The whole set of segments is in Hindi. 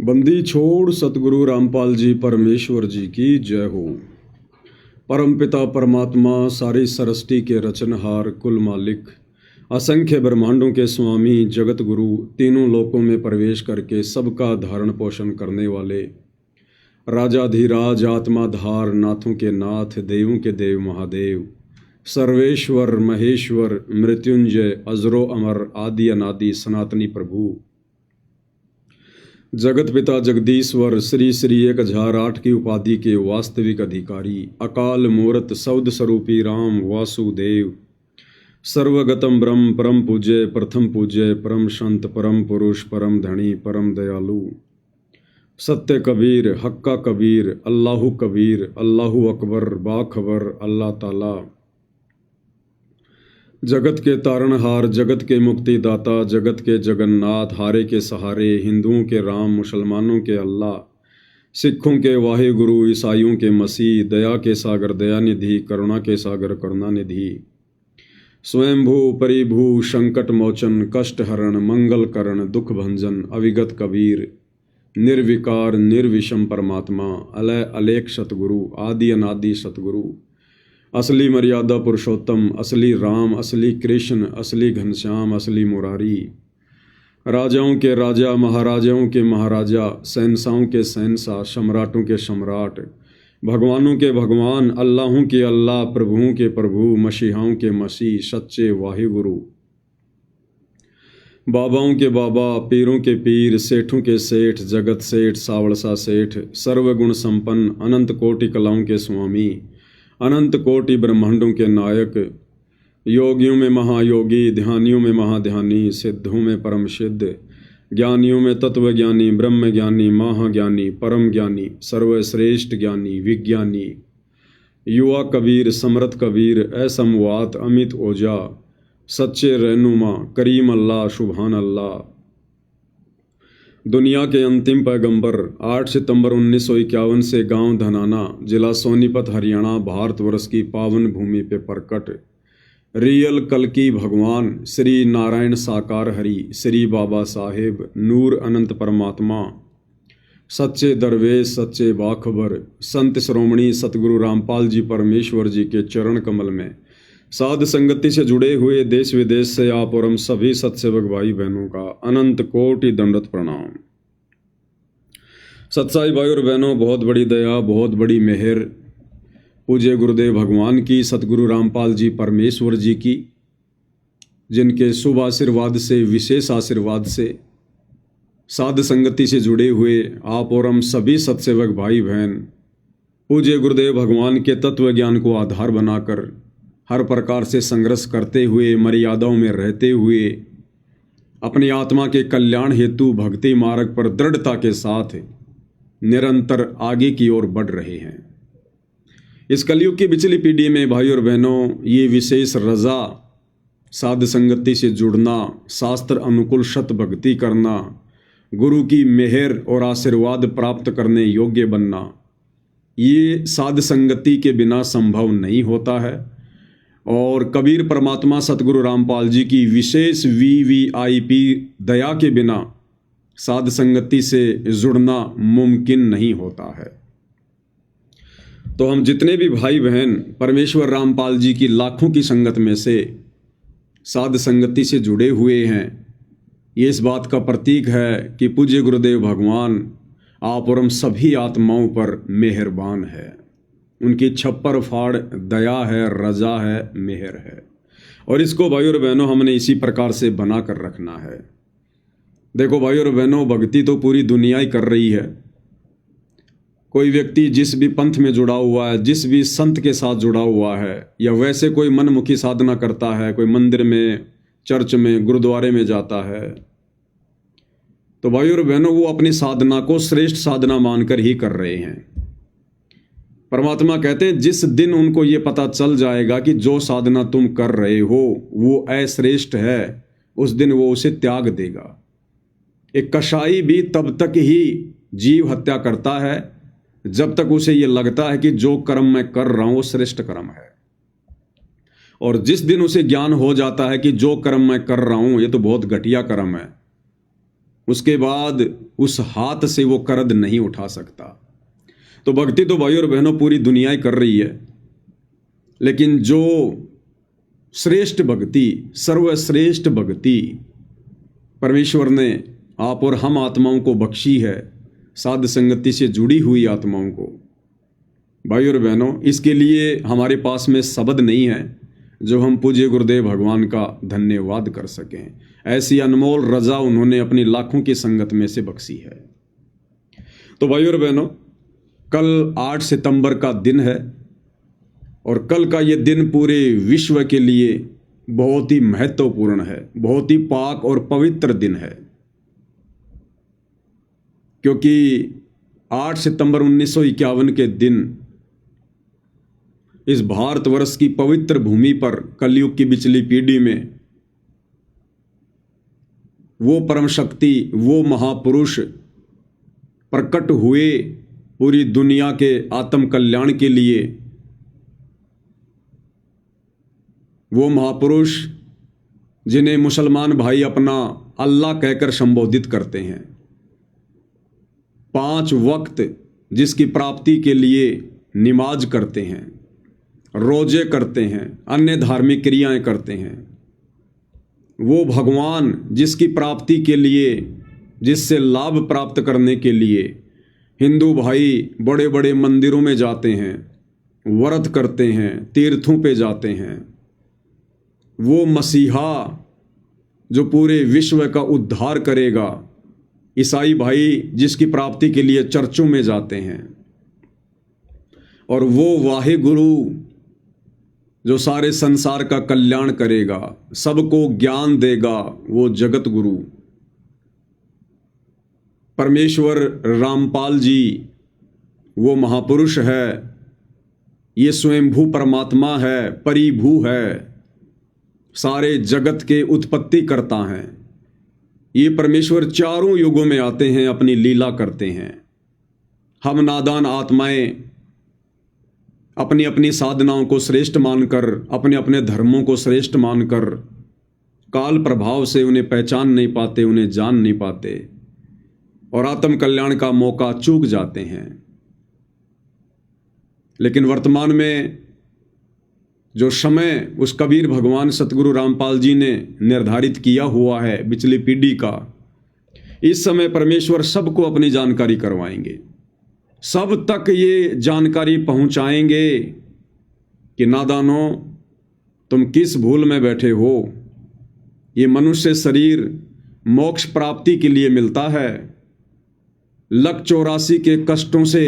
बंदी छोड़ सतगुरु रामपाल जी परमेश्वर जी की जय हो। परमपिता परमात्मा सारी सृष्टि के रचनहार कुल मालिक असंख्य ब्रह्मांडों के स्वामी जगत गुरु तीनों लोकों में प्रवेश करके सबका धारण पोषण करने वाले राजाधिराज आत्माधार नाथों के नाथ देवों के देव महादेव सर्वेश्वर महेश्वर मृत्युंजय अजरो अमर आदि अनादि सनातनी प्रभु जगत पिता जगदीश्वर श्री श्री 1008 की उपाधि के वास्तविक अधिकारी अकाल मूर्त सौद स्वरूपी राम वासुदेव सर्वगतम ब्रह्म परम पूज्य प्रथम पूज्य परम संत परम पुरुष परम धनी परम दयालु सत्य कबीर हक्का कबीर अल्लाहु अकबर बाखबर अल्लाह ताला जगत के तारणहार जगत के मुक्तिदाता जगत के जगन्नाथ हारे के सहारे हिंदुओं के राम मुसलमानों के अल्लाह सिखों के वाहिगुरु ईसाइयों के मसीह दया के सागर दयानिधि करुणा के सागर करुणानिधि स्वयंभू परिभू संकट मोचन कष्ट हरण मंगल करण दुख भंजन अविगत कबीर निर्विकार निर्विषम परमात्मा अलय अलेख सतगुरु आदि अनादि सतगुरु असली मर्यादा पुरुषोत्तम असली राम असली कृष्ण असली घनश्याम असली मुरारी राजाओं के राजा महाराजाओं के महाराजा शहंशाहों के शहंशाह सम्राटों के सम्राट भगवानों के भगवान अल्लाहों के अल्लाह प्रभुओं के प्रभु मसीहाओं के मसीह सच्चे वाहिगुरु बाबाओं के बाबा पीरों के पीर सेठों के सेठ जगत सेठ सावड़सा सेठ सर्वगुण संपन्न अनंत कोटि कलाओं के स्वामी अनंत कोटि ब्रह्मांडों के नायक योगियों में महायोगी ध्यानियों में महाध्यानी सिद्धों में परम सिद्ध ज्ञानियों में तत्वज्ञानी ब्रह्म ज्ञानी महाज्ञानी परम ज्ञानी सर्वश्रेष्ठ ज्ञानी विज्ञानी युवा कबीर समृत कबीर असमवात अमित ओजा सच्चे रहनुमा करीम अल्लाह सुभान अल्लाह दुनिया के अंतिम पैगंबर 8 सितंबर 1951 से गांव धनाना जिला सोनीपत हरियाणा भारतवर्ष की पावन भूमि पे प्रकट रियल कल्कि भगवान श्री नारायण साकार हरि श्री बाबा साहेब नूर अनंत परमात्मा सच्चे दरवेश सच्चे बाखबर संत श्रोमणी सतगुरु रामपाल जी परमेश्वर जी के चरण कमल में साध संगति से जुड़े हुए देश विदेश से आप और हम सभी सत्सेवक भाई बहनों का अनंत कोटि दंडवत प्रणाम। सत्साई भाई और बहनों, बहुत बड़ी दया बहुत बड़ी मेहर पूज्य गुरुदेव भगवान की सतगुरु रामपाल जी परमेश्वर जी की, जिनके शुभ आशीर्वाद से विशेष आशीर्वाद से साध संगति से जुड़े हुए आप और हम सभी सत्सेवक भाई बहन पूज्य गुरुदेव भगवान के तत्व ज्ञान को आधार बनाकर हर प्रकार से संघर्ष करते हुए मर्यादाओं में रहते हुए अपनी आत्मा के कल्याण हेतु भक्ति मार्ग पर दृढ़ता के साथ निरंतर आगे की ओर बढ़ रहे हैं। इस कलयुग की बिचली पीढ़ी में भाई और बहनों, ये विशेष रजा साध संगति से जुड़ना, शास्त्र अनुकूल शत भक्ति करना, गुरु की मेहर और आशीर्वाद प्राप्त करने योग्य बनना, ये साध संगति के बिना संभव नहीं होता है। और कबीर परमात्मा सतगुरु रामपाल जी की विशेष VVIP दया के बिना साध संगति से जुड़ना मुमकिन नहीं होता है। तो हम जितने भी भाई बहन परमेश्वर रामपाल जी की लाखों की संगत में से साध संगति से जुड़े हुए हैं, ये इस बात का प्रतीक है कि पूज्य गुरुदेव भगवान आप और हम सभी आत्माओं पर मेहरबान है। उनकी छप्पर फाड़ दया है, रजा है, मेहर है, और इसको भाई और बहनों हमने इसी प्रकार से बना कर रखना है। देखो भाई और बहनों, भक्ति तो पूरी दुनिया ही कर रही है। कोई व्यक्ति जिस भी पंथ में जुड़ा हुआ है, जिस भी संत के साथ जुड़ा हुआ है, या वैसे कोई मनमुखी साधना करता है, कोई मंदिर में चर्च में गुरुद्वारे में जाता है, तो भाई और बहनों वो अपनी साधना को श्रेष्ठ साधना मानकर ही कर रहे हैं। परमात्मा कहते हैं जिस दिन उनको ये पता चल जाएगा कि जो साधना तुम कर रहे हो वो अश्रेष्ठ है, उस दिन वो उसे त्याग देगा। एक कसाई भी तब तक ही जीव हत्या करता है जब तक उसे ये लगता है कि जो कर्म मैं कर रहा हूं वो श्रेष्ठ कर्म है, और जिस दिन उसे ज्ञान हो जाता है कि जो कर्म मैं कर रहा हूं ये तो बहुत घटिया कर्म है, उसके बाद उस हाथ से वो करद नहीं उठा सकता। तो भक्ति तो भाई और बहनों पूरी दुनिया ही कर रही है, लेकिन जो श्रेष्ठ भक्ति, सर्वश्रेष्ठ भक्ति परमेश्वर ने आप और हम आत्माओं को बख्शी है, साध संगति से जुड़ी हुई आत्माओं को, भाई और बहनों, इसके लिए हमारे पास में शब्द नहीं है जो हम पूज्य गुरुदेव भगवान का धन्यवाद कर सकें। ऐसी अनमोल रजा उन्होंने अपनी लाखों की संगत में से बख्शी है। तो भाई और बहनों, कल 8 सितंबर का दिन है और कल का ये दिन पूरे विश्व के लिए बहुत ही महत्वपूर्ण है, बहुत ही पाक और पवित्र दिन है, क्योंकि 8 सितंबर 1951 के दिन इस भारतवर्ष की पवित्र भूमि पर कलयुग की बिचली पीढ़ी में वो परम शक्ति, वो महापुरुष प्रकट हुए पूरी दुनिया के आत्म कल्याण के लिए। वो महापुरुष जिन्हें मुसलमान भाई अपना अल्लाह कहकर संबोधित करते हैं, 5 वक्त जिसकी प्राप्ति के लिए नमाज करते हैं, रोजे करते हैं, अन्य धार्मिक क्रियाएं करते हैं, वो भगवान जिसकी प्राप्ति के लिए, जिससे लाभ प्राप्त करने के लिए हिंदू भाई बड़े बड़े मंदिरों में जाते हैं, व्रत करते हैं, तीर्थों पे जाते हैं, वो मसीहा जो पूरे विश्व का उद्धार करेगा, ईसाई भाई जिसकी प्राप्ति के लिए चर्चों में जाते हैं, और वो वाहे गुरु जो सारे संसार का कल्याण करेगा, सबको ज्ञान देगा, वो जगत गुरु परमेश्वर रामपाल जी, वो महापुरुष है, ये स्वयंभू परमात्मा है, परिभू है, सारे जगत के उत्पत्ति करता हैं। ये परमेश्वर चारों युगों में आते हैं, अपनी लीला करते हैं। हम नादान आत्माएं अपनी अपनी साधनाओं को श्रेष्ठ मानकर, अपने अपने धर्मों को श्रेष्ठ मानकर काल प्रभाव से उन्हें पहचान नहीं पाते, उन्हें जान नहीं पाते और आत्म कल्याण का मौका चूक जाते हैं। लेकिन वर्तमान में जो समय उस कबीर भगवान सतगुरु रामपाल जी ने निर्धारित किया हुआ है पिछली पीढ़ी का, इस समय परमेश्वर सबको अपनी जानकारी करवाएंगे, सब तक ये जानकारी पहुंचाएंगे कि नादानो तुम किस भूल में बैठे हो। ये मनुष्य शरीर मोक्ष प्राप्ति के लिए मिलता है, लक 84 के कष्टों से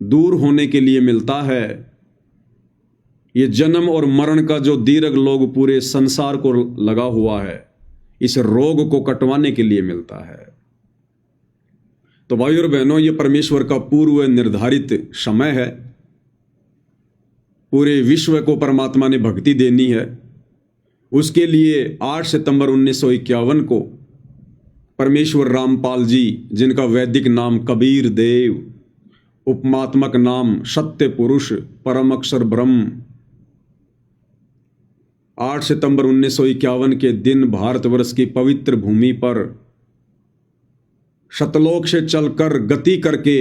दूर होने के लिए मिलता है। ये जन्म और मरण का जो दीर्घ लोग पूरे संसार को लगा हुआ है, इस रोग को कटवाने के लिए मिलता है। तो भाई और बहनों, ये परमेश्वर का पूर्व निर्धारित समय है। पूरे विश्व को परमात्मा ने भक्ति देनी है, उसके लिए 8 सितंबर 1951 को परमेश्वर रामपाल जी, जिनका वैदिक नाम कबीर देव, उपमात्मक नाम सत्य पुरुष, परम अक्षर ब्रह्म, 8 सितंबर 1951 के दिन भारतवर्ष की पवित्र भूमि पर शतलोक से चलकर गति करके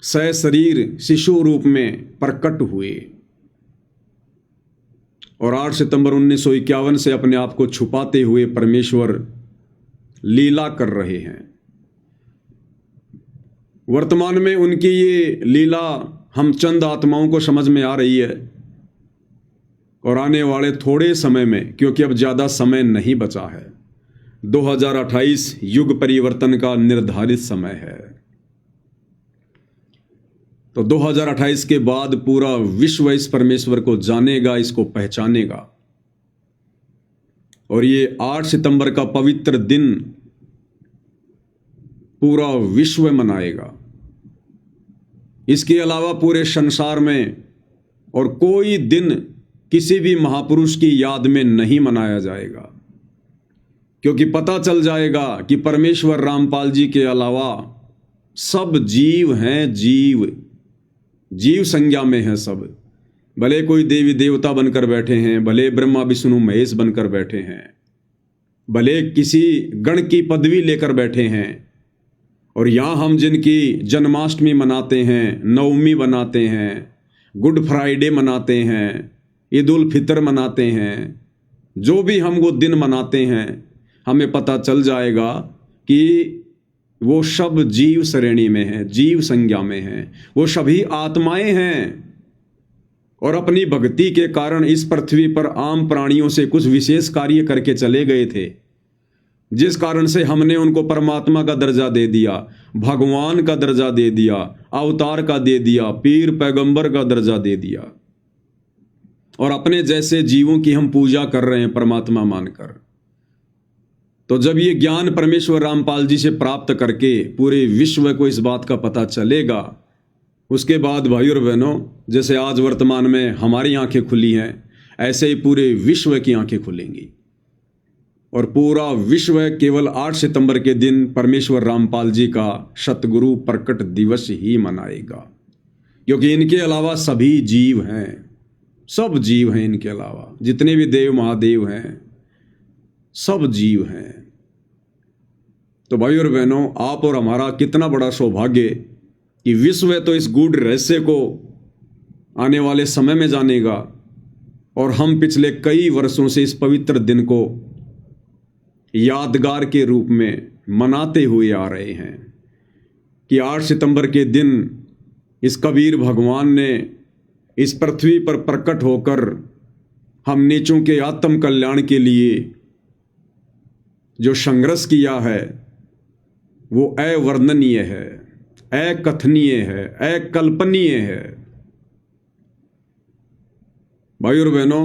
सशरीर शिशु रूप में प्रकट हुए और 8 सितंबर 1951 से अपने आप को छुपाते हुए परमेश्वर लीला कर रहे हैं। वर्तमान में उनकी ये लीला हम चंद आत्माओं को समझ में आ रही है और आने वाले थोड़े समय में, क्योंकि अब ज़्यादा समय नहीं बचा है, 2028 युग परिवर्तन का निर्धारित समय है। तो 2028 के बाद पूरा विश्व इस परमेश्वर को जानेगा, इसको पहचानेगा और ये 8 सितंबर का पवित्र दिन पूरा विश्व मनाएगा। इसके अलावा पूरे संसार में और कोई दिन किसी भी महापुरुष की याद में नहीं मनाया जाएगा, क्योंकि पता चल जाएगा कि परमेश्वर रामपाल जी के अलावा सब जीव हैं, जीव संज्ञा में हैं सब। भले कोई देवी देवता बनकर बैठे हैं, भले ब्रह्मा विष्णु महेश बनकर बैठे हैं, भले किसी गण की पदवी लेकर बैठे हैं, और यहाँ हम जिनकी जन्माष्टमी मनाते हैं, नवमी मनाते हैं, गुड फ्राइडे मनाते हैं, ईद उल फितर मनाते हैं, जो भी हम वो दिन मनाते हैं, हमें पता चल जाएगा कि वो सब जीव श्रेणी में हैं, जीव संज्ञा में हैं, वो सभी आत्माएं हैं और अपनी भक्ति के कारण इस पृथ्वी पर आम प्राणियों से कुछ विशेष कार्य करके चले गए थे, जिस कारण से हमने उनको परमात्मा का दर्जा दे दिया, भगवान का दर्जा दे दिया, अवतार का दे दिया, पीर पैगंबर का दर्जा दे दिया, और अपने जैसे जीवों की हम पूजा कर रहे हैं परमात्मा मानकर। तो जब ये ज्ञान परमेश्वर रामपाल जी से प्राप्त करके पूरे विश्व को इस बात का पता चलेगा, उसके बाद भाइयों और बहनों, जैसे आज वर्तमान में हमारी आंखें खुली हैं, ऐसे ही पूरे विश्व की आंखें खुलेंगी और पूरा विश्व केवल 8 सितंबर के दिन परमेश्वर रामपाल जी का सतगुरु प्रकट दिवस ही मनाएगा, क्योंकि इनके अलावा सभी जीव हैं, सब जीव हैं, इनके अलावा जितने भी देव महादेव हैं सब जीव हैं। तो भाइयों और बहनों, आप और हमारा कितना बड़ा सौभाग्य कि विश्व तो इस गूढ़ रहस्य को आने वाले समय में जानेगा, और हम पिछले कई वर्षों से इस पवित्र दिन को यादगार के रूप में मनाते हुए आ रहे हैं कि 8 सितंबर के दिन इस कबीर भगवान ने इस पृथ्वी पर प्रकट होकर हम नीचों के आत्म कल्याण के लिए जो संघर्ष किया है वो अवर्णनीय है, अकथनीय है, अकल्पनीय है। भाइयों और बहनों,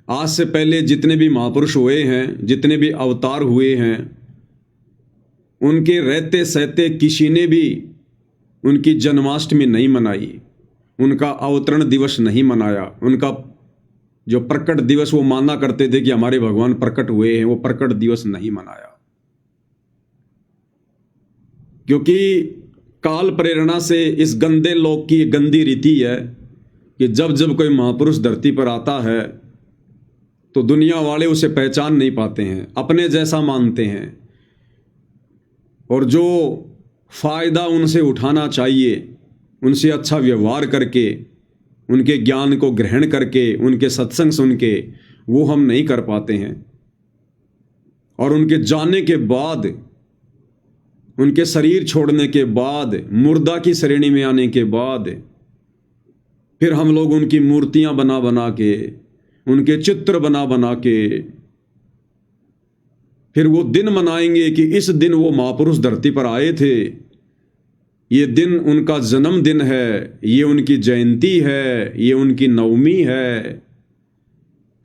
आज से पहले जितने भी महापुरुष हुए हैं, जितने भी अवतार हुए हैं, उनके रहते सहते किसी ने भी उनकी जन्माष्टमी नहीं मनाई, उनका अवतरण दिवस नहीं मनाया, उनका जो प्रकट दिवस वो माना करते थे कि हमारे भगवान प्रकट हुए हैं, वो प्रकट दिवस नहीं मनाया। क्योंकि काल प्रेरणा से इस गंदे लोक की गंदी रीति है कि जब जब कोई महापुरुष धरती पर आता है तो दुनिया वाले उसे पहचान नहीं पाते हैं, अपने जैसा मानते हैं, और जो फायदा उनसे उठाना चाहिए, उनसे अच्छा व्यवहार करके, उनके ज्ञान को ग्रहण करके, उनके सत्संग सुन के, वो हम नहीं कर पाते हैं। और उनके जाने के बाद, उनके शरीर छोड़ने के बाद, मुर्दा की श्रेणी में आने के बाद, फिर हम लोग उनकी मूर्तियां बना बना के, उनके चित्र बना बना के फिर वो दिन मनाएंगे कि इस दिन वो महापुरुष धरती पर आए थे, ये दिन उनका जन्मदिन है, ये उनकी जयंती है, ये उनकी नवमी है।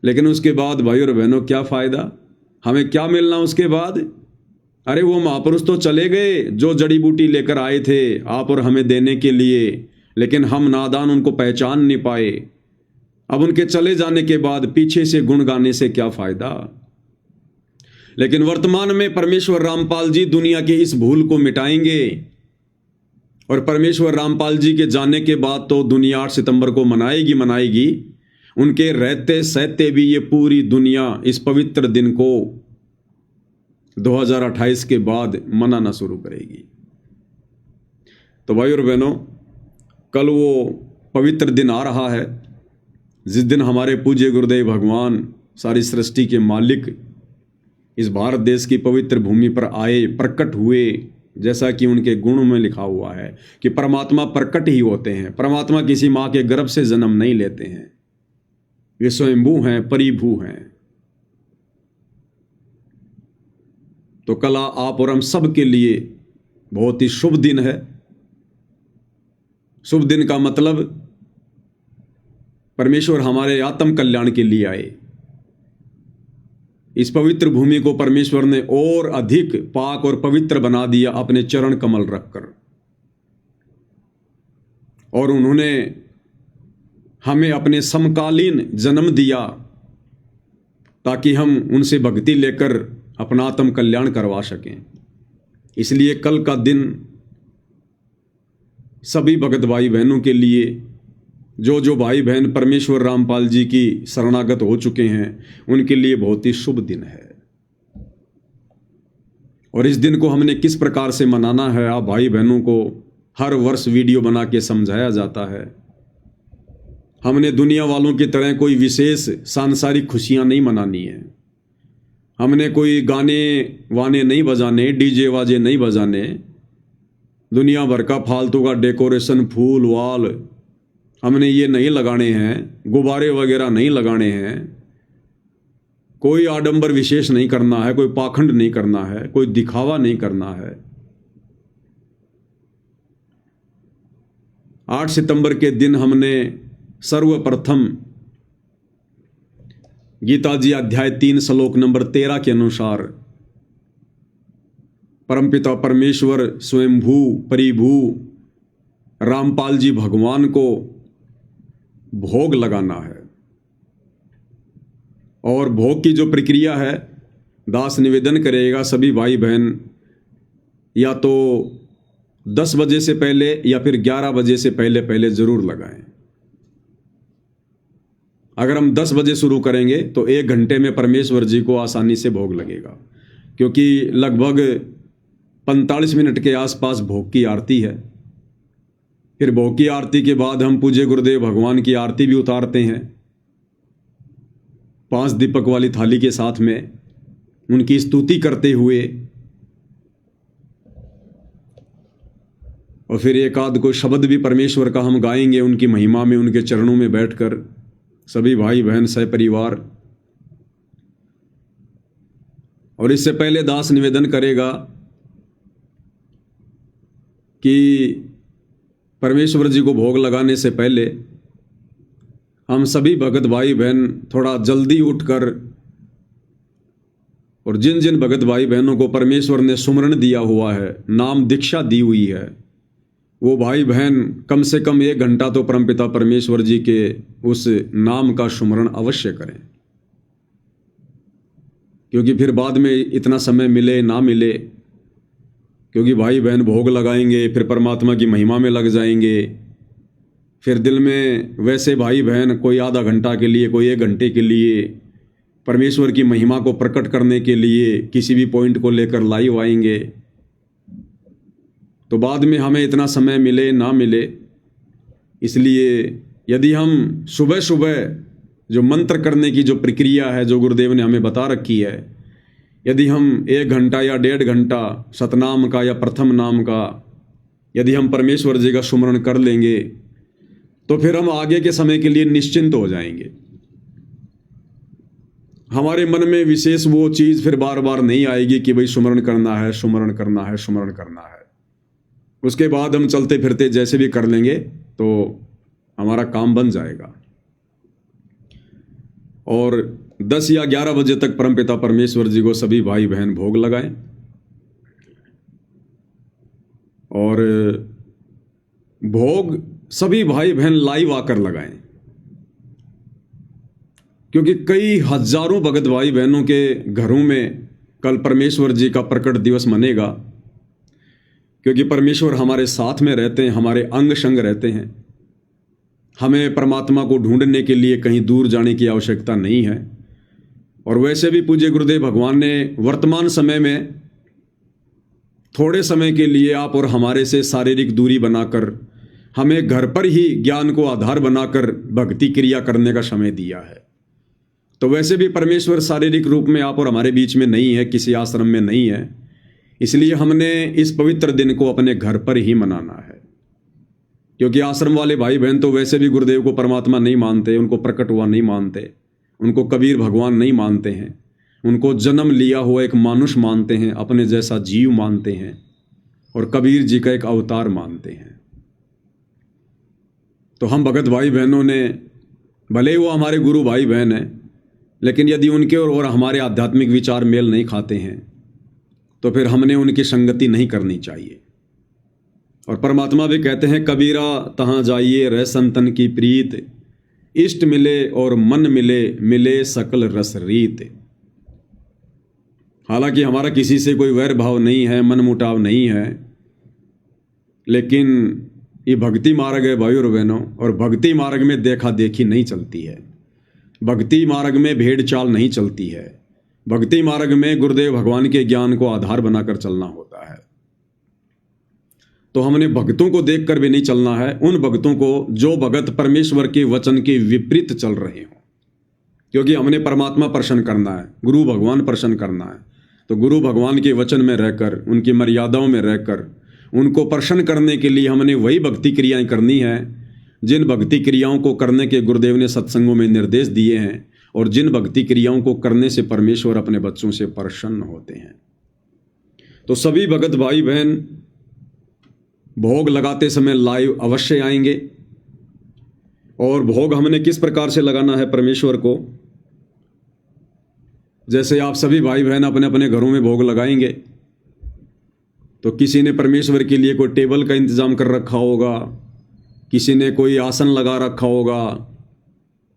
लेकिन उसके बाद भाइयों और बहनों क्या फ़ायदा, हमें क्या मिलना उसके बाद? अरे वो महापुरुष तो चले गए जो जड़ी बूटी लेकर आए थे आप और हमें देने के लिए, लेकिन हम नादान उनको पहचान नहीं पाए। अब उनके चले जाने के बाद पीछे से गुण गाने से क्या फ़ायदा? लेकिन वर्तमान में परमेश्वर रामपाल जी दुनिया की इस भूल को मिटाएंगे, और परमेश्वर रामपाल जी के जाने के बाद तो दुनिया 8 सितंबर को मनाएगी। उनके रहते सहते भी ये पूरी दुनिया इस पवित्र दिन को 2028 के बाद मनाना शुरू करेगी। तो भाई और बहनों, कल वो पवित्र दिन आ रहा है जिस दिन हमारे पूज्य गुरुदेव भगवान, सारी सृष्टि के मालिक, इस भारत देश की पवित्र भूमि पर आए, प्रकट हुए। जैसा कि उनके गुण में लिखा हुआ है कि परमात्मा प्रकट ही होते हैं, परमात्मा किसी माँ के गर्भ से जन्म नहीं लेते हैं, वे स्वयंभू हैं, परिभू हैं। तो कल आप और हम सब के लिए बहुत ही शुभ दिन है। शुभ दिन का मतलब परमेश्वर हमारे आत्म कल्याण के लिए आए। इस पवित्र भूमि को परमेश्वर ने और अधिक पाक और पवित्र बना दिया अपने चरण कमल रखकर, और उन्होंने हमें अपने समकालीन जन्म दिया ताकि हम उनसे भक्ति लेकर अपना आत्म कल्याण करवा सकें। इसलिए कल का दिन सभी भगत भाई बहनों के लिए जो जो भाई बहन परमेश्वर रामपाल जी की शरणागत हो चुके हैं उनके लिए बहुत ही शुभ दिन है। और इस दिन को हमने किस प्रकार से मनाना है, आप भाई बहनों को हर वर्ष वीडियो बना के समझाया जाता है। हमने दुनिया वालों की तरह कोई विशेष सांसारिक खुशियां नहीं मनानी है। हमने कोई गाने वाने नहीं बजाने, डीजे वाजे नहीं बजाने, दुनिया भर का फालतू का डेकोरेशन, फूल वाल हमने ये नहीं लगाने हैं, गुब्बारे वगैरह नहीं लगाने हैं, कोई आडंबर विशेष नहीं करना है, कोई पाखंड नहीं करना है, कोई दिखावा नहीं करना है। 8 सितंबर के दिन हमने सर्वप्रथम गीता जी अध्याय 3 श्लोक नंबर 13 के अनुसार परमपिता परमेश्वर स्वयंभू परिभू रामपाल जी भगवान को भोग लगाना है। और भोग की जो प्रक्रिया है, दास निवेदन करेगा सभी भाई बहन या तो 10 बजे से पहले या फिर 11 बजे से पहले पहले जरूर लगाएं। अगर हम 10 बजे शुरू करेंगे तो 1 घंटे में परमेश्वर जी को आसानी से भोग लगेगा, क्योंकि लगभग 45 मिनट के आसपास भोग की आरती है। फिर भोग की आरती के बाद हम पूज्य गुरुदेव भगवान की आरती भी उतारते हैं 5 दीपक वाली थाली के साथ में, उनकी स्तुति करते हुए। और फिर एक आध को शब्द भी परमेश्वर का हम गाएंगे उनकी महिमा में, उनके चरणों में बैठकर सभी भाई बहन सहपरिवार। और इससे पहले दास निवेदन करेगा कि परमेश्वर जी को भोग लगाने से पहले हम सभी भगत भाई बहन थोड़ा जल्दी उठकर, और जिन जिन भगत भाई बहनों को परमेश्वर ने सुमरण दिया हुआ है, नाम दीक्षा दी हुई है, वो भाई बहन कम से कम 1 घंटा तो परमपिता परमेश्वर जी के उस नाम का सुमरण अवश्य करें। क्योंकि फिर बाद में इतना समय मिले ना मिले, क्योंकि भाई बहन भोग लगाएंगे फिर परमात्मा की महिमा में लग जाएंगे, फिर दिल में वैसे भाई बहन कोई आधा घंटा के लिए, कोई 1 घंटे के लिए परमेश्वर की महिमा को प्रकट करने के लिए किसी भी पॉइंट को लेकर लाइव आएंगे, तो बाद में हमें इतना समय मिले ना मिले। इसलिए यदि हम सुबह सुबह जो मंत्र करने की जो प्रक्रिया है, जो गुरुदेव ने हमें बता रखी है, यदि हम 1 घंटा या 1.5 घंटा सतनाम का या प्रथम नाम का यदि हम परमेश्वर जी का सुमरण कर लेंगे तो फिर हम आगे के समय के लिए निश्चिंत हो जाएंगे। हमारे मन में विशेष वो चीज़ फिर बार बार नहीं आएगी कि भाई सुमरण करना है, सुमरण करना है, सुमरण करना है। उसके बाद हम चलते फिरते जैसे भी कर लेंगे तो हमारा काम बन जाएगा। और 10 या 11 बजे तक परमपिता परमेश्वर जी को सभी भाई बहन भोग लगाएं। और भोग सभी भाई बहन लाइव आकर लगाएं, क्योंकि कई हजारों भगत भाई बहनों के घरों में कल परमेश्वर जी का प्रकट दिवस मनेगा, क्योंकि परमेश्वर हमारे साथ में रहते हैं, हमारे अंग संग रहते हैं। हमें परमात्मा को ढूंढने के लिए कहीं दूर जाने की आवश्यकता नहीं है। और वैसे भी पूज्य गुरुदेव भगवान ने वर्तमान समय में थोड़े समय के लिए आप और हमारे से शारीरिक दूरी बनाकर हमें घर पर ही ज्ञान को आधार बनाकर भक्ति क्रिया करने का समय दिया है। तो वैसे भी परमेश्वर शारीरिक रूप में आप और हमारे बीच में नहीं है, किसी आश्रम में नहीं है, इसलिए हमने इस पवित्र दिन को अपने घर पर ही मनाना है। क्योंकि आश्रम वाले भाई बहन तो वैसे भी गुरुदेव को परमात्मा नहीं मानते, उनको प्रकट हुआ नहीं मानते, उनको कबीर भगवान नहीं मानते हैं, उनको जन्म लिया हुआ एक मानुष मानते हैं, अपने जैसा जीव मानते हैं, और कबीर जी का एक अवतार मानते हैं। तो हम भगत भाई बहनों ने, भले ही वो हमारे गुरु भाई बहन हैं, लेकिन यदि उनके और हमारे आध्यात्मिक विचार मेल नहीं खाते हैं तो फिर हमने उनकी संगति नहीं करनी चाहिए। और परमात्मा भी कहते हैं, कबीरा तहाँ जाइए रह संतन की प्रीत, इष्ट मिले और मन मिले, मिले सकल रस रीत। हालांकि हमारा किसी से कोई वैर भाव नहीं है, मन मुटाव नहीं है, लेकिन ये भक्ति मार्ग है भाई और बहनों, और भक्ति मार्ग में देखा देखी नहीं चलती है, भक्ति मार्ग में भेड़ चाल नहीं चलती है, भक्ति मार्ग में गुरुदेव भगवान के ज्ञान को आधार बनाकर चलना होता है। तो हमने भक्तों को देखकर भी नहीं चलना है, उन भक्तों को जो भगत परमेश्वर के वचन के विपरीत चल रहे हों, क्योंकि हमने परमात्मा प्रसन्न करना है, गुरु भगवान प्रसन्न करना है। तो गुरु भगवान के वचन में रहकर, उनकी मर्यादाओं में रहकर, उनको प्रसन्न करने के लिए हमने वही भक्ति क्रियाएं करनी है जिन भक्ति क्रियाओं को करने के गुरुदेव ने सत्संगों में निर्देश दिए हैं, और जिन भक्ति क्रियाओं को करने से परमेश्वर अपने बच्चों से प्रसन्न होते हैं। तो सभी भगत भाई बहन भोग लगाते समय लाइव अवश्य आएंगे, और भोग हमने किस प्रकार से लगाना है परमेश्वर को, जैसे आप सभी भाई बहन अपने अपने घरों में भोग लगाएंगे, तो किसी ने परमेश्वर के लिए कोई टेबल का इंतजाम कर रखा होगा, किसी ने कोई आसन लगा रखा होगा,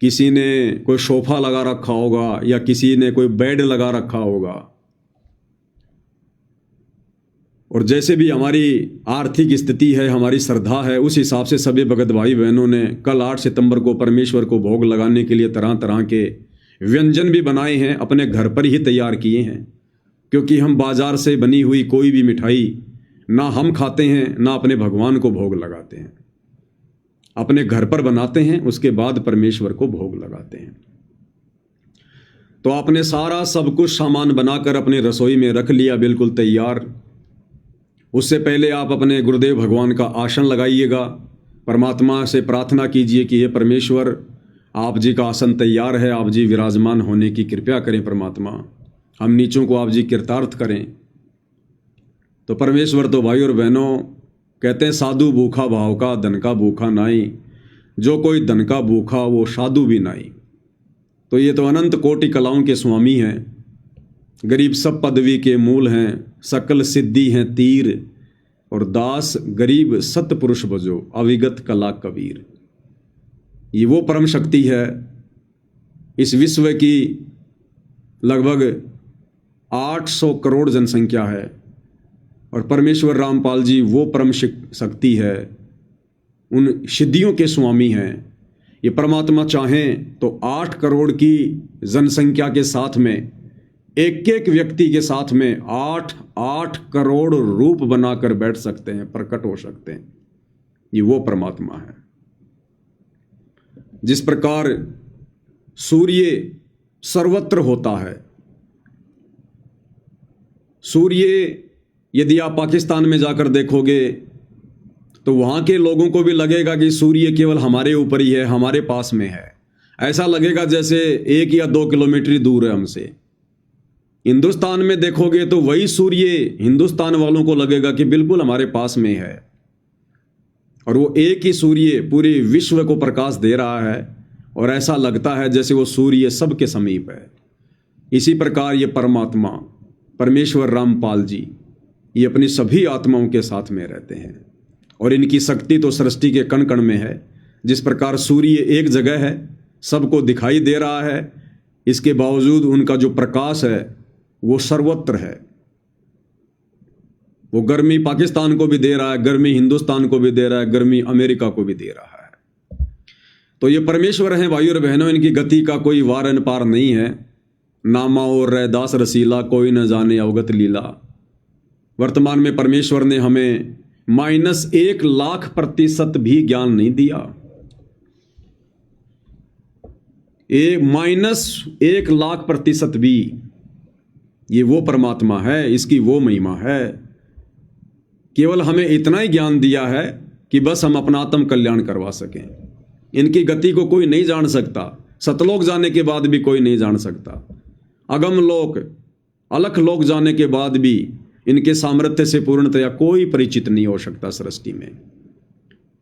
किसी ने कोई सोफा लगा रखा होगा, या किसी ने कोई बेड लगा रखा होगा। और जैसे भी हमारी आर्थिक स्थिति है, हमारी श्रद्धा है, उस हिसाब से सभी भगत भाई बहनों ने कल 8 सितंबर को परमेश्वर को भोग लगाने के लिए तरह तरह के व्यंजन भी बनाए हैं, अपने घर पर ही तैयार किए हैं, क्योंकि हम बाजार से बनी हुई कोई भी मिठाई ना हम खाते हैं, ना अपने भगवान को भोग लगाते हैं। अपने घर पर बनाते हैं, उसके बाद परमेश्वर को भोग लगाते हैं। तो आपने सारा सब कुछ सामान बनाकर अपनी रसोई में रख लिया, बिल्कुल तैयार। उससे पहले आप अपने गुरुदेव भगवान का आसन लगाइएगा, परमात्मा से प्रार्थना कीजिए कि ये परमेश्वर, आप जी का आसन तैयार है, आप जी विराजमान होने की कृपा करें परमात्मा, हम नीचों को आप जी कृतार्थ करें। तो परमेश्वर तो भाई और बहनों कहते हैं, साधु भूखा भाव का, धन का भूखा नाई, जो कोई धन का भूखा वो साधु भी नाई। तो ये तो अनंत कोटि कलाओं के स्वामी हैं, गरीब सब पदवी के मूल हैं, सकल सिद्धि हैं तीर, और दास गरीब सतपुरुष बजो, अविगत कला कबीर। ये वो परम शक्ति है। इस विश्व की लगभग 800 करोड़ जनसंख्या है, और परमेश्वर रामपाल जी वो परम शक्ति है, उन सिद्धियों के स्वामी हैं। ये परमात्मा चाहें तो 8 करोड़ की जनसंख्या के साथ में, एक एक व्यक्ति के साथ में 8 करोड़ रूप बनाकर बैठ सकते हैं, प्रकट हो सकते हैं। ये वो परमात्मा है। जिस प्रकार सूर्य सर्वत्र होता है, सूर्य यदि आप पाकिस्तान में जाकर देखोगे तो वहां के लोगों को भी लगेगा कि सूर्य केवल हमारे ऊपर ही है, हमारे पास में है। ऐसा लगेगा जैसे 1 या 2 किलोमीटर दूर है हमसे। हिंदुस्तान में देखोगे तो वही सूर्य हिंदुस्तान वालों को लगेगा कि बिल्कुल हमारे पास में है, और वो एक ही सूर्य पूरे विश्व को प्रकाश दे रहा है, और ऐसा लगता है जैसे वो सूर्य सबके समीप है। इसी प्रकार ये परमात्मा परमेश्वर रामपाल जी, ये अपनी सभी आत्माओं के साथ में रहते हैं, और इनकी शक्ति तो सृष्टि के कण कण में है। जिस प्रकार सूर्य एक जगह है, सबको दिखाई दे रहा है, इसके बावजूद उनका जो प्रकाश है वो सर्वत्र है। वो गर्मी पाकिस्तान को भी दे रहा है, गर्मी हिंदुस्तान को भी दे रहा है, गर्मी अमेरिका को भी दे रहा है। तो ये परमेश्वर हैं भाई और बहनों, इनकी गति का कोई वार पार नहीं है। नामा और रैदास रसीला, कोई न जाने अवगत लीला। वर्तमान में परमेश्वर ने हमें -1 लाख % भी ज्ञान नहीं दिया। -1 लाख % भी। ये वो परमात्मा है, इसकी वो महिमा है। केवल हमें इतना ही ज्ञान दिया है कि बस हम अपना आत्म कल्याण करवा सकें। इनकी गति को कोई नहीं जान सकता, सतलोक जाने के बाद भी कोई नहीं जान सकता, अगम लोक अलख लोक जाने के बाद भी इनके सामर्थ्य से पूर्णतया कोई परिचित नहीं हो सकता। सृष्टि में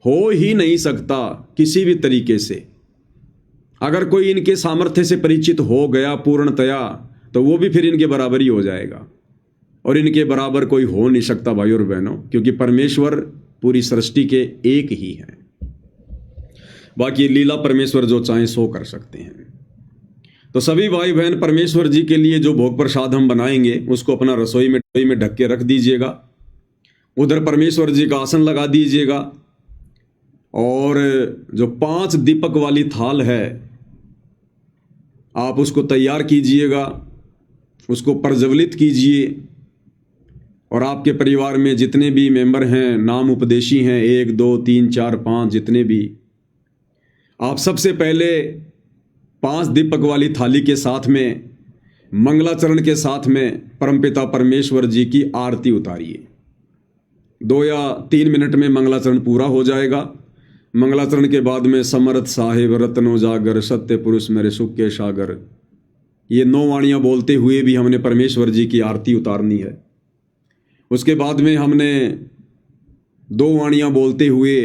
हो ही नहीं सकता किसी भी तरीके से। अगर कोई इनके सामर्थ्य से परिचित हो गया पूर्णतया, तो वो भी फिर इनके बराबर ही हो जाएगा, और इनके बराबर कोई हो नहीं सकता भाई और बहनों, क्योंकि परमेश्वर पूरी सृष्टि के एक ही हैं। बाकी लीला परमेश्वर जो चाहें सो कर सकते हैं। तो सभी भाई बहन परमेश्वर जी के लिए जो भोग प्रसाद हम बनाएंगे उसको अपना रसोई में ढक के रख दीजिएगा। उधर परमेश्वर जी का आसन लगा दीजिएगा, और जो 5 दीपक वाली थाल है आप उसको तैयार कीजिएगा, उसको प्रज्वलित कीजिए और आपके परिवार में जितने भी मेंबर हैं, नाम उपदेशी हैं, 1 2 3 4 5 जितने भी, आप सबसे पहले 5 दीपक वाली थाली के साथ में मंगलाचरण के साथ में परमपिता परमेश्वर जी की आरती उतारिए। 2 या 3 मिनट में मंगलाचरण पूरा हो जाएगा। मंगलाचरण के बाद में समर्थ साहिब रत्नो जागर सत्य पुरुष मेरे सुख के सागर, ये 9 वाणियाँ बोलते हुए भी हमने परमेश्वर जी की आरती उतारनी है। उसके बाद में हमने 2 वाणियाँ बोलते हुए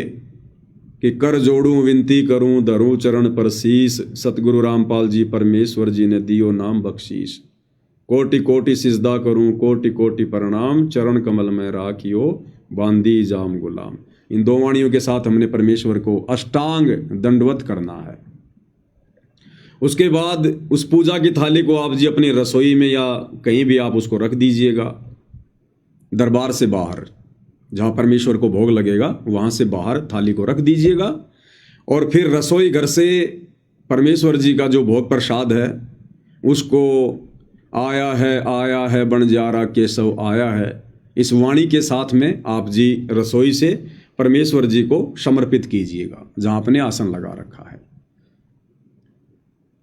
कि कर जोड़ूं विनती करूं धरूं चरण पर शीस, सतगुरु रामपाल जी परमेश्वर जी ने दियो नाम बख्शीस, कोटि कोटि सिजदा करूं कोटि कोटि प्रणाम, चरण कमल में राखियो बांदी जाम गुलाम। इन 2 वाणियों के साथ हमने परमेश्वर को अष्टांग दंडवत करना है। उसके बाद उस पूजा की थाली को आप जी अपनी रसोई में या कहीं भी आप उसको रख दीजिएगा, दरबार से बाहर जहाँ परमेश्वर को भोग लगेगा वहाँ से बाहर थाली को रख दीजिएगा। और फिर रसोई घर से परमेश्वर जी का जो भोग प्रसाद है उसको आया है बंजारा केशव आया है, इस वाणी के साथ में आप जी रसोई से परमेश्वर जी को समर्पित कीजिएगा जहाँ आपने आसन लगा रखा है।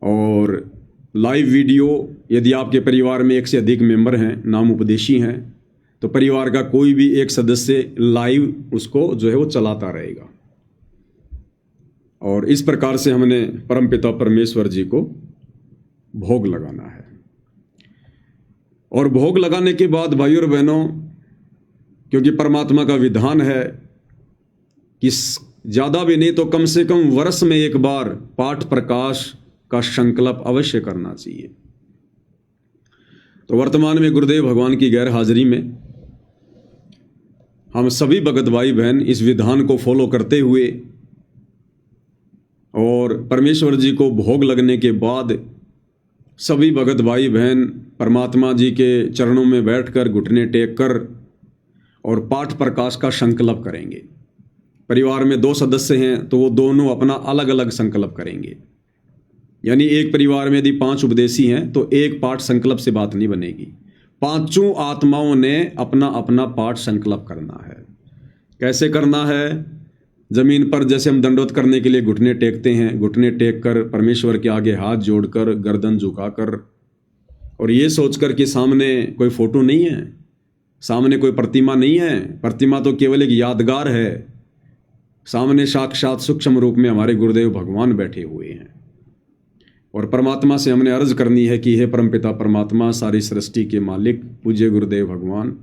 और लाइव वीडियो यदि आपके परिवार में 1 से अधिक मेंबर हैं, नाम उपदेशी हैं, तो परिवार का कोई भी एक सदस्य लाइव उसको जो है वो चलाता रहेगा। और इस प्रकार से हमने परमपिता परमेश्वर जी को भोग लगाना है। और भोग लगाने के बाद भाइयों और बहनों, क्योंकि परमात्मा का विधान है कि ज़्यादा भी नहीं तो कम से कम वर्ष में 1 बार पाठ प्रकाश का संकल्प अवश्य करना चाहिए। तो वर्तमान में गुरुदेव भगवान की गैर हाजिरी में हम सभी भगत भाई बहन इस विधान को फॉलो करते हुए और परमेश्वर जी को भोग लगने के बाद सभी भगत भाई बहन परमात्मा जी के चरणों में बैठकर घुटने टेक कर और पाठ प्रकाश का संकल्प करेंगे। परिवार में 2 सदस्य हैं तो वो दोनों अपना अलग अलग संकल्प करेंगे। यानी एक परिवार में यदि 5 उपदेशी हैं तो एक पाठ संकल्प से बात नहीं बनेगी। 5 आत्माओं ने अपना अपना पाठ संकल्प करना है। कैसे करना है? जमीन पर जैसे हम दंडवत करने के लिए घुटने टेकते हैं, घुटने टेक कर परमेश्वर के आगे हाथ जोड़कर गर्दन झुकाकर और ये सोचकर कि सामने कोई फोटो नहीं है, सामने कोई प्रतिमा नहीं है, प्रतिमा तो केवल एक यादगार है, सामने साक्षात सूक्ष्म रूप में हमारे गुरुदेव भगवान बैठे हुए हैं। और परमात्मा से हमने अर्ज करनी है कि हे परमपिता परमात्मा, सारी सृष्टि के मालिक पूज्य गुरुदेव भगवान,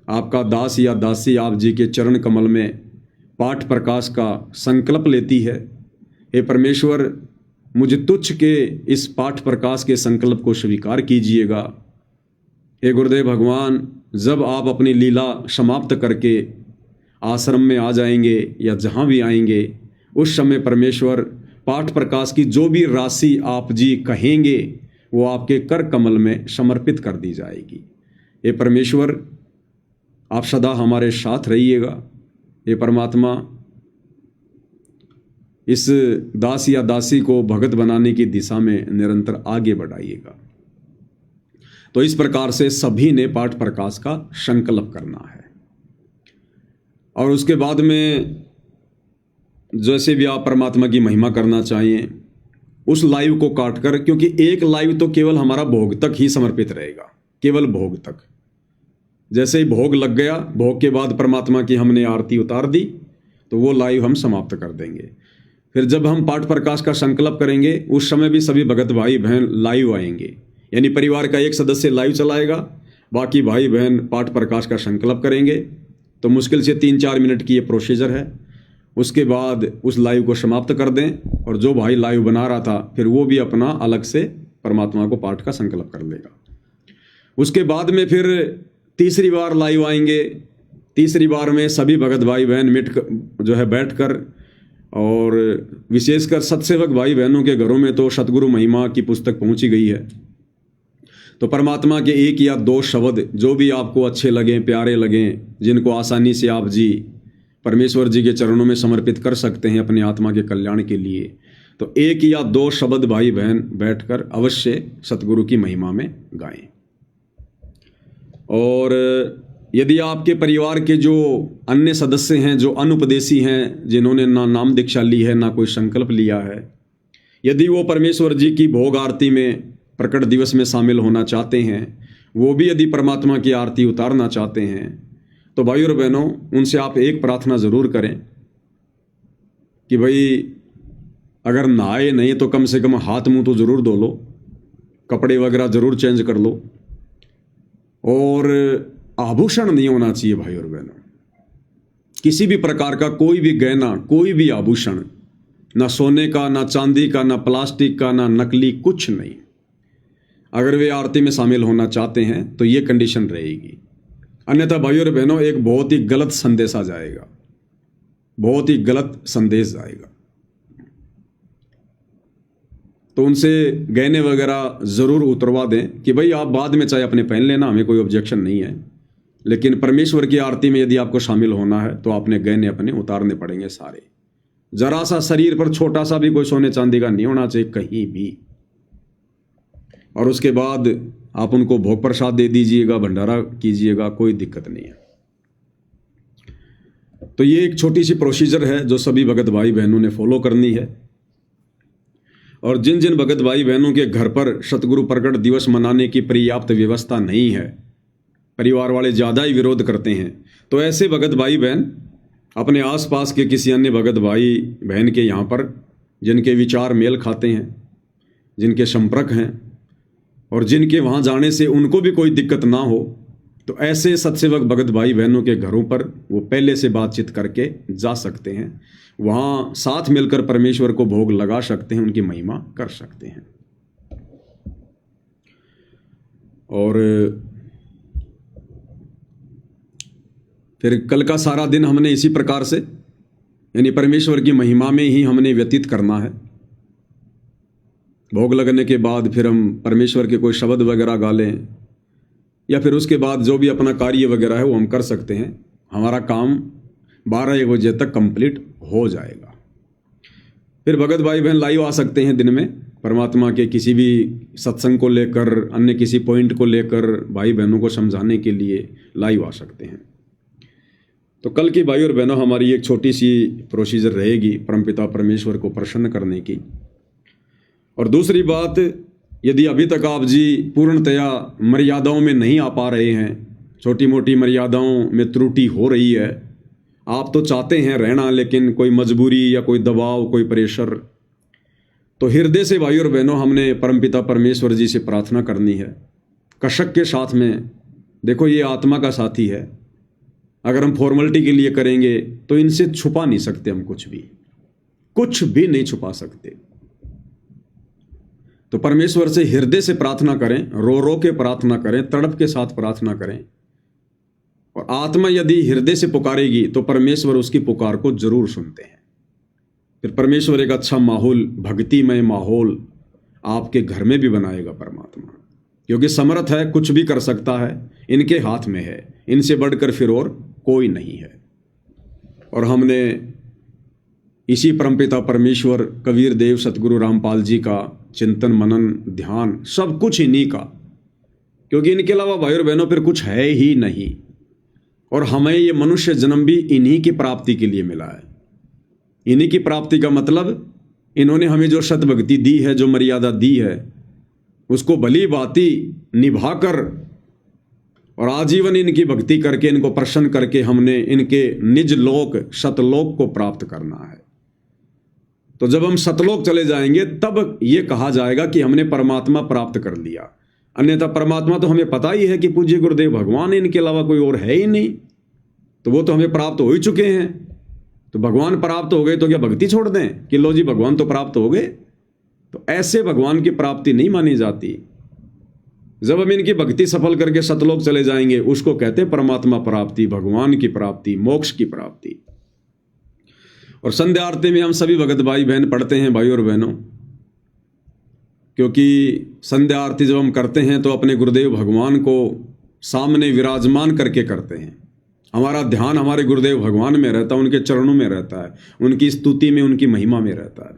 आपका दास या दासी आप जी के चरण कमल में पाठ प्रकाश का संकल्प लेती है। हे परमेश्वर, मुझे तुच्छ के इस पाठ प्रकाश के संकल्प को स्वीकार कीजिएगा। हे गुरुदेव भगवान, जब आप अपनी लीला समाप्त करके आश्रम में आ जाएंगे या जहाँ भी आएंगे, उस समय परमेश्वर पाठ प्रकाश की जो भी राशि आप जी कहेंगे वो आपके कर कमल में समर्पित कर दी जाएगी। हे परमेश्वर, आप सदा हमारे साथ रहिएगा। हे परमात्मा, इस दास या दासी को भगत बनाने की दिशा में निरंतर आगे बढ़ाइएगा। तो इस प्रकार से सभी ने पाठ प्रकाश का संकल्प करना है। और उसके बाद में जैसे भी आप परमात्मा की महिमा करना चाहिए, उस लाइव को काटकर, क्योंकि एक लाइव तो केवल हमारा भोग तक ही समर्पित रहेगा, केवल भोग तक। जैसे ही भोग लग गया, भोग के बाद परमात्मा की हमने आरती उतार दी, तो वो लाइव हम समाप्त कर देंगे। फिर जब हम पाठ प्रकाश का संकल्प करेंगे, उस समय भी सभी भगत भाई बहन लाइव आएंगे। यानी परिवार का एक सदस्य लाइव चलाएगा, बाकी भाई बहन पाठ प्रकाश का संकल्प करेंगे। तो मुश्किल से 3-4 मिनट की ये प्रोसीजर है। उसके बाद उस लाइव को समाप्त कर दें और जो भाई लाइव बना रहा था फिर वो भी अपना अलग से परमात्मा को पाठ का संकल्प कर लेगा। उसके बाद में फिर तीसरी बार लाइव आएंगे। तीसरी बार में सभी भगत भाई बहन बैठकर, और विशेषकर सत्सेवक भाई बहनों के घरों में तो सतगुरु महिमा की पुस्तक पहुंची गई है। तो परमात्मा के 1 या 2 शब्द जो भी आपको अच्छे लगें, प्यारे लगें, जिनको आसानी से आप जी परमेश्वर जी के चरणों में समर्पित कर सकते हैं अपनी आत्मा के कल्याण के लिए, तो 1 या 2 शब्द भाई बहन बैठकर अवश्य सतगुरु की महिमा में गाएं। और यदि आपके परिवार के जो अन्य सदस्य हैं, जो अनुपदेशी हैं, जिन्होंने ना नाम दीक्षा ली है ना कोई संकल्प लिया है, यदि वो परमेश्वर जी की भोग आरती में प्रकट दिवस में शामिल होना चाहते हैं, वो भी यदि परमात्मा की आरती उतारना चाहते हैं, तो भाई और बहनों उनसे आप एक प्रार्थना ज़रूर करें कि भाई अगर नहाए नहीं तो कम से कम हाथ मुंह तो ज़रूर धो लो, कपड़े वगैरह ज़रूर चेंज कर लो, और आभूषण नहीं होना चाहिए भाई और बहनों। किसी भी प्रकार का कोई भी गहना, कोई भी आभूषण, ना सोने का, ना चांदी का, ना प्लास्टिक का, ना नकली, कुछ नहीं। अगर वे आरती में शामिल होना चाहते हैं तो ये कंडीशन रहेगी, अन्यथा भाई और बहनों एक बहुत ही गलत संदेश आ जाएगा, बहुत ही गलत संदेश आएगा। तो उनसे गहने वगैरह ज़रूर उतरवा दें कि भाई आप बाद में चाहे अपने पहन लेना, हमें कोई ऑब्जेक्शन नहीं है, लेकिन परमेश्वर की आरती में यदि आपको शामिल होना है तो आपने गहने अपने उतारने पड़ेंगे सारे। जरा सा शरीर पर छोटा सा भी कोई सोने चांदी का नहीं होना चाहिए कहीं भी। और उसके बाद आप उनको भोग प्रसाद दे दीजिएगा, भंडारा कीजिएगा, कोई दिक्कत नहीं है। तो ये एक छोटी सी प्रोसीजर है जो सभी भगत भाई बहनों ने फॉलो करनी है। और जिन जिन भगत भाई बहनों के घर पर सतगुरु प्रकट दिवस मनाने की पर्याप्त व्यवस्था नहीं है, परिवार वाले ज़्यादा ही विरोध करते हैं, तो ऐसे भगत भाई बहन अपने आसपास के किसी अन्य भगत भाई बहन के यहाँ पर, जिनके विचार मेल खाते हैं, जिनके संपर्क हैं और जिनके वहाँ जाने से उनको भी कोई दिक्कत ना हो, तो ऐसे सत्सेवक भगत भाई बहनों के घरों पर वो पहले से बातचीत करके जा सकते हैं, वहाँ साथ मिलकर परमेश्वर को भोग लगा सकते हैं, उनकी महिमा कर सकते हैं। और फिर कल का सारा दिन हमने इसी प्रकार से, यानी परमेश्वर की महिमा में ही हमने व्यतीत करना है। भोग लगने के बाद फिर हम परमेश्वर के कोई शब्द वगैरह गा लें, या फिर उसके बाद जो भी अपना कार्य वगैरह है वो हम कर सकते हैं। हमारा काम 12-1 बजे तक कंप्लीट हो जाएगा। फिर भगत भाई बहन लाइव आ सकते हैं दिन में, परमात्मा के किसी भी सत्संग को लेकर, अन्य किसी पॉइंट को लेकर भाई बहनों को समझाने के लिए लाइव आ सकते हैं। तो कल की भाई और बहनों हमारी एक छोटी सी प्रोसीजर रहेगी परमपिता परमेश्वर को प्रसन्न करने की। और दूसरी बात, यदि अभी तक आप जी पूर्णतया मर्यादाओं में नहीं आ पा रहे हैं, छोटी मोटी मर्यादाओं में त्रुटि हो रही है, आप तो चाहते हैं रहना लेकिन कोई मजबूरी या कोई दबाव, कोई प्रेशर, तो हृदय से भाई और बहनों हमने परमपिता परमेश्वर जी से प्रार्थना करनी है कशक के साथ में। देखो ये आत्मा का साथी है, अगर हम फॉर्मेलिटी के लिए करेंगे तो इनसे छुपा नहीं सकते हम, कुछ भी नहीं छुपा सकते। तो परमेश्वर से हृदय से प्रार्थना करें, रो रो के प्रार्थना करें, तड़प के साथ प्रार्थना करें। और आत्मा यदि हृदय से पुकारेगी तो परमेश्वर उसकी पुकार को जरूर सुनते हैं। फिर परमेश्वर एक अच्छा माहौल, भक्तिमय माहौल आपके घर में भी बनाएगा परमात्मा, क्योंकि समर्थ है, कुछ भी कर सकता है, इनके हाथ में है, इनसे बढ़कर फिर और कोई नहीं है। और हमने इसी परमपिता परमेश्वर, कबीर देव, सतगुरु रामपाल जी का चिंतन, मनन, ध्यान सब कुछ इन्हीं का, क्योंकि इनके अलावा भाई और बहनों फिर कुछ है ही नहीं। और हमें ये मनुष्य जन्म भी इन्हीं की प्राप्ति के लिए मिला है। इन्हीं की प्राप्ति का मतलब इन्होंने हमें जो सतभक्ति दी है, जो मर्यादा दी है, उसको भली भांति निभाकर और आजीवन इनकी भक्ति करके, इनको प्रसन्न करके हमने इनके निज लोक सतलोक को प्राप्त करना है। तो जब हम सतलोक चले जाएंगे तब ये कहा जाएगा कि हमने परमात्मा प्राप्त कर लिया। अन्यथा परमात्मा तो हमें पता ही है कि पूज्य गुरुदेव भगवान, इनके अलावा कोई और है ही नहीं, तो वो तो हमें प्राप्त हो ही चुके हैं। तो भगवान प्राप्त हो गए तो क्या भक्ति छोड़ दें कि लो जी भगवान तो प्राप्त हो गए? तो ऐसे भगवान की प्राप्ति नहीं मानी जाती। जब हम इनकी भक्ति सफल करके सतलोक चले जाएंगे, उसको कहते हैं परमात्मा प्राप्ति, भगवान की प्राप्ति, मोक्ष की प्राप्ति। और संध्या आरती में हम सभी भगत भाई बहन पढ़ते हैं भाई और बहनों, क्योंकि संध्या आरती जब हम करते हैं तो अपने गुरुदेव भगवान को सामने विराजमान करके करते हैं। हमारा ध्यान हमारे गुरुदेव भगवान में रहता है, उनके चरणों में रहता है, उनकी स्तुति में, उनकी महिमा में रहता है।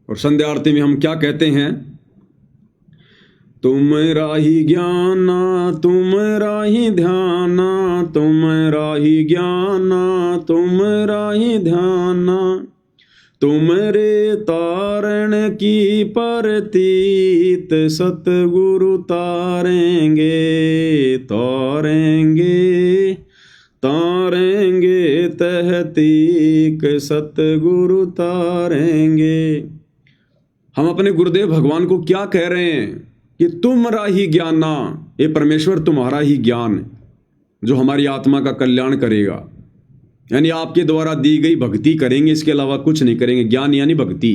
और संध्या आरती में हम क्या कहते हैं? तुमरा ही ज्ञाना तुमरा ही ध्याना, तुमरा ही ज्ञाना तुमरा ही ध्याना, तुमरे तारण की परतीत सतगुरु तारेंगे, तारेंगे तारेंगे तहतीक सतगुरु तारेंगे। हम अपने गुरुदेव भगवान को क्या कह रहे हैं कि तुमरा ही ज्ञाना, ये परमेश्वर तुम्हारा ही ज्ञान जो हमारी आत्मा का कल्याण करेगा, यानी आपके द्वारा दी गई भक्ति करेंगे, इसके अलावा कुछ नहीं करेंगे। ज्ञान यानी भक्ति।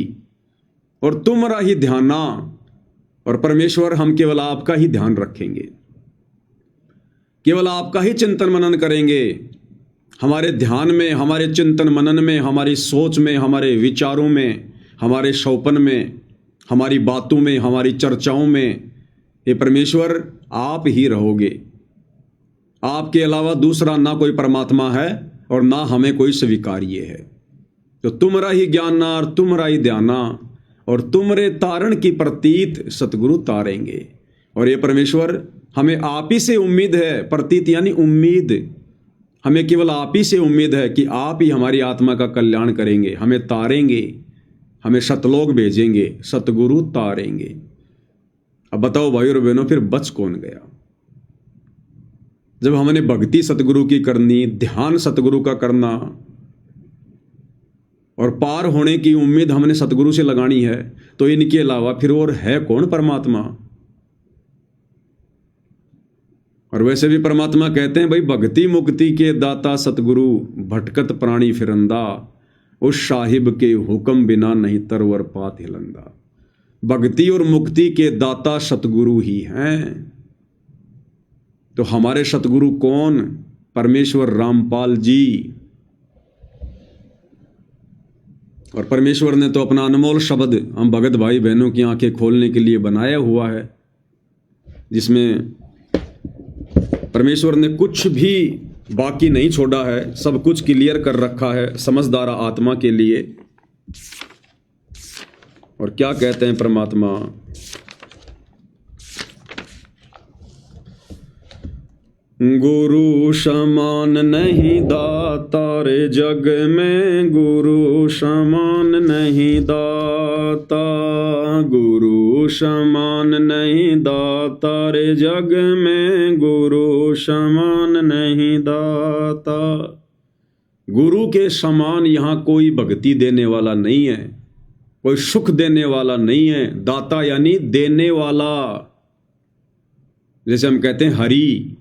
और तुमरा ही ध्याना, और परमेश्वर हम केवल आपका ही ध्यान रखेंगे, केवल आपका ही चिंतन मनन करेंगे। हमारे ध्यान में, हमारे चिंतन मनन में, हमारी सोच में, हमारे विचारों में, हमारे शौपन में, हमारी बातों में, हमारी चर्चाओं में, ये परमेश्वर आप ही रहोगे। आपके अलावा दूसरा ना कोई परमात्मा है और ना हमें कोई स्वीकार्य है। तो तुमरा ही ज्ञाना और तुमरा ही ध्याना, और तुमरे तारण की प्रतीत सतगुरु तारेंगे। और ये परमेश्वर हमें आप ही से उम्मीद है, प्रतीत यानी उम्मीद, हमें केवल आप ही से उम्मीद है कि आप ही हमारी आत्मा का कल्याण करेंगे, हमें तारेंगे, हमें सतलोक भेजेंगे, सतगुरु तारेंगे। अब बताओ भाई और बहनों, फिर बच कौन गया? जब हमने भक्ति सतगुरु की करनी, ध्यान सतगुरु का करना, और पार होने की उम्मीद हमने सतगुरु से लगानी है, तो इनके अलावा फिर और है कौन परमात्मा? और वैसे भी परमात्मा कहते हैं भाई, भक्ति मुक्ति के दाता सतगुरु, भटकत प्राणी फिरंदा, उस साहिब के हुक्म बिना नहीं तरवर पात हिलंदा। भक्ति और मुक्ति के दाता सतगुरु ही हैं। तो हमारे सतगुरु कौन? परमेश्वर रामपाल जी। और परमेश्वर ने तो अपना अनमोल शब्द हम भगत भाई बहनों की आंखें खोलने के लिए बनाया हुआ है, जिसमें परमेश्वर ने कुछ भी बाकी नहीं छोड़ा है, सब कुछ क्लियर कर रखा है समझदार आत्मा के लिए। और क्या कहते हैं परमात्मा? गुरु समान नहीं दाता रे जग में, गुरु समान नहीं दाता, गुरु समान नहीं दाता रे जग में, गुरु समान नहीं दाता। गुरु के समान यहाँ कोई भक्ति देने वाला नहीं है, कोई सुख देने वाला नहीं है। दाता यानी देने वाला। जैसे हम कहते हैं हरि,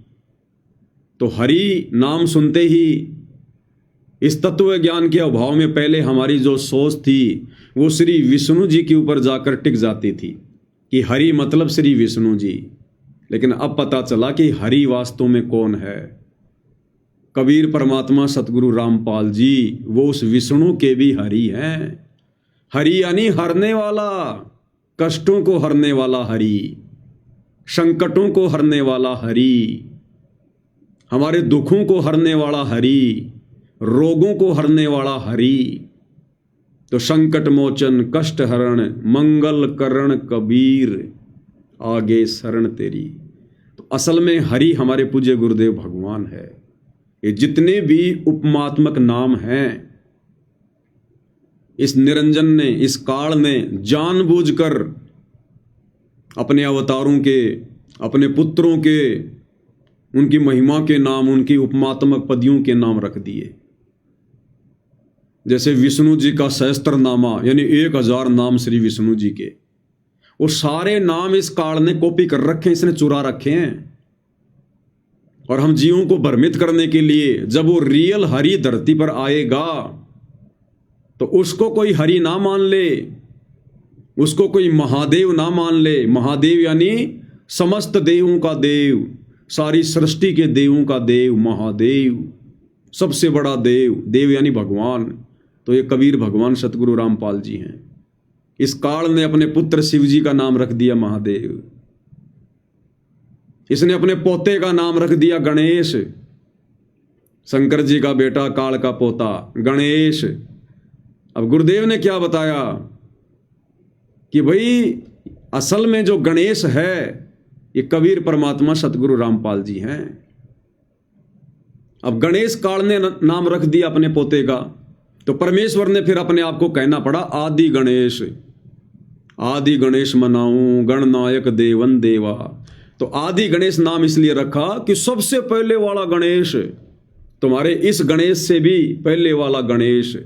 तो हरि नाम सुनते ही इस तत्व ज्ञान के अभाव में पहले हमारी जो सोच थी वो श्री विष्णु जी के ऊपर जाकर टिक जाती थी कि हरि मतलब श्री विष्णु जी। लेकिन अब पता चला कि हरि वास्तव में कौन है? कबीर परमात्मा सतगुरु रामपाल जी, वो उस विष्णु के भी हरि हैं। हरि यानी हरने वाला, कष्टों को हरने वाला हरि, संकटों को हरने वाला हरि, हमारे दुखों को हरने वाला हरि, रोगों को हरने वाला हरि। तो संकट मोचन कष्ट हरण मंगल करण कबीर, आगे शरण तेरी। तो असल में हरि हमारे पूज्य गुरुदेव भगवान है। ये जितने भी उपमात्मक नाम हैं, इस निरंजन ने, इस काल ने जानबूझकर अपने अवतारों के, अपने पुत्रों के, उनकी महिमा के नाम, उनकी उपमात्मक पदियों के नाम रख दिए। जैसे विष्णु जी का सहस्त्रनामा यानी 1000 नाम श्री विष्णु जी के, वो सारे नाम इस काल ने कॉपी कर रखे हैं, इसने चुरा रखे हैं। और हम जीवों को भ्रमित करने के लिए जब वो रियल हरि धरती पर आएगा तो उसको कोई हरि ना मान ले, उसको कोई महादेव ना मान ले। महादेव यानी समस्त देवों का देव, सारी सृष्टि के देवों का देव महादेव, सबसे बड़ा देव। देव यानी भगवान। तो ये कबीर भगवान सतगुरु रामपाल जी हैं। इस काल ने अपने पुत्र शिव जी का नाम रख दिया महादेव। इसने अपने पोते का नाम रख दिया गणेश। शंकर जी का बेटा, काल का पोता गणेश। अब गुरुदेव ने क्या बताया कि भाई असल में जो गणेश है ये कबीर परमात्मा सतगुरु रामपाल जी हैं। अब गणेश काल ने नाम रख दिया अपने पोते का, तो परमेश्वर ने फिर अपने आप को कहना पड़ा आदि गणेश। आदि गणेश मनाऊं गणनायक देवन देवा। तो आदि गणेश नाम इसलिए रखा कि सबसे पहले वाला गणेश, तुम्हारे इस गणेश से भी पहले वाला गणेश।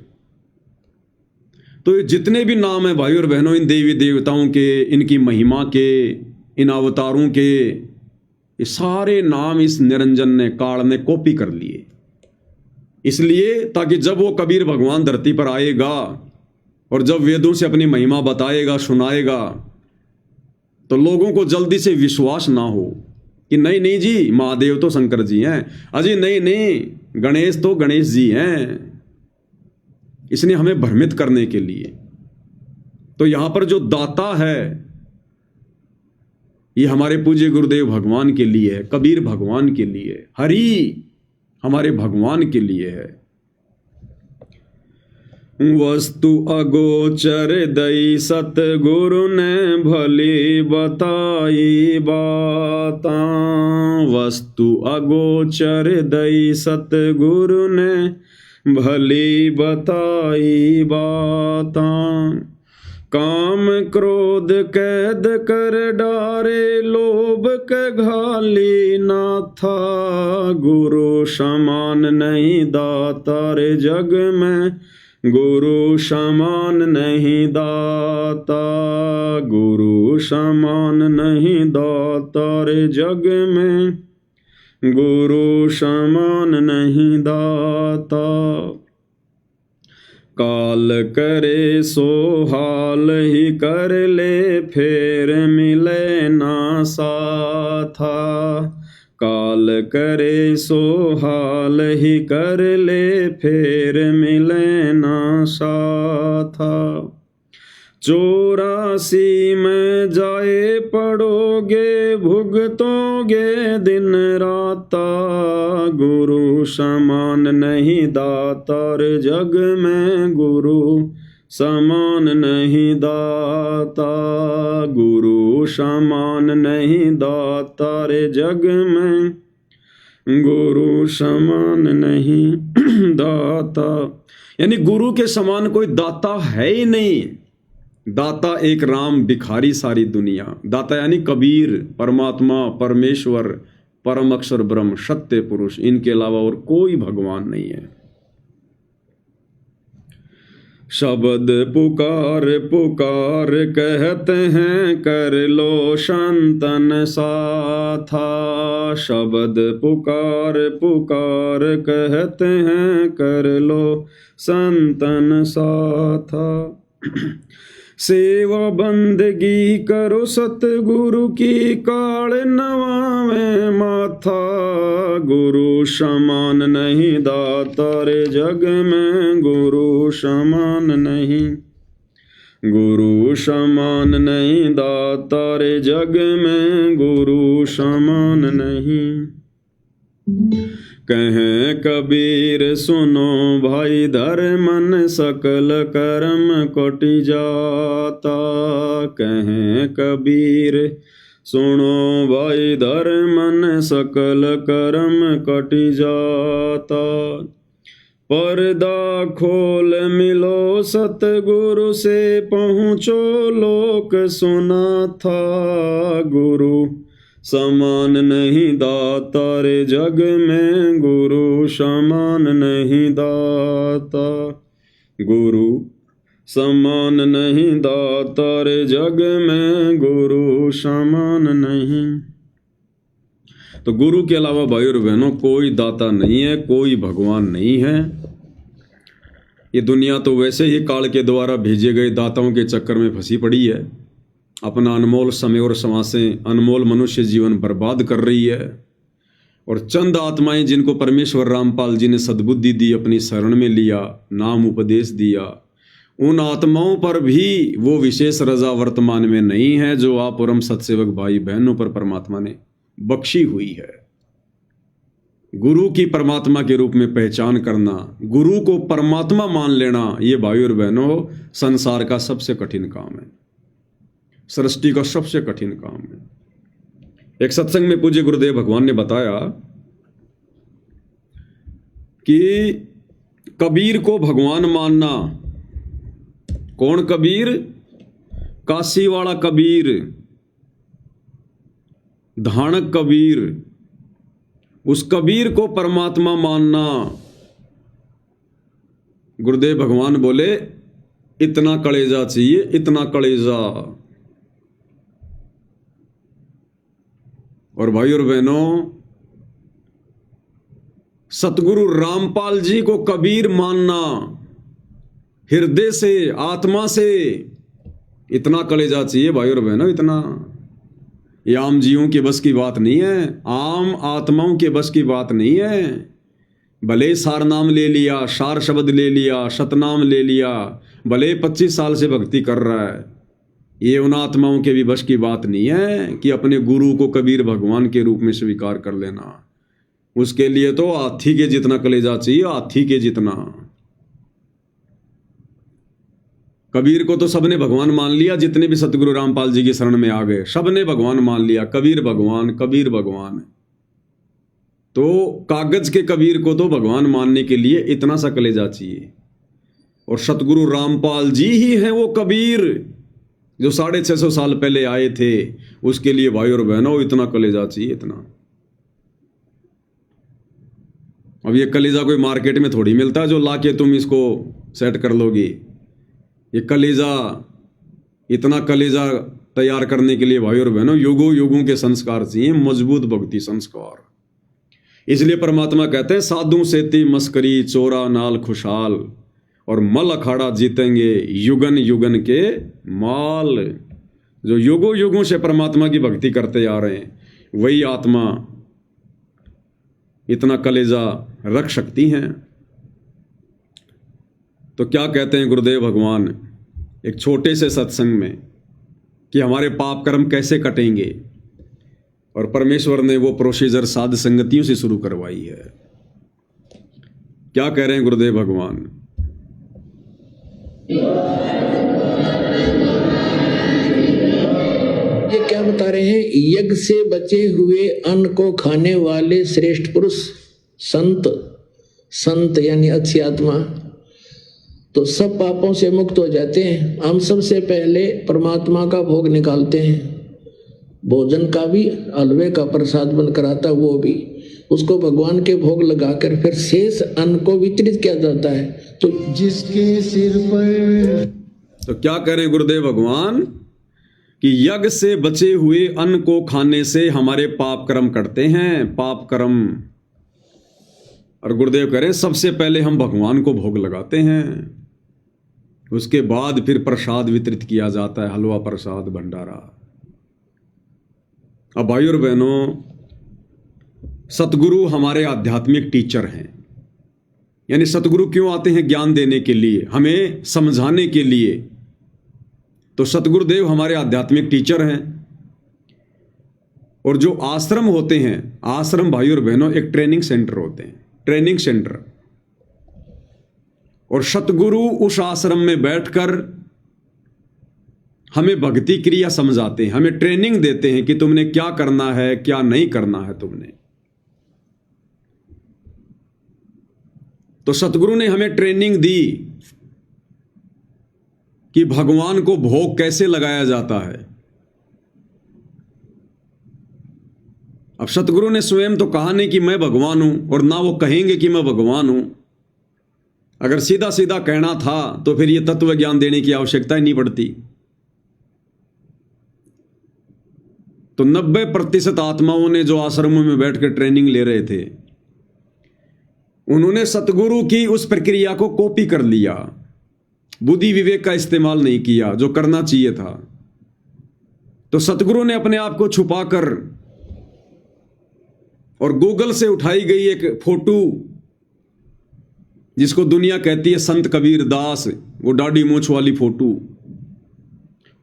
तो ये जितने भी नाम हैं भाई और बहनों, इन देवी देवताओं के, इनकी महिमा के, इन अवतारों के, ये सारे नाम इस निरंजन ने, काल ने कॉपी कर लिए। इसलिए ताकि जब वो कबीर भगवान धरती पर आएगा और जब वेदों से अपनी महिमा बताएगा, सुनाएगा, तो लोगों को जल्दी से विश्वास ना हो कि नहीं नहीं जी महादेव तो शंकर जी हैं, अजी नहीं नहीं गणेश तो गणेश जी हैं। इसने हमें भ्रमित करने के लिए। तो यहां पर जो दाता है ये हमारे पूज्य गुरुदेव भगवान के लिए है, कबीर भगवान के लिए, हरि हमारे भगवान के लिए है। वस्तु अगोचर दई सतगुरु ने भली बताई बाता। वस्तु अगोचर दई सतगुरु ने भली बताई बाता। काम क्रोध कैद कर डारे लोभ के घाली ना था। गुरु समान नहीं दाता रे जग में, गुरु समान नहीं दाता। गुरु समान नहीं दाता रे जग में, गुरु समान नहीं दाता। काल करे सो हाल ही कर ले, फेर मिले ना साथा। काल करे सो हाल ही कर ले, फेर मिले ना साथा। 84 में जाए पड़ोगे, भुगतोगे दिन राता। गुरु समान नहीं दाता रे जग में, गुरु समान नहीं दाता। गुरु समान नहीं दाता रे जग में, गुरु समान नहीं दाता। यानी गुरु के समान कोई दाता है ही नहीं। दाता एक राम, भिखारी सारी दुनिया। दाता यानी कबीर, परमात्मा, परमेश्वर, परम अक्षर ब्रह्म, सत्य पुरुष, इनके अलावा और कोई भगवान नहीं है। शब्द पुकार पुकार कहते हैं, कर लो संतन साथा। शब्द पुकार पुकार कहते हैं, कर लो संतन साथा। सेवा बंदगी करो सतगुरु की, काल नवावे माथा। गुरु समान नहीं दाता रे जग में, गुरु समान नहीं। गुरु समान नहीं दाता रे जग में, गुरु समान नहीं। कहें कबीर सुनो भाई धर्मन, सकल कर्म कोटि जाता। कहें कबीर सुनो भाई धर्मन, सकल कर्म कटि जाता। पर्दा खोल मिलो सतगुरु से, पहुँचो लोक सुना था। गुरु समान नहीं दाता रे जग में, गुरु समान नहीं दाता। गुरु समान नहीं दाता रे जग में, गुरु समान नहीं। तो गुरु के अलावा भाई और बहनों कोई दाता नहीं है, कोई भगवान नहीं है। ये दुनिया तो वैसे ही काल के द्वारा भेजे गए दाताओं के चक्कर में फंसी पड़ी है। अपना अनमोल समय और समासें, अनमोल मनुष्य जीवन बर्बाद कर रही है। और चंद आत्माएं जिनको परमेश्वर रामपाल जी ने सद्बुद्धि दी, अपनी शरण में लिया, नाम उपदेश दिया, उन आत्माओं पर भी वो विशेष रजा वर्तमान में नहीं है जो आप परम सत्सेवक भाई बहनों पर परमात्मा ने बख्शी हुई है। गुरु की परमात्मा के रूप में पहचान करना, गुरु को परमात्मा मान लेना, ये भाई और बहनों संसार का सबसे कठिन काम है, सृष्टि का सबसे कठिन काम है। एक सत्संग में पूज्य गुरुदेव भगवान ने बताया कि कबीर को भगवान मानना, कौन कबीर? काशी वाला कबीर, धानक कबीर, उस कबीर को परमात्मा मानना। गुरुदेव भगवान बोले इतना कलेजा चाहिए, इतना कलेजा। और भाई और बहनों, सतगुरु रामपाल जी को कबीर मानना हृदय से, आत्मा से, इतना कलेजा चाहिए भाई और बहनों, इतना। ये आम जीवों के बस की बात नहीं है, आम आत्माओं के बस की बात नहीं है। भले सार नाम ले लिया, सार शब्द ले लिया, सतनाम ले लिया, भले 25 साल से भक्ति कर रहा है, ये उन आत्माओं के भी बस की बात नहीं है कि अपने गुरु को कबीर भगवान के रूप में स्वीकार कर लेना। उसके लिए तो हाथी के जितना कलेजा चाहिए, हाथी के जितना। कबीर को तो सबने भगवान मान लिया, जितने भी सतगुरु रामपाल जी की शरण में आ गए सबने भगवान मान लिया, कबीर भगवान, कबीर भगवान। तो कागज के कबीर को तो भगवान मानने के लिए इतना सा कलेजा चाहिए, और सतगुरु रामपाल जी ही हैं वो कबीर जो 650 साल पहले आए थे। उसके लिए भाई और बहनों इतना कलेजा चाहिए, इतना। अब ये कलेजा कोई मार्केट में थोड़ी मिलता है जो लाके तुम इसको सेट कर लोगी। ये कलेजा, इतना कलेजा तैयार करने के लिए भाई और बहनों युगों युगों के संस्कार चाहिए, मजबूत भक्ति संस्कार। इसलिए परमात्मा कहते हैं साधु सेती मस्करी चोरा नाल खुशहाल, और मल अखाड़ा जीतेंगे युगन युगन के माल। जो युगों युगों से परमात्मा की भक्ति करते आ रहे हैं, वही आत्मा इतना कलेजा रख सकती हैं। तो क्या कहते हैं गुरुदेव भगवान एक छोटे से सत्संग में कि हमारे पाप कर्म कैसे कटेंगे, और परमेश्वर ने वो प्रोसीजर साध संगतियों से शुरू करवाई है। क्या कह रहे हैं गुरुदेव भगवान? ये क्या बता रहे हैं? यज्ञ से बचे हुए अन्न को खाने वाले श्रेष्ठ पुरुष संत, संत यानी अच्छी आत्मा, तो सब पापों से मुक्त हो जाते हैं। हम सबसे पहले परमात्मा का भोग निकालते हैं, भोजन का भी, हलवे का प्रसाद बनकर आता वो भी, उसको भगवान के भोग लगाकर फिर शेष अन्न को वितरित किया जाता है। तो जिसके सिर पर, तो क्या करें गुरुदेव भगवान कि यज्ञ से बचे हुए अन्न को खाने से हमारे पाप कर्म कटते हैं, पाप कर्म। और गुरुदेव कह रहे हैं सबसे पहले हम भगवान को भोग लगाते हैं, उसके बाद फिर प्रसाद वितरित किया जाता है, हलवा प्रसाद भंडारा। अब भाई और बहनों, सतगुरु हमारे आध्यात्मिक टीचर हैं। यानी सतगुरु क्यों आते हैं? ज्ञान देने के लिए, हमें समझाने के लिए। तो सतगुरुदेव हमारे आध्यात्मिक टीचर हैं। और जो आश्रम होते हैं, आश्रम भाई और बहनों एक ट्रेनिंग सेंटर होते हैं, ट्रेनिंग सेंटर। और सतगुरु उस आश्रम में बैठकर हमें भक्ति क्रिया समझाते हैं, हमें ट्रेनिंग देते हैं कि तुमने क्या करना है, क्या नहीं करना है तुमने। तो सतगुरु ने हमें ट्रेनिंग दी कि भगवान को भोग कैसे लगाया जाता है। अब सतगुरु ने स्वयं तो कहा नहीं कि मैं भगवान हूं, और ना वो कहेंगे कि मैं भगवान हूं। अगर सीधा सीधा कहना था तो फिर ये तत्व ज्ञान देने की आवश्यकता ही नहीं पड़ती। तो 90% आत्माओं ने जो आश्रमों में बैठकर ट्रेनिंग ले रहे थे, उन्होंने सतगुरु की उस प्रक्रिया को कॉपी कर लिया, बुद्धि विवेक का इस्तेमाल नहीं किया जो करना चाहिए था। तो सतगुरु ने अपने आप को छुपाकर और गूगल से उठाई गई एक फोटो, जिसको दुनिया कहती है संत कबीर दास, वो दाढ़ी मूंछ वाली फोटो,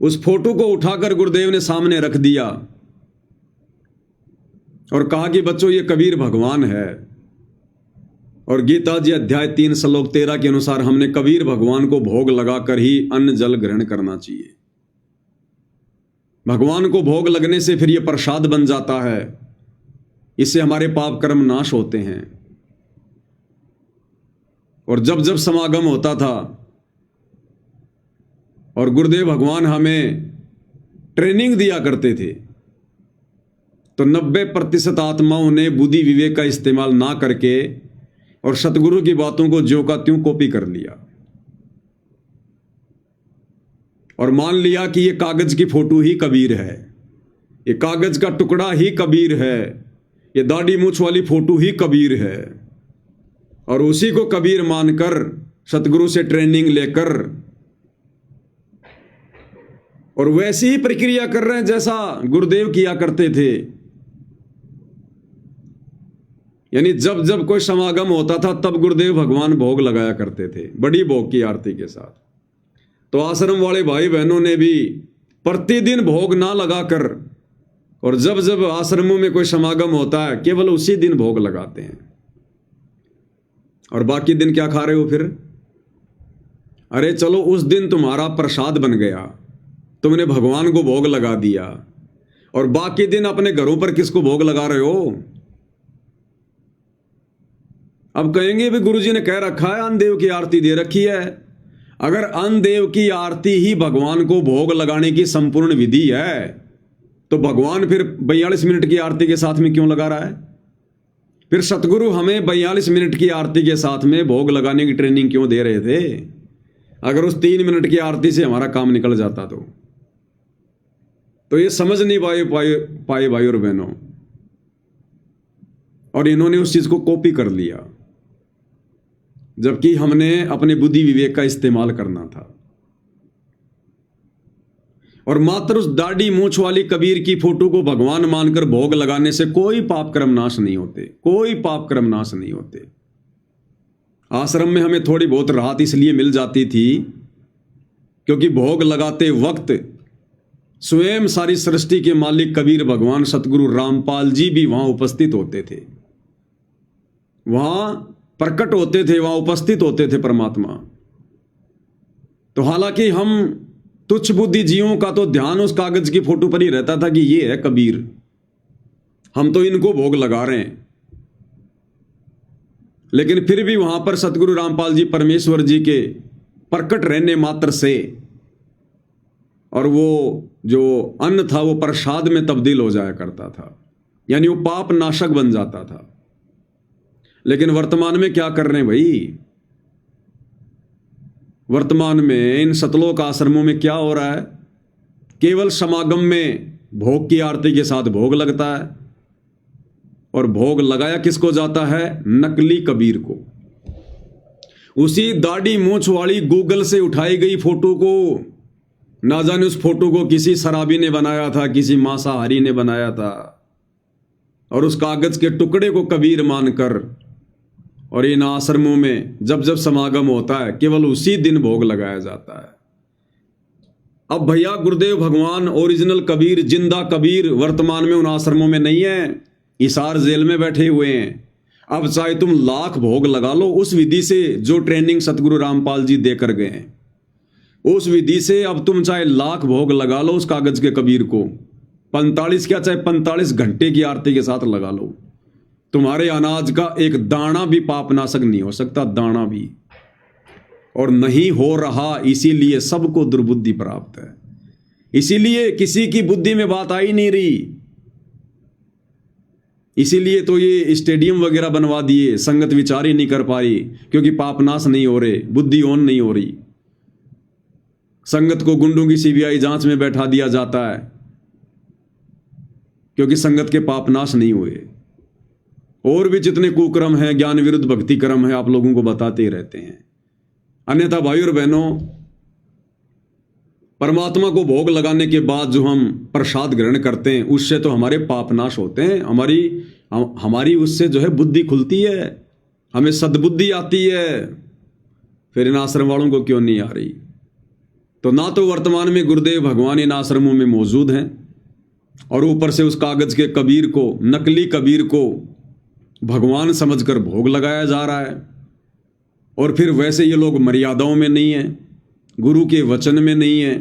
उस फोटो को उठाकर गुरुदेव ने सामने रख दिया और कहा कि बच्चों ये कबीर भगवान है। और गीता जी अध्याय 3 श्लोक 13 के अनुसार हमने कबीर भगवान को भोग लगाकर ही अन्न जल ग्रहण करना चाहिए। भगवान को भोग लगने से फिर यह प्रसाद बन जाता है, इससे हमारे पाप कर्म नाश होते हैं। और जब जब समागम होता था और गुरुदेव भगवान हमें ट्रेनिंग दिया करते थे, तो 90% आत्माओं ने बुद्धि विवेक का इस्तेमाल ना करके और सतगुरु की बातों को ज्यों का त्यों कॉपी कर लिया और मान लिया कि ये कागज की फोटो ही कबीर है, ये कागज का टुकड़ा ही कबीर है, ये दाढ़ी मूछ वाली फोटो ही कबीर है। और उसी को कबीर मानकर सतगुरु से ट्रेनिंग लेकर और वैसी ही प्रक्रिया कर रहे हैं जैसा गुरुदेव किया करते थे। यानी जब जब कोई समागम होता था तब गुरुदेव भगवान भोग लगाया करते थे, बड़ी भोग की आरती के साथ। तो आश्रम वाले भाई बहनों ने भी प्रतिदिन भोग ना लगाकर और जब जब आश्रमों में कोई समागम होता है केवल उसी दिन भोग लगाते हैं। और बाकी दिन क्या खा रहे हो फिर? अरे चलो उस दिन तुम्हारा प्रसाद बन गया, तुमने भगवान को भोग लगा दिया, और बाकी दिन अपने घरों पर किसको भोग लगा रहे हो? अब कहेंगे भी गुरुजी ने कह रखा है अन्नदेव की आरती दे रखी है। अगर अन्नदेव की आरती ही भगवान को भोग लगाने की संपूर्ण विधि है तो भगवान फिर 42 मिनट की आरती के साथ में क्यों लगा रहा है? फिर सतगुरु हमें 42 मिनट की आरती के साथ में भोग लगाने की ट्रेनिंग क्यों दे रहे थे? अगर उस 3 मिनट की आरती से हमारा काम निकल जाता तो ये समझ नहीं पाए भाई और बहनों, और इन्होंने उस चीज को कॉपी कर लिया, जबकि हमने अपने बुद्धि विवेक का इस्तेमाल करना था। और मात्र उस दाढ़ी मूछ वाली कबीर की फोटो को भगवान मानकर भोग लगाने से कोई पाप कर्म नाश नहीं होते, कोई पाप कर्म नाश नहीं होते। आश्रम में हमें थोड़ी बहुत राहत इसलिए मिल जाती थी क्योंकि भोग लगाते वक्त स्वयं सारी सृष्टि के मालिक कबीर भगवान सतगुरु रामपाल जी भी वहां उपस्थित होते थे, वहां प्रकट होते थे, वहां उपस्थित होते थे परमात्मा। तो हालांकि हम तुच्छ बुद्धि जीवों का तो ध्यान उस कागज की फोटो पर ही रहता था कि ये है कबीर, हम तो इनको भोग लगा रहे हैं। लेकिन फिर भी वहां पर सतगुरु रामपाल जी परमेश्वर जी के प्रकट रहने मात्र से और वो जो अन्न था वो प्रसाद में तब्दील हो जाया करता था, यानी वो पाप नाशक बन जाता था। लेकिन वर्तमान में क्या कर रहे हैं भाई? वर्तमान में इन सतलोक आश्रमों में क्या हो रहा है? केवल समागम में भोग की आरती के साथ भोग लगता है, और भोग लगाया किसको जाता है? नकली कबीर को। उसी दाढ़ी मूछ वाली गूगल से उठाई गई फोटो को, ना जाने उस फोटो को किसी शराबी ने बनाया था, किसी मांसाहारी ने बनाया था, और उस कागज के टुकड़े को कबीर मानकर और इन आश्रमों में जब जब समागम होता है केवल उसी दिन भोग लगाया जाता है। अब भैया गुरुदेव भगवान ओरिजिनल कबीर, जिंदा कबीर वर्तमान में उन आश्रमों में नहीं है, हिसार जेल में बैठे हुए हैं। अब चाहे तुम लाख भोग लगा लो, उस विधि से जो ट्रेनिंग सतगुरु रामपाल जी देकर गए हैं उस विधि से अब तुम चाहे लाख भोग लगा लो उस कागज के कबीर को, 45 क्या चाहे 45 घंटे की आरती के साथ लगा लो, तुम्हारे अनाज का एक दाना भी पापनाशक नहीं हो सकता, दाना भी। और नहीं हो रहा, इसीलिए सबको दुर्बुद्धि प्राप्त है, इसीलिए किसी की बुद्धि में बात आई नहीं रही। इसीलिए तो ये स्टेडियम वगैरह बनवा दिए, संगत विचार ही नहीं कर पाई क्योंकि पापनाश नहीं हो रहे, बुद्धि ऑन नहीं हो रही। संगत को गुंडों की सीबीआई जांच में बैठा दिया जाता है क्योंकि संगत के पापनाश नहीं हुए। और भी जितने कुक्रम हैं, ज्ञान विरुद्ध भक्ति कर्म है, आप लोगों को बताते ही रहते हैं। अन्यथा भाई और बहनों, परमात्मा को भोग लगाने के बाद जो हम प्रसाद ग्रहण करते हैं उससे तो हमारे पाप नाश होते हैं, हमारी उससे जो है बुद्धि खुलती है, हमें सद्बुद्धि आती है। फिर इन आश्रम वालों को क्यों नहीं आ रही? तो ना तो वर्तमान में गुरुदेव भगवान इन आश्रमों में मौजूद हैं और ऊपर से उस कागज के कबीर को, नकली कबीर को भगवान समझकर भोग लगाया जा रहा है। और फिर वैसे ये लोग मर्यादाओं में नहीं है, गुरु के वचन में नहीं है,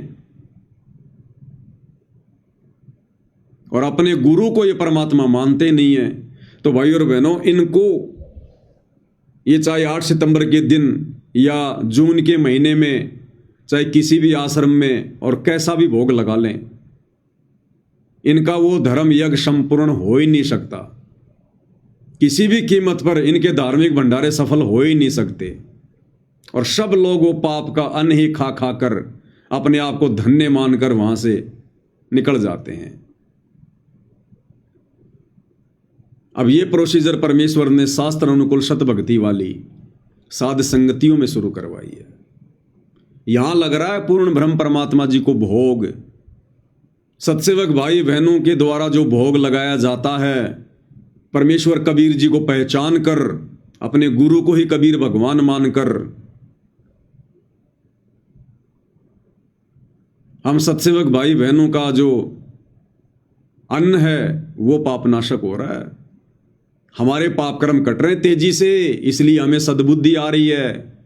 और अपने गुरु को ये परमात्मा मानते नहीं है। तो भाई और बहनों, इनको ये चाहे 8 सितंबर के दिन या जून के महीने में, चाहे किसी भी आश्रम में और कैसा भी भोग लगा लें, इनका वो धर्म यज्ञ संपूर्ण हो ही नहीं सकता। किसी भी कीमत पर इनके धार्मिक भंडारे सफल हो ही नहीं सकते। और सब लोग वो पाप का अन्न ही खा खा कर अपने आप को धन्य मानकर वहां से निकल जाते हैं। अब ये प्रोसीजर परमेश्वर ने शास्त्र अनुकूल सत भक्ति वाली साध संगतियों में शुरू करवाई है। यहां लग रहा है पूर्ण ब्रह्म परमात्मा जी को भोग, सत्सेवक भाई बहनों के द्वारा जो भोग लगाया जाता है, परमेश्वर कबीर जी को पहचान कर, अपने गुरु को ही कबीर भगवान मानकर हम सत्सेवक भाई बहनों का जो अन्न है वो पापनाशक हो रहा है। हमारे पाप कर्म कट रहे हैं तेजी से, इसलिए हमें सद्बुद्धि आ रही है,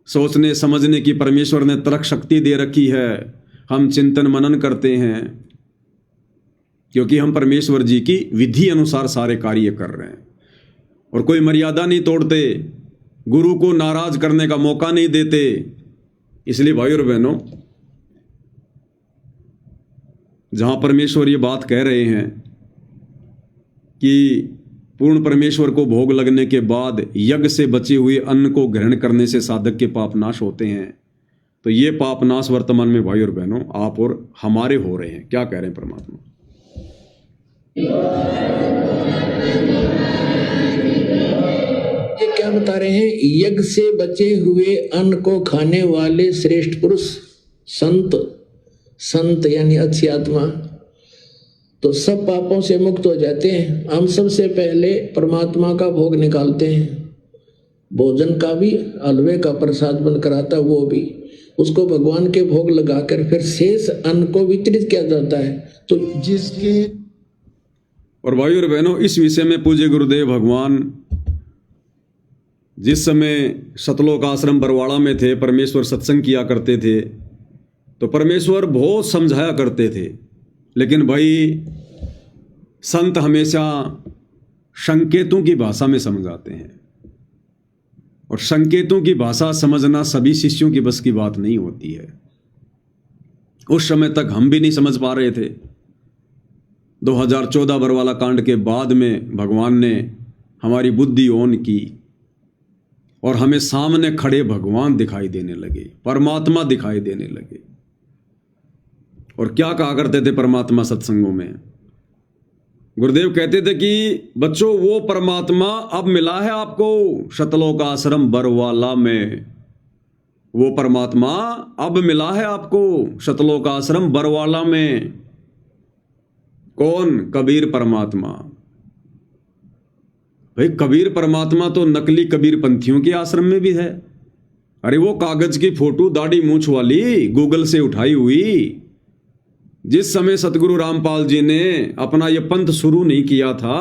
सोचने समझने की परमेश्वर ने तर्क शक्ति दे रखी है। हम चिंतन मनन करते हैं क्योंकि हम परमेश्वर जी की विधि अनुसार सारे कार्य कर रहे हैं और कोई मर्यादा नहीं तोड़ते, गुरु को नाराज करने का मौका नहीं देते। इसलिए भाई और बहनों, जहां परमेश्वर ये बात कह रहे हैं कि पूर्ण परमेश्वर को भोग लगने के बाद यज्ञ से बचे हुए अन्न को ग्रहण करने से साधक के पाप नाश होते हैं, तो ये पाप नाश वर्तमान में भाई और बहनों आप और हमारे हो रहे हैं। क्या कह रहे हैं परमात्मा? ये क्या बता रहे हैं? यज्ञ से बचे हुए अन्न को खाने वाले श्रेष्ठ पुरुष संत यानी अच्छी आत्मा तो सब पापों से मुक्त हो जाते हैं। हम सबसे पहले परमात्मा का भोग निकालते हैं, भोजन का भी, हलवे का प्रसाद बनकर आता है वो भी, उसको भगवान के भोग लगाकर फिर शेष अन्न को वितरित किया जाता है। तो जिसके और भाई और बहनों, इस विषय में पूज्य गुरुदेव भगवान जिस समय सतलोक आश्रम बरवाड़ा में थे, परमेश्वर सत्संग किया करते थे, तो परमेश्वर बहुत समझाया करते थे। लेकिन भाई संत हमेशा संकेतों की भाषा में समझाते हैं, और संकेतों की भाषा समझना सभी शिष्यों की बस की बात नहीं होती है। उस समय तक हम भी नहीं समझ पा रहे थे। 2014 बरवाला कांड के बाद में भगवान ने हमारी बुद्धि ओन की और हमें सामने खड़े भगवान दिखाई देने लगे, परमात्मा दिखाई देने लगे। और क्या कहा करते थे परमात्मा सत्संगों में? गुरुदेव कहते थे कि बच्चों वो परमात्मा अब मिला है आपको सतलोक आश्रम बरवाला में, वो परमात्मा अब मिला है आपको सतलोक आश्रम बरवाला में। कौन? कबीर परमात्मा। भाई कबीर परमात्मा तो नकली कबीर पंथियों के आश्रम में भी है। अरे वो कागज की फोटो दाढ़ी मूंछ वाली गूगल से उठाई हुई, जिस समय सतगुरु रामपाल जी ने अपना यह पंथ शुरू नहीं किया था,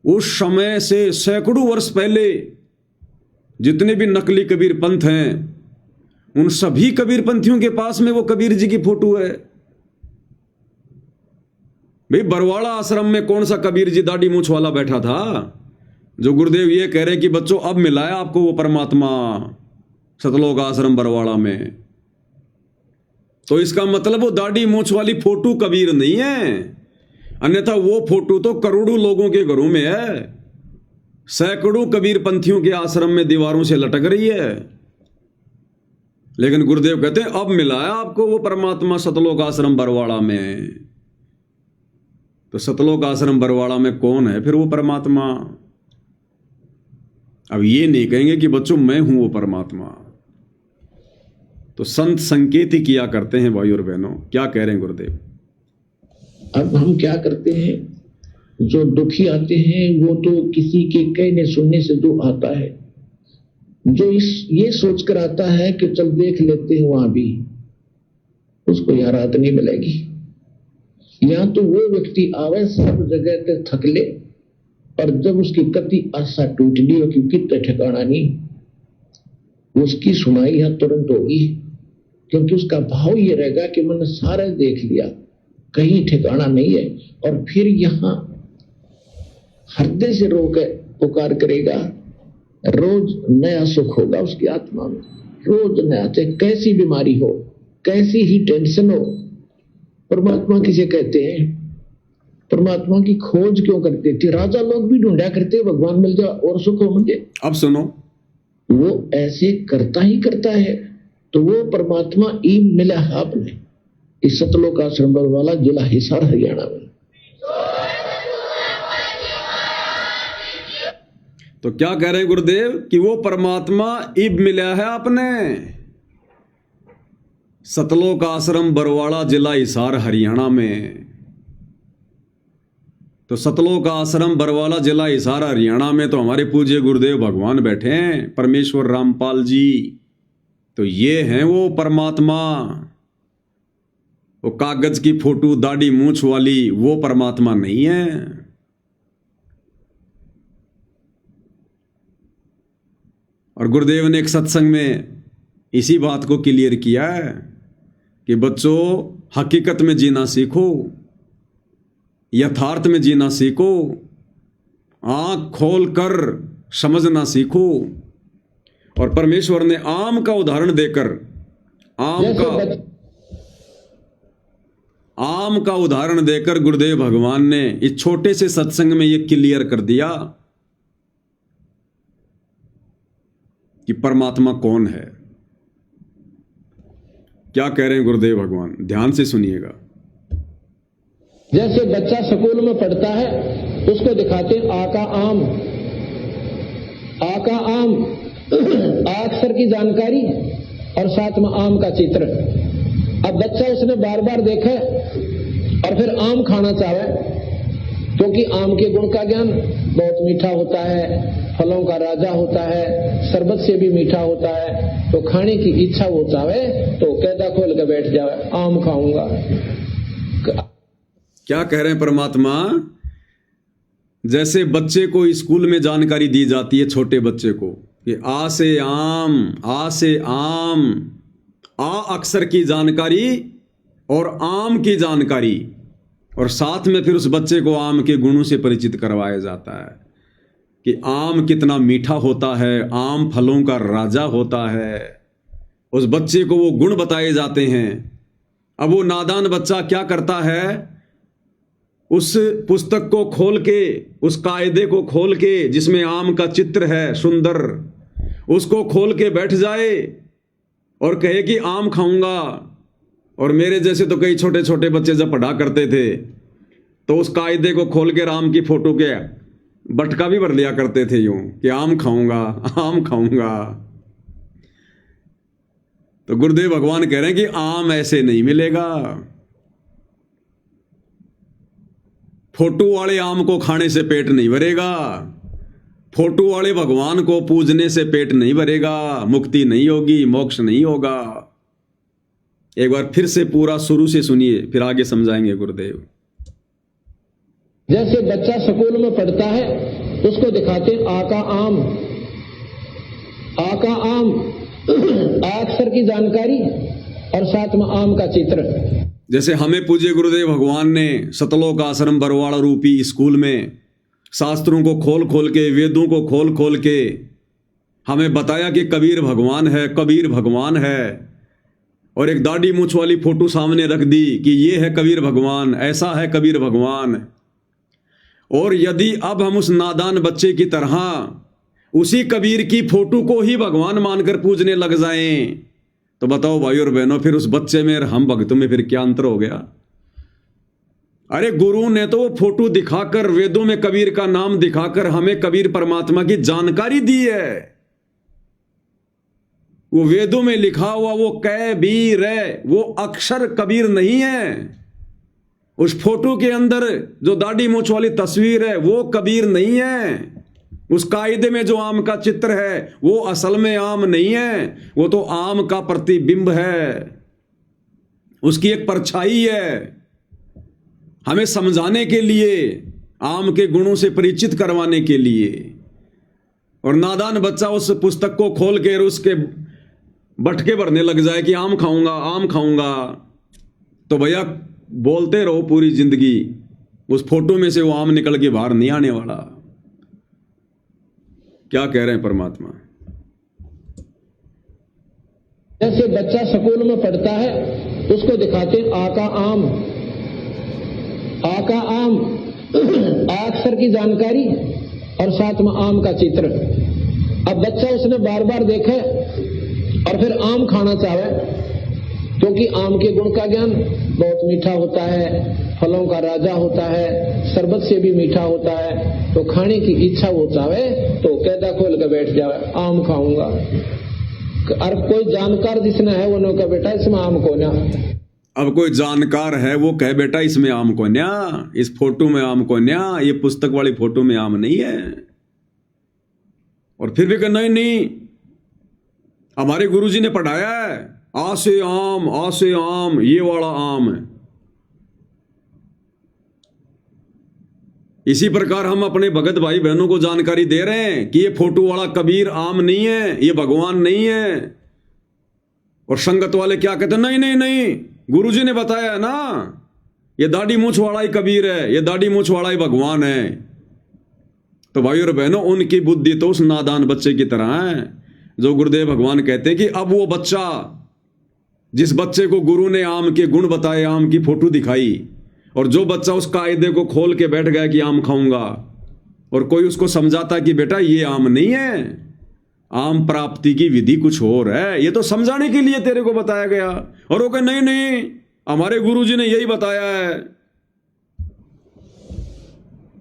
उस समय से सैकड़ों वर्ष पहले जितने भी नकली कबीर पंथ हैं, उन सभी कबीर पंथियों के पास में वो कबीर जी की फोटो है। भाई बरवाड़ा आश्रम में कौन सा कबीर जी दाढ़ी मूंछ वाला बैठा था जो गुरुदेव ये कह रहे कि बच्चों अब मिला है आपको वो परमात्मा सतलोक आश्रम बरवाड़ा में? तो इसका मतलब वो दाढ़ी मूंछ वाली फोटो कबीर नहीं है, अन्यथा वो फोटो तो करोड़ों लोगों के घरों में है, सैकड़ों कबीर पंथियों के आश्रम में दीवारों से लटक रही है। लेकिन गुरुदेव कहते हैं अब मिला है आपको वो परमात्मा सतलोक आश्रम बरवाड़ा में। तो सतलोक आश्रम बरवाड़ा में कौन है फिर वो परमात्मा? अब ये नहीं कहेंगे कि बच्चों मैं हूं वो परमात्मा। तो संत संकेत ही किया करते हैं भाई और बहनों। क्या कह रहे हैं गुरुदेव? अब हम क्या करते हैं, जो दुखी आते हैं वो तो किसी के कहने सुनने से दुख आता है, जो ये सोचकर आता है कि चल देख लेते हैं वहां भी, उसको यहाँ राहत नहीं मिलेगी। या तो वो व्यक्ति आवे सब जगह पे थक ले और जब उसकी कति आशा टूट ली हो कि कितना ठिकाना नहीं, उसकी सुनाई यह तुरंत होगी, क्योंकि उसका भाव ये रहेगा कि मैंने सारा देख लिया, कहीं ठिकाना नहीं है। और फिर यहां हृदय से रो के पुकार करेगा, रोज नया सुख होगा उसकी आत्मा में, रोज नया। चाहे कैसी बीमारी हो, कैसी ही टेंशन हो, परमात्मा किसे कहते हैं? परमात्मा की खोज क्यों करते थे? राजा लोग भी ढूंढा करते, भगवान मिल जाए और सुख हो मुझे। अब सुनो, वो ऐसे करता ही करता है। तो वो परमात्मा ई मिला है आपने इस सतलोक आश्रम वाला, जिला हिसार, हरियाणा में। तो क्या कह रहे हैं गुरुदेव कि वो परमात्मा इब मिला है आपने सतलोक आश्रम बरवाड़ा, जिला हिसार, हरियाणा में। तो सतलोक आश्रम बरवाड़ा, जिला हिसार, हरियाणा में तो हमारे पूज्य गुरुदेव भगवान बैठे हैं, परमेश्वर रामपाल जी। तो ये हैं वो परमात्मा। वो कागज की फोटो, दाढ़ी मूंछ वाली वो परमात्मा नहीं है। और गुरुदेव ने एक सत्संग में इसी बात को क्लियर किया है कि बच्चों, हकीकत में जीना सीखो, यथार्थ में जीना सीखो, आंख खोल कर समझना सीखो। और परमेश्वर ने आम का उदाहरण देकर, आम का उदाहरण देकर गुरुदेव भगवान ने इस छोटे से सत्संग में यह क्लियर कर दिया कि परमात्मा कौन है। क्या कह रहे हैं गुरुदेव भगवान, ध्यान से सुनिएगा। जैसे बच्चा स्कूल में पढ़ता है, उसको दिखाते आ का आम, आ का आम, अक्षर की जानकारी और साथ में आम का चित्र। अब बच्चा उसने बार बार देखा और फिर आम खाना चाहे, क्योंकि आम के गुण का ज्ञान बहुत मीठा होता है, फलों का राजा होता है, शरबत से भी मीठा होता है। तो खाने की इच्छा हो चाहे तो कैदा खोल के बैठ जाए, आम खाऊंगा। क्या कह रहे हैं परमात्मा? जैसे बच्चे को स्कूल में जानकारी दी जाती है, छोटे बच्चे को, कि आ से आम, आ से आम, आ अक्षर की जानकारी और आम की जानकारी, और साथ में फिर उस बच्चे को आम के गुणों से परिचित करवाया जाता है कि आम कितना मीठा होता है, आम फलों का राजा होता है। उस बच्चे को वो गुण बताए जाते हैं। अब वो नादान बच्चा क्या करता है? उस पुस्तक को खोल के, उस कायदे को खोल के जिसमें आम का चित्र है सुंदर, उसको खोल के बैठ जाए और कहे कि आम खाऊंगा। और मेरे जैसे तो कई छोटे छोटे बच्चे जब पढ़ा करते थे तो उस कायदे को खोल के आम की फोटो के बटका भी भर लिया करते थे यूं कि आम खाऊंगा, आम खाऊंगा। तो गुरुदेव भगवान कह रहे हैं कि आम ऐसे नहीं मिलेगा। फोटो वाले आम को खाने से पेट नहीं भरेगा, फोटो वाले भगवान को पूजने से पेट नहीं भरेगा, मुक्ति नहीं होगी, मोक्ष नहीं होगा। एक बार फिर से पूरा शुरू से सुनिए, फिर आगे समझाएंगे गुरुदेव। जैसे बच्चा स्कूल में पढ़ता है, उसको दिखाते आ का आम, आ का आम, अक्षर की जानकारी और साथ में आम का चित्र। जैसे हमें पूज्य गुरुदेव भगवान ने सतलोक आश्रम बरवाड़ा रूपी स्कूल में शास्त्रों को खोल खोल के, वेदों को खोल खोल के हमें बताया कि कबीर भगवान है, कबीर भगवान है, और एक दाढ़ी मूंछ वाली फोटो सामने रख दी कि ये है कबीर भगवान, ऐसा है कबीर भगवान। और यदि अब हम उस नादान बच्चे की तरह उसी कबीर की फोटो को ही भगवान मानकर पूजने लग जाएं, तो बताओ भाई और बहनों, फिर उस बच्चे में और हम भक्तों में फिर क्या अंतर हो गया? अरे गुरु ने तो फोटो दिखाकर, वेदों में कबीर का नाम दिखाकर हमें कबीर परमात्मा की जानकारी दी है। वो वेदों में लिखा हुआ वो कबीर है, वो अक्षर कबीर नहीं है। उस फोटो के अंदर जो दाढ़ी मूंछ वाली तस्वीर है वो कबीर नहीं है। उस कायदे में जो आम का चित्र है वो असल में आम नहीं है, वो तो आम का प्रतिबिंब है, उसकी एक परछाई है। हमें समझाने के लिए आम के गुणों से परिचित करवाने के लिए। और नादान बच्चा उस पुस्तक को खोल के उसके बटके भरने लग जाए कि आम खाऊंगा आम खाऊंगा, तो भैया बोलते रहो पूरी जिंदगी, उस फोटो में से वो आम निकल के बाहर नहीं आने वाला। क्या कह रहे हैं परमात्मा? जैसे बच्चा स्कूल में पढ़ता है उसको दिखाते हैं आ का आम, आ का आम, आ अक्षर की जानकारी और साथ में आम का चित्र। अब बच्चा उसने बार बार देखे और फिर आम खाना चाहे, क्योंकि आम के गुण का ज्ञान बहुत मीठा होता है, फलों का राजा होता है, शरबत से भी मीठा होता है, तो खाने की इच्छा वो चाहे तो कैदा खोल के बैठ जाए आम खाऊंगा। और कोई जानकार जिसने है वो कहा बेटा इसमें आम को ना। अब कोई जानकार है वो कहे बेटा इसमें आम को न्या, इस फोटो में आम को न्या, ये पुस्तक वाली फोटो में आम नहीं है। और फिर भी कहे नहीं नहीं, हमारे गुरुजी ने पढ़ाया है आ से आम, ये वाला आम है। इसी प्रकार हम अपने भगत भाई बहनों को जानकारी दे रहे हैं कि ये फोटो वाला कबीर आम नहीं है, ये भगवान नहीं है। और संगत वाले क्या कहते हैं, नहीं नहीं नहीं, गुरुजी ने बताया है ना, ये दाढ़ी मूछ वाला ही कबीर है, ये दाढ़ी मूछ वाला ही भगवान है। तो भाई और बहनों, उनकी बुद्धि तो उस नादान बच्चे की तरह है जो गुरुदेव भगवान कहते हैं कि अब वो बच्चा, जिस बच्चे को गुरु ने आम के गुण बताए, आम की फोटो दिखाई, और जो बच्चा उस कायदे को खोल के बैठ गया कि आम खाऊंगा, और कोई उसको समझाता कि बेटा ये आम नहीं है, आम प्राप्ति की विधि कुछ और है, ये तो समझाने के लिए तेरे को बताया गया। और वो कहे नहीं नहीं, हमारे गुरुजी ने यही बताया है।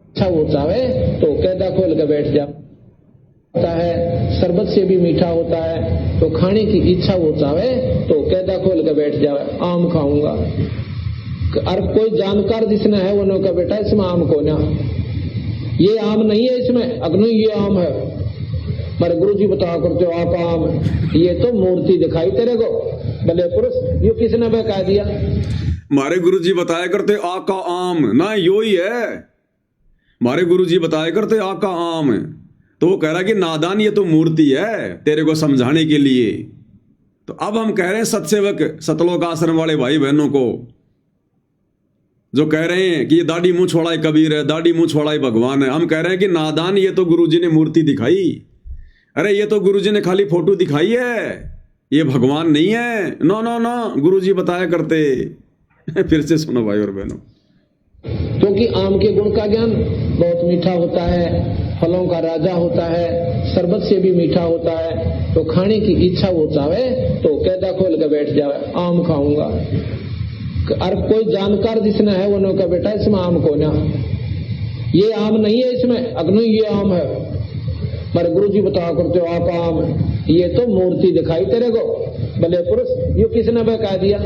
अच्छा वो चाहे तो कैदा खोल के बैठ जाता है, शरबत से भी मीठा होता है, तो खाने की इच्छा वो चाहे तो कैदा खोल के बैठ जाए आम खाऊंगा। और कोई जानकार जिसने है वो कहा बेटा इसमें आम को ना, ये आम नहीं है इसमें, अग्नि ये आम है। मेरे गुरुजी बताया करते हो आपका आम, ये तो मूर्ति दिखाई तेरे को भले पुरुष, ये किसने बता दिया? हमारे गुरुजी बताया करते आ का आम ना, यो ही है। हमारे गुरुजी बताया करते आ का आम, तो वो कह रहा कि नादान ये तो मूर्ति है तेरे को समझाने के लिए। तो अब हम कह रहे हैं सत्सेवक सतलोक आश्रम वाले भाई बहनों को, जो कह रहे हैं कि ये दाढ़ी मूछ वाला ही कबीर है, दाढ़ी मूछ वाला ही भगवान है, हम कह रहे हैं कि नादान ये तो गुरुजी ने मूर्ति दिखाई, अरे ये तो गुरुजी ने खाली फोटो दिखाई है, ये भगवान नहीं है। नो नो नो, गुरुजी बताया करते। फिर से सुनो भाई और बहनों, क्योंकि आम के गुण का ज्ञान बहुत मीठा होता है, फलों का राजा होता है, शरबत से भी मीठा होता है, तो खाने की इच्छा वो चाहे तो कैदा खोल के बैठ जाए आम खाऊंगा। और कोई जानकार जिसने है वो कहा बेटा इसमें आम को ना, ये आम नहीं है इसमें, अग्नि ये आम है। मेरे गुरुजी बताया करते हो आपका आम, ये तो मूर्ति दिखाई तेरे को भले पुरुष, ये किसने बता दिया?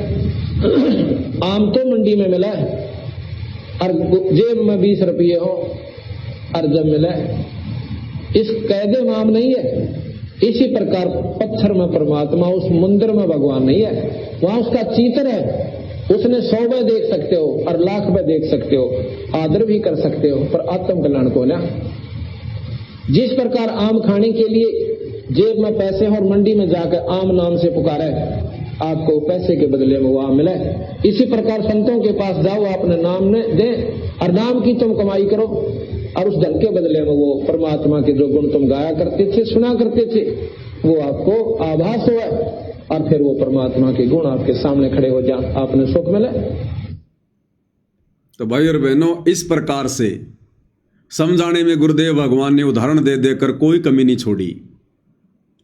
आम तो मंडी में मिला है और जेब में 20 रुपये हो और जब मिला इस कैदे में आम नहीं है। इसी प्रकार पत्थर में परमात्मा, उस मंदिर में भगवान नहीं है, वहां उसका चित्र है। उसने 100 बार देख सकते हो और लाख बार देख सकते हो, आदर भी कर सकते हो, पर आत्म कल्याण को ना। जिस प्रकार आम खाने के लिए जेब में पैसे और मंडी में जाकर आम नाम से पुकारे, आपको पैसे के बदले में वो आम मिले। इसी प्रकार संतों के पास जाओ, अपने नाम ने दे और नाम की तुम कमाई करो, और उस धन के बदले में वो परमात्मा के जो गुण तुम गाया करते थे, सुना करते थे, वो आपको आभास हुआ और फिर वो परमात्मा के गुण आपके सामने खड़े हो जाए, आपने सुख मिले। तो भाई और बहनों, इस प्रकार से समझाने में गुरुदेव भगवान ने उदाहरण दे देकर कोई कमी नहीं छोड़ी,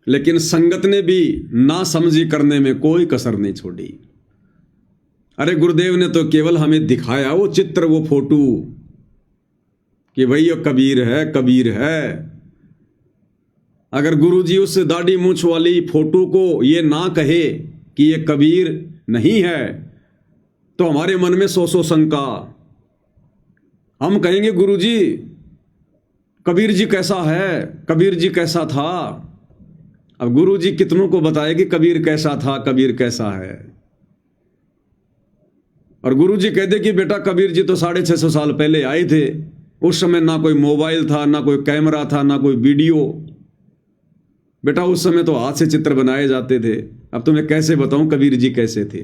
लेकिन संगत ने भी ना समझी करने में कोई कसर नहीं छोड़ी। अरे गुरुदेव ने तो केवल हमें दिखाया वो चित्र, वो फोटो, कि भाई ये कबीर है, कबीर है। अगर गुरुजी उस दाढ़ी मूछ वाली फोटो को ये ना कहे कि ये कबीर नहीं है, तो हमारे मन में सौ शंका। हम कहेंगे गुरुजी कबीर जी कैसा है, कबीर जी कैसा था। अब गुरुजी कितनों को बताए कि कबीर कैसा था, कबीर कैसा है। और गुरुजी कहते कि बेटा कबीर जी तो 650 साल पहले आए थे, उस समय ना कोई मोबाइल था, ना कोई कैमरा था, ना कोई वीडियो। बेटा उस समय तो हाथ से चित्र बनाए जाते थे। अब तुम्हें कैसे बताऊं कबीर जी कैसे थे।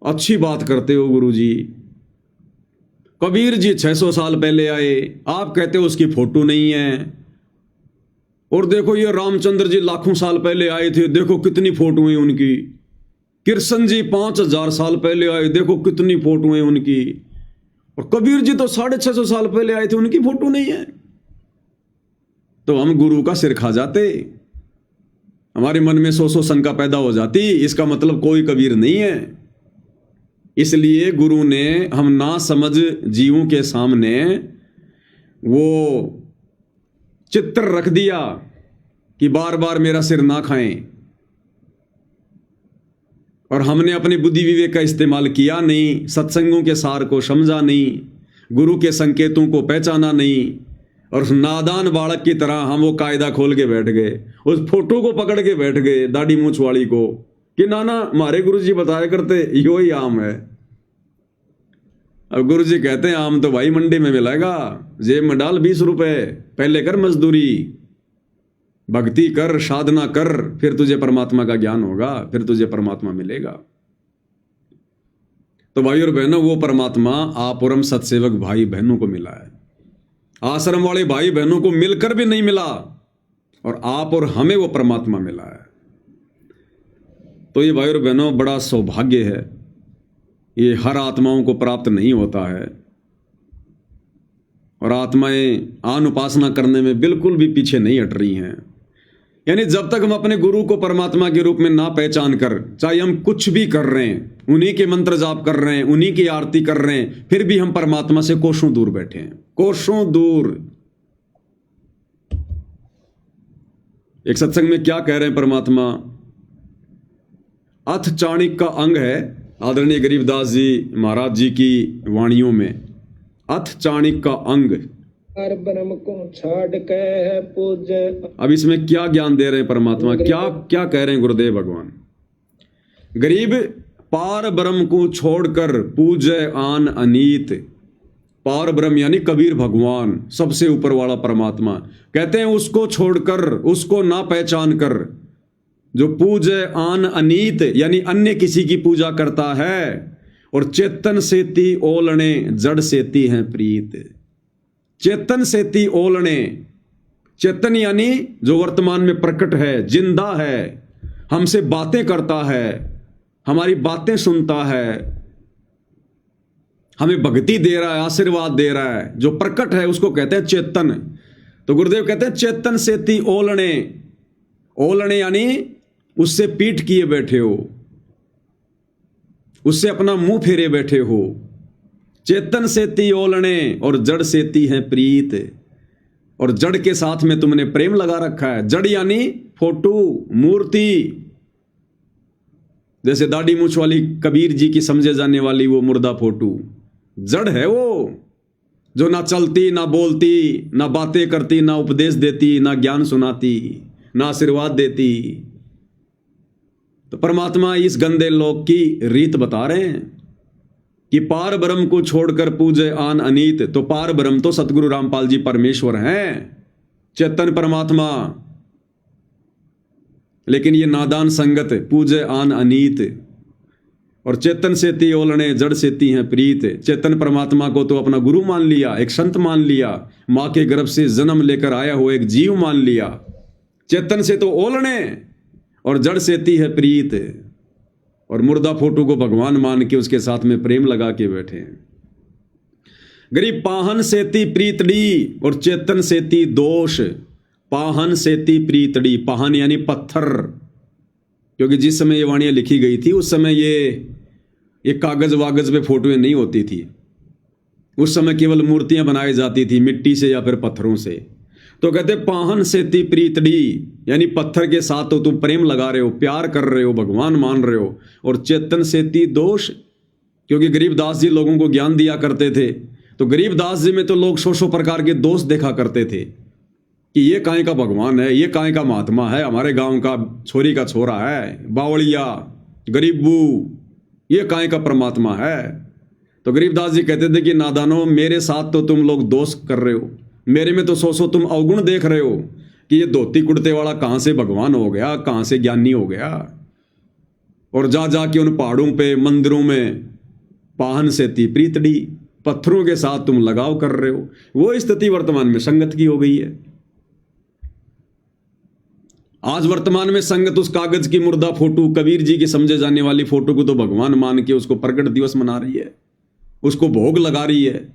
अच्छी बात करते हो गुरुजी, कबीर जी 600 साल पहले आए, आप कहते हो उसकी फोटो नहीं है। और देखो ये रामचंद्र जी लाखों साल पहले आए थे, देखो कितनी फोटो है उनकी। कृष्ण जी 5000 साल पहले आए, देखो कितनी फोटो है उनकी। और कबीर जी तो 650 साल पहले आए थे, उनकी फोटो नहीं है। तो हम गुरु का सिर खा जाते, हमारे मन में सौ शंका पैदा हो जाती, इसका मतलब कोई कबीर नहीं है। इसलिए गुरु ने हम ना समझ जीवों के सामने वो चित्र रख दिया कि बार बार मेरा सिर ना खाएं, और हमने अपनी बुद्धि विवेक का इस्तेमाल किया नहीं, सत्संगों के सार को समझा नहीं, गुरु के संकेतों को पहचाना नहीं, और नादान बालक की तरह हम वो कायदा खोल के बैठ गए, उस फोटो को पकड़ के बैठ गए दाढ़ी मूछ वाली को, कि नाना हमारे गुरु जी बताया करते यो ही आम है। अब गुरु जी कहते हैं आम तो भाई मंडी में मिलेगा, जेब में डाल 20 रुपए, पहले कर मजदूरी, भक्ति कर, साधना कर, फिर तुझे परमात्मा का ज्ञान होगा, फिर तुझे परमात्मा मिलेगा। तो भाई और बहनों, वो परमात्मा आप और हम सत्सेवक भाई बहनों को मिला है। आश्रम वाले भाई बहनों को मिलकर भी नहीं मिला, और आप और हमें वो परमात्मा मिला है। तो ये भाई और बहनों बड़ा सौभाग्य है, ये हर आत्माओं को प्राप्त नहीं होता है। और आत्माएं आन उपासना करने में बिल्कुल भी पीछे नहीं हट रही हैं। यानी जब तक हम अपने गुरु को परमात्मा के रूप में ना पहचान कर, चाहे हम कुछ भी कर रहे हैं, उन्हीं के मंत्र जाप कर रहे हैं, उन्हीं की आरती कर रहे हैं, फिर भी हम परमात्मा से कोसों दूर बैठे हैं, कोसों दूर। एक सत्संग में क्या कह रहे हैं परमात्मा, अथ चाणक्य का अंग है आदरणीय गरीबदास जी महाराज जी की वाणियों में, अथ चाणक्य का अंग। ब्रह्म को छाड़ के पूज। अब इसमें क्या ज्ञान दे रहे हैं परमात्मा, क्या क्या कह रहे हैं गुरुदेव भगवान। गरीब पार ब्रह्म को छोड़कर पूजय आन अनीत। पार ब्रह्म यानी कबीर भगवान, सबसे ऊपर वाला परमात्मा, कहते हैं उसको छोड़कर, उसको ना पहचान कर, जो पूजय आन अनीत यानी अन्य किसी की पूजा करता है, और चेतन सेती ओलने जड़ सेती हैं प्रीत। चेतन सेती ओलने, चेतन यानी जो वर्तमान में प्रकट है, जिंदा है, हमसे बातें करता है, हमारी बातें सुनता है, हमें भक्ति दे रहा है, आशीर्वाद दे रहा है, जो प्रकट है उसको कहते हैं चेतन। तो गुरुदेव कहते हैं चेतन सेती ओलने, ओलने यानी उससे पीठ किए बैठे हो, उससे अपना मुंह फेरे बैठे हो। चेतन सेती ओलने और जड़ सेती है प्रीत, और जड़ के साथ में तुमने प्रेम लगा रखा है। जड़ यानी फोटो, मूर्ति, जैसे दाढ़ी मूछ वाली कबीर जी की समझे जाने वाली वो मुर्दा फोटो, जड़ है वो, जो ना चलती, ना बोलती, ना बातें करती, ना उपदेश देती, ना ज्ञान सुनाती, ना आशीर्वाद देती। तो परमात्मा इस गंदे लोक की रीत बता रहे हैं कि पार ब्रह्म को छोड़कर पूजे आन अनीत। तो पार ब्रह्म तो सतगुरु रामपाल जी परमेश्वर हैं, चेतन परमात्मा, लेकिन ये नादान संगत पूजे आन अनीत। और चेतन सेती ओलने जड़ सेती हैं प्रीत। चेतन परमात्मा को तो अपना गुरु मान लिया, एक संत मान लिया, मां के गर्भ से जन्म लेकर आया हुआ एक जीव मान लिया। चेतन से तो ओलने और जड़ सेती है प्रीत, और मुर्दा फोटो को भगवान मान के उसके साथ में प्रेम लगा के बैठे हैं। गरीब पाहन सेती प्रीतड़ी और चेतन सेती दोष। पाहन सेती प्रीतड़ी, पाहन यानी पत्थर, क्योंकि जिस समय ये वाणियां लिखी गई थी उस समय ये कागज वागज पे फोटोएं नहीं होती थी। उस समय केवल मूर्तियां बनाई जाती थी मिट्टी से या फिर पत्थरों से। तो कहते पाहन सेती प्रीतड़ी यानी पत्थर के साथ तो तुम प्रेम लगा रहे हो, प्यार कर रहे हो, भगवान मान रहे हो। और चेतन सेती दोष, क्योंकि गरीबदास जी लोगों को ज्ञान दिया करते थे, तो गरीबदास जी में तो लोग सौ प्रकार के दोष देखा करते थे कि ये काहे का भगवान है, ये काहे का महात्मा है, हमारे गांव का छोरी का छोरा है, बावड़िया, गरीबू, ये काहे का परमात्मा है। तो गरीबदास जी कहते थे कि नादानो, मेरे साथ तो तुम लोग दोष कर रहे हो, मेरे में तो सौ तुम अवगुण देख रहे हो कि ये धोती कुर्ते वाला कहाँ से भगवान हो गया, कहाँ से ज्ञानी हो गया। और जा जा के उन पहाड़ों पे मंदिरों में पाहन से प्रीतड़ी पत्थरों के साथ तुम लगाव कर रहे हो। वो स्थिति वर्तमान में संगत की हो गई है। आज वर्तमान में संगत उस कागज की मुर्दा फोटो, कबीर जी की समझे जाने वाली फोटो को तो भगवान मान के उसको प्रकट दिवस मना रही है, उसको भोग लगा रही है।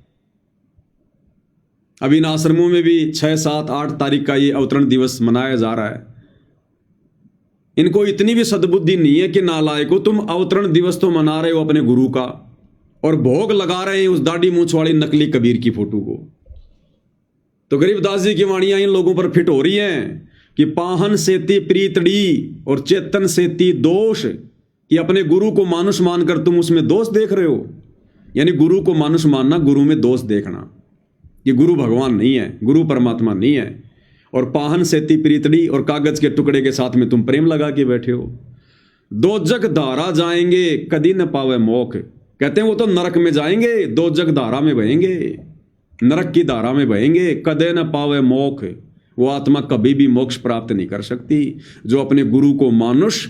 अभी इन आश्रमों में भी 6, 7, 8 तारीख का ये अवतरण दिवस मनाया जा रहा है। इनको इतनी भी सद्बुद्धि नहीं है कि नालायको, तुम अवतरण दिवस तो मना रहे हो अपने गुरु का और भोग लगा रहे हैं उस दाढ़ी मूंछ वाली नकली कबीर की फोटो को। तो गरीबदास जी की वाणियां इन लोगों पर फिट हो रही हैं कि पाहन सेती प्रीतड़ी और चेतन सेती दोष, कि अपने गुरु को मानुष मानकर तुम उसमें दोष देख रहे हो। यानी गुरु को मानुष मानना, गुरु में दोष देखना, कि गुरु भगवान नहीं है, गुरु परमात्मा नहीं है। और पाहन सेती प्रीतड़ी और कागज के टुकड़े के साथ में तुम प्रेम लगा के बैठे हो। दो जग धारा जाएंगे कदी न पावे मोख, कहते हैं वो तो नरक में जाएंगे, दो जग धारा में बहेंगे, नरक की धारा में बहेंगे, कदे न पावे मोख। वो आत्मा कभी भी मोक्ष प्राप्त नहीं कर सकती जो अपने गुरु को मानुष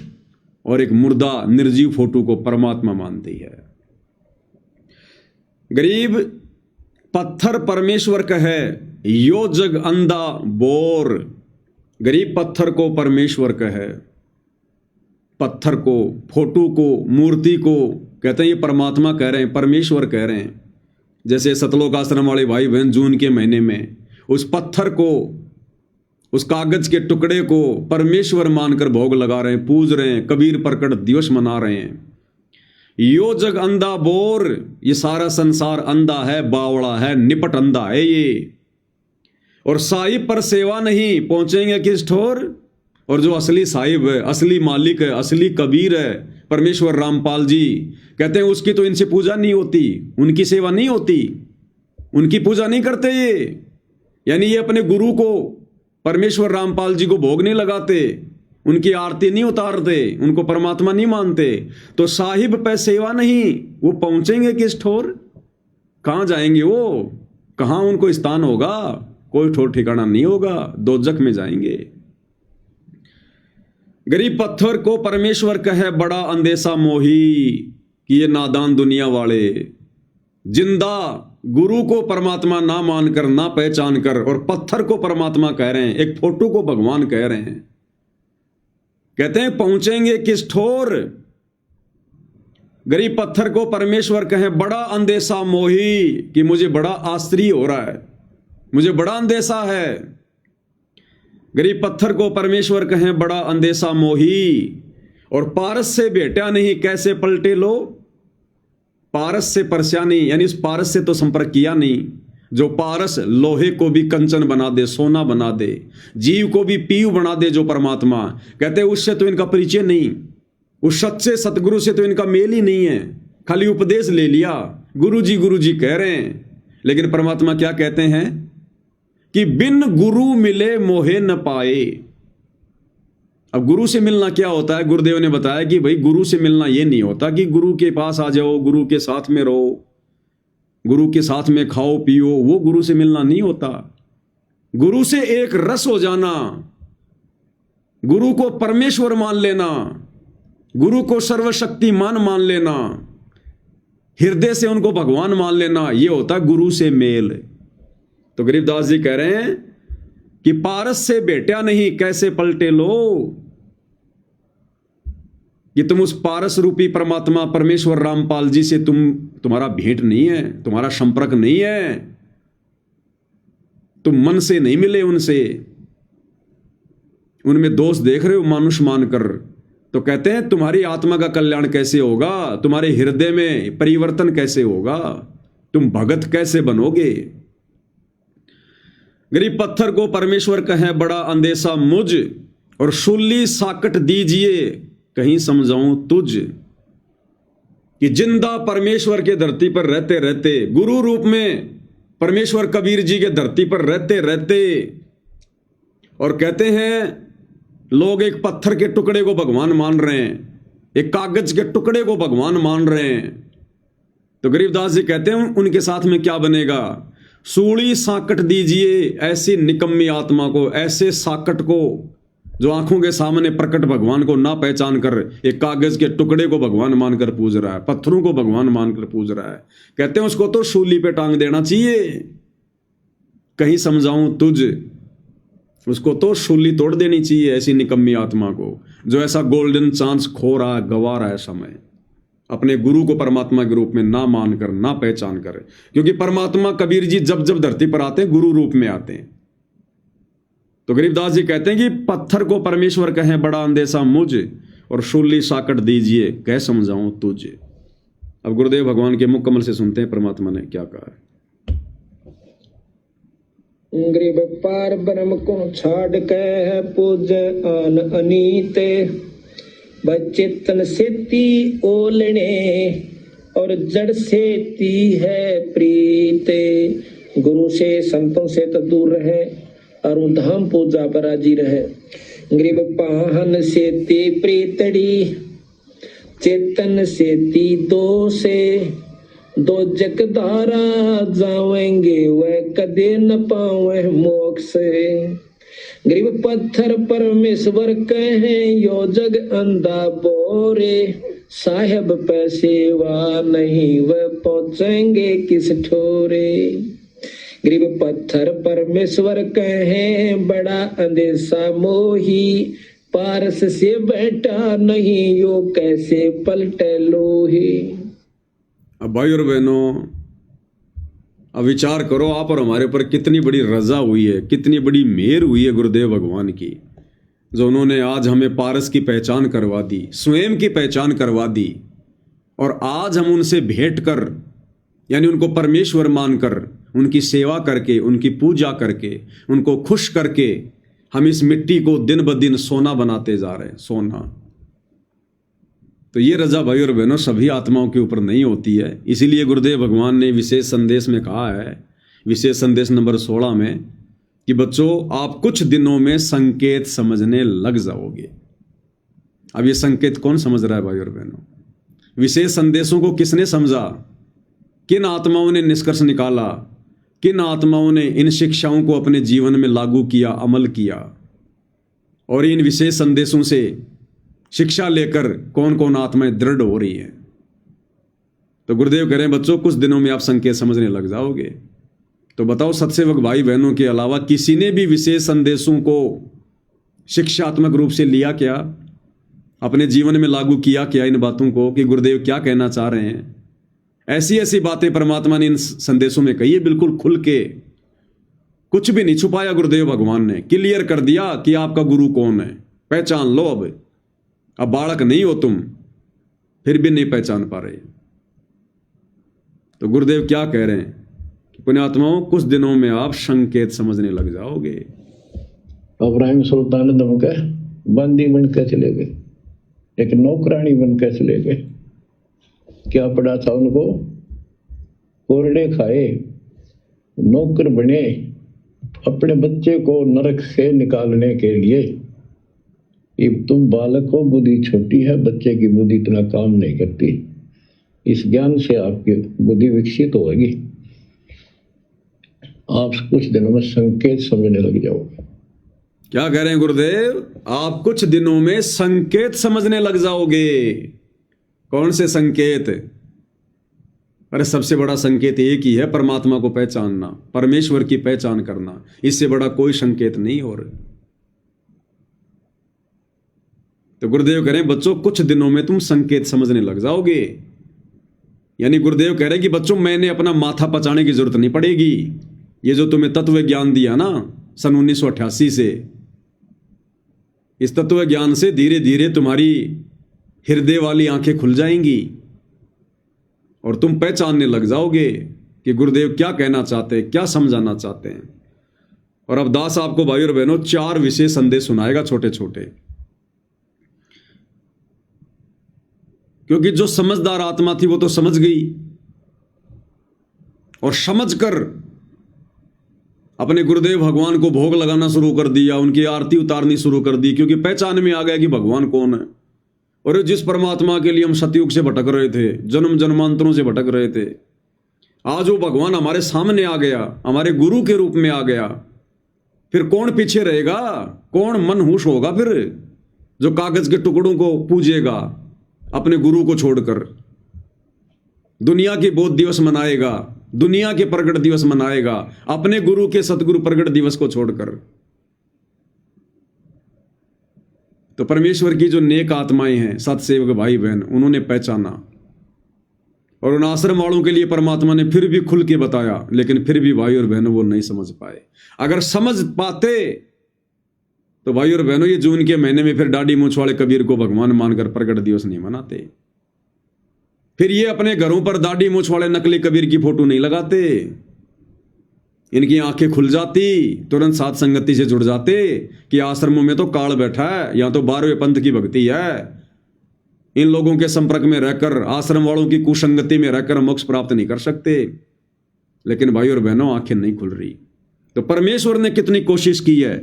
और एक मुर्दा निर्जीव फोटो को परमात्मा मानती है। गरीब पत्थर परमेश्वर कहे, यो जग अंधा बोर। गरीब पत्थर को परमेश्वर कहे, पत्थर को, फोटो को, मूर्ति को कहते हैं ये परमात्मा कह रहे हैं, परमेश्वर कह रहे हैं। जैसे सतलोक आश्रम वाले भाई बहन जून के महीने में उस पत्थर को, उस कागज के टुकड़े को परमेश्वर मानकर भोग लगा रहे हैं, पूज रहे हैं, कबीर प्रकट दिवस मना रहे हैं। यो जग अंधा बोर, ये सारा संसार अंधा है, बावड़ा है, निपट अंधा है ये। और साहिब पर सेवा नहीं, पहुंचेंगे किस ठोर। और जो असली साहिब है, असली मालिक है, असली कबीर है, परमेश्वर रामपाल जी कहते हैं उसकी तो इनसे पूजा नहीं होती, उनकी सेवा नहीं होती, उनकी पूजा नहीं करते ये। यानी ये अपने गुरु को, परमेश्वर रामपाल जी को भोग नहीं लगाते, उनकी आरती नहीं उतारते, उनको परमात्मा नहीं मानते। तो साहिब पे सेवा नहीं, वो पहुंचेंगे किस ठोर, कहां जाएंगे वो, कहां उनको स्थान होगा, कोई ठोर ठिकाना नहीं होगा, दोजख में जाएंगे। गरीब पत्थर को परमेश्वर कहे, बड़ा अंदेशा मोही, कि ये नादान दुनिया वाले जिंदा गुरु को परमात्मा ना मानकर, ना पहचान कर, और पत्थर को परमात्मा कह रहे हैं, एक फोटो को भगवान कह रहे हैं। कहते हैं पहुंचेंगे किस ठोर। गरीब पत्थर को परमेश्वर कहे, बड़ा अंदेशा मोही, कि मुझे बड़ा आश्चर्य हो रहा है, मुझे बड़ा अंदेशा है। गरीब पत्थर को परमेश्वर कहें, बड़ा अंदेशा मोही, और पारस से भेटा नहीं कैसे पलटे लो। पारस से परस्यानी, यानी इस पारस से तो संपर्क किया नहीं, जो पारस लोहे को भी कंचन बना दे, सोना बना दे, जीव को भी पीयू बना दे, जो परमात्मा कहते हैं उससे तो इनका परिचय नहीं, उस सच्चे सतगुरु से तो इनका मेल ही नहीं है। खाली उपदेश ले लिया, गुरु जी कह रहे हैं, लेकिन परमात्मा क्या कहते हैं कि बिन गुरु मिले मोहे न पाए। अब गुरु से मिलना क्या होता है, गुरुदेव ने बताया कि भाई गुरु से मिलना ये नहीं होता कि गुरु के पास आ जाओ, गुरु के साथ में रहो, गुरु के साथ में खाओ पियो, वो गुरु से मिलना नहीं होता। गुरु से एक रस हो जाना, गुरु को परमेश्वर मान लेना, गुरु को सर्वशक्तिमान मान लेना, हृदय से उनको भगवान मान लेना, ये होता गुरु से मेल। तो गरीबदास जी कह रहे हैं कि पारस से भेटा नहीं कैसे पलटे लो, कि तुम उस पारस रूपी परमात्मा परमेश्वर रामपाल जी से तुम्हारा भेंट नहीं है, तुम्हारा संपर्क नहीं है, तुम मन से नहीं मिले उनसे, उनमें दोष देख रहे हो मानुष मानकर। तो कहते हैं तुम्हारी आत्मा का कल्याण कैसे होगा, तुम्हारे हृदय में परिवर्तन कैसे होगा, तुम भगत कैसे बनोगे। गरीब पत्थर को परमेश्वर कहे, बड़ा अंदेशा मुझ, और शूली साकट दीजिए कहीं समझाऊं तुझ। कि जिंदा परमेश्वर के धरती पर रहते रहते, गुरु रूप में परमेश्वर कबीर जी के धरती पर रहते रहते, और कहते हैं लोग एक पत्थर के टुकड़े को भगवान मान रहे हैं, एक कागज के टुकड़े को भगवान मान रहे हैं। तो गरीबदास जी कहते हैं उनके साथ में क्या बनेगा? सूली साकट दीजिए ऐसी निकम्मी आत्मा को, ऐसे साकट को जो आंखों के सामने प्रकट भगवान को ना पहचान कर एक कागज के टुकड़े को भगवान मानकर पूज रहा है, पत्थरों को भगवान मानकर पूज रहा है। कहते हैं उसको तो सूली पे टांग देना चाहिए। कहीं समझाऊं तुझ, उसको तो सूली तोड़ देनी चाहिए ऐसी निकम्मी आत्मा को जो ऐसा गोल्डन चांस खो रहा है, गवा रहा है समय, अपने गुरु को परमात्मा के रूप में ना मानकर, ना पहचान कर। क्योंकि परमात्मा कबीर जी जब जब धरती पर आते हैं गुरु रूप में आते हैं। तो गरीबदास जी कहते हैं कि पत्थर को परमेश्वर कहें बड़ा अंदेशा मुझ, और शूली साकट दीजिए कह समझाऊं तुझे। अब गुरुदेव भगवान के मुख कमल से सुनते हैं परमात्मा ने क्या कहा है। गरीब पार ब्रह्म को छाड़ के पूज आन अनीते, बचेतन सेती ओलने और जड़ सेती है प्रीते। गुरु से संतों से तो दूर रहे और धाम पूजा पर राजी रहे। गरीब पाहन सेती प्रीतड़ी, चेतन सेती दो से, दो जगदारा जावेंगे वह कदे न पावे मोक्ष। गरीब पत्थर परमेश्वर कहे यो जग अंधा बोरे, साहेब पैसेवा नहीं वह पहुंचेंगे किस ठोरे। गरीब पत्थर परमेश्वर कहे बड़ा अंदेशा मोही, पारस से बैठा नहीं यो कैसे पलटे लोही। अब भाई और बहनों, अब विचार करो आप और हमारे ऊपर कितनी बड़ी रजा हुई है, कितनी बड़ी मेहर हुई है गुरुदेव भगवान की, जो उन्होंने आज हमें पारस की पहचान करवा दी, स्वयं की पहचान करवा दी। और आज हम उनसे भेंट कर, यानी उनको परमेश्वर मानकर, उनकी सेवा करके, उनकी पूजा करके, उनको खुश करके हम इस मिट्टी को दिन ब दिन सोना बनाते जा रहे हैं, सोना। तो ये रजा भाई और बहनों सभी आत्माओं के ऊपर नहीं होती है। इसीलिए गुरुदेव भगवान ने विशेष संदेश में कहा है, विशेष संदेश नंबर 16 में, कि बच्चों आप कुछ दिनों में संकेत समझने लग जाओगे। अब ये संकेत कौन समझ रहा है भाई और बहनों? विशेष संदेशों को किसने समझा? किन आत्माओं ने निष्कर्ष निकाला? किन आत्माओं ने इन शिक्षाओं को अपने जीवन में लागू किया, अमल किया? और इन विशेष संदेशों से शिक्षा लेकर कौन कौन आत्माएं दृढ़ हो रही हैं? तो गुरुदेव कह रहे हैं बच्चों कुछ दिनों में आप संकेत समझने लग जाओगे। तो बताओ सत्सेवक भाई बहनों के अलावा किसी ने भी विशेष संदेशों को शिक्षात्मक रूप से लिया क्या? अपने जीवन में लागू किया क्या इन बातों को कि गुरुदेव क्या कहना चाह रहे हैं? ऐसी ऐसी बातें परमात्मा ने इन संदेशों में कही है, बिल्कुल खुल के, कुछ भी नहीं छुपाया। गुरुदेव भगवान ने क्लियर कर दिया कि आपका गुरु कौन है, पहचान लो। अब बालक नहीं हो तुम, फिर भी नहीं पहचान पा रहे। तो गुरुदेव क्या कह रहे हैं कि पुण्यात्माओं कुछ दिनों में आप संकेत समझने लग जाओगे। इब्राहिम सुल्तान दमकह बंदी बनकर चले गए, एक नौकरानी बनकर चले गए। क्या पड़ा था उनको? कोरडे खाए, नौकर बने, अपने बच्चे को नरक से निकालने के लिए। ये तुम बालक हो, बुद्धि छोटी है, बच्चे की बुद्धि इतना काम नहीं करती। इस ज्ञान से आपकी बुद्धि विकसित होगी, आप कुछ दिनों में संकेत समझने लग जाओगे। क्या कह रहे हैं गुरुदेव? आप कुछ दिनों में संकेत समझने लग जाओगे। कौन से संकेत? अरे सबसे बड़ा संकेत एक ही है, परमात्मा को पहचानना, परमेश्वर की पहचान करना। इससे बड़ा कोई संकेत नहीं हो रहा। तो गुरुदेव कह रहे हैं बच्चों कुछ दिनों में तुम संकेत समझने लग जाओगे। यानी गुरुदेव कह रहे हैं कि बच्चों मैंने अपना माथा पचाने की जरूरत नहीं पड़ेगी। ये जो तुम्हें तत्व ज्ञान दिया ना सन 1988 से, इस तत्व ज्ञान से धीरे धीरे तुम्हारी हृदय वाली आंखें खुल जाएंगी और तुम पहचानने लग जाओगे कि गुरुदेव क्या कहना चाहते हैं, क्या समझाना चाहते हैं। और अब दास आपको भाई और बहनों 4 विशेष संदेश सुनाएगा, छोटे छोटे। क्योंकि जो समझदार आत्मा थी वो तो समझ गई और समझकर अपने गुरुदेव भगवान को भोग लगाना शुरू कर दिया, उनकी आरती उतारनी शुरू कर दी, क्योंकि पहचान में आ गया कि भगवान कौन है। और जिस परमात्मा के लिए हम सतयुग से भटक रहे थे, जन्म जन्मांतरों से भटक रहे थे, आज वो भगवान हमारे सामने आ गया, हमारे गुरु के रूप में आ गया। फिर कौन पीछे रहेगा, कौन मनहूस होगा फिर, जो कागज के टुकड़ों को पूजेगा अपने गुरु को छोड़कर, दुनिया के बोध दिवस मनाएगा, दुनिया के प्रगट दिवस मनाएगा, अपने गुरु के सतगुरु प्रगट दिवस को छोड़कर। तो परमेश्वर की जो नेक आत्माएं हैं, सतसेवक भाई बहन, उन्होंने पहचाना, और उन आश्रम वालों के लिए परमात्मा ने फिर भी खुल के बताया, लेकिन फिर भी भाई और बहनों वो नहीं समझ पाए। अगर समझ पाते तो भाई और बहनों, ये जून के महीने में फिर दाढ़ी मूंछ वाले कबीर को भगवान मानकर प्रगट दिवस नहीं मनाते, फिर ये अपने घरों पर दाढ़ी मूंछ वाले नकली कबीर की फोटो नहीं लगाते, इनकी आंखें खुल जाती, तुरंत साथ संगति से जुड़ जाते कि आश्रमों में तो काल बैठा है, यहां तो 12वें पंथ की भक्ति है, इन लोगों के संपर्क में रहकर, आश्रम वालों की कुसंगति में रहकर मोक्ष प्राप्त नहीं कर सकते। लेकिन भाई और बहनों, आंखें नहीं खुल रही। तो परमेश्वर ने कितनी कोशिश की है,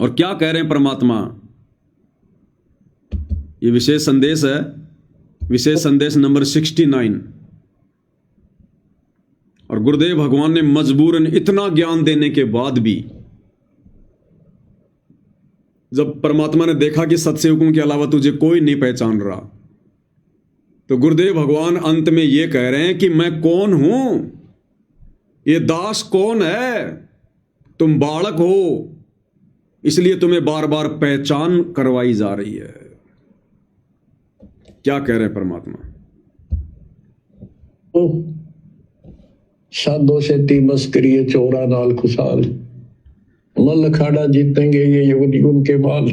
और क्या कह रहे हैं परमात्मा। ये विशेष संदेश है, विशेष संदेश नंबर 69। और गुरुदेव भगवान ने मजबूरन इतना ज्ञान देने के बाद भी, जब परमात्मा ने देखा कि सत्सेवकों के अलावा तुझे कोई नहीं पहचान रहा, तो गुरुदेव भगवान अंत में यह कह रहे हैं कि मैं कौन हूं, ये दास कौन है, तुम बालक हो, इसलिए तुम्हें बार बार पहचान करवाई जा रही है। क्या कह रहे हैं परमात्मा। साधो से तीमस करिए चोरा नाल खुशाल, मल अखाड़ा जीतेंगे ये युग युग के बाल।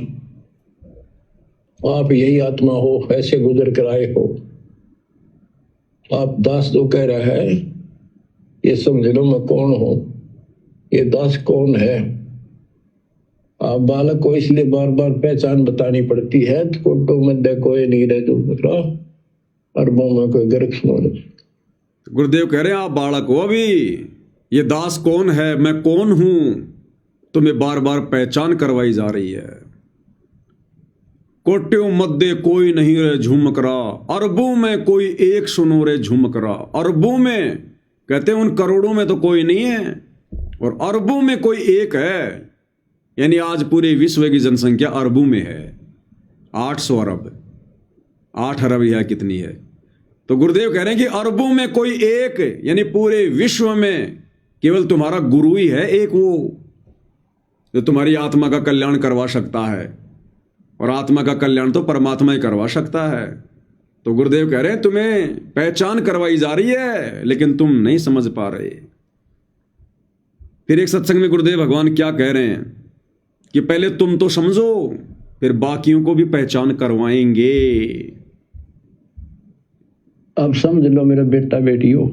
आप यही आत्मा हो, ऐसे गुजर कर आए हो। आप दास जो कह रहा है, ये समझ लो मैं कौन हूं, ये दास कौन है। आप बालक को इसलिए बार बार पहचान बतानी पड़ती है, फोटो मध्य कोई नहीं रहे जो अरबों में कोई गर्क। गुरुदेव कह रहे हैं आप बालक हो अभी, ये दास कौन है, मैं कौन हूं, तुम्हें बार बार पहचान करवाई जा रही है। कोट्यों मध्य कोई नहीं रहे झुमक रहा, अरबों में कोई एक सुनो रे झुमक रहा। अरबों में कहते हैं उन करोड़ों में तो कोई नहीं है, और अरबों में कोई एक है। यानी आज पूरे विश्व की जनसंख्या अरबों में है, 800 अरब, 8 अरब यह कितनी है। तो गुरुदेव कह रहे हैं कि अरबों में कोई एक, यानी पूरे विश्व में केवल तुम्हारा गुरु ही है एक, वो जो तुम्हारी आत्मा का कल्याण करवा सकता है, और आत्मा का कल्याण तो परमात्मा ही करवा सकता है। तो गुरुदेव कह रहे हैं तुम्हें पहचान करवाई जा रही है, लेकिन तुम नहीं समझ पा रहे। फिर एक सत्संग में गुरुदेव भगवान क्या कह रहे हैं कि पहले तुम तो समझो, फिर बाकियों को भी पहचान करवाएंगे। अब समझ लो मेरा बेटा बेटी हो,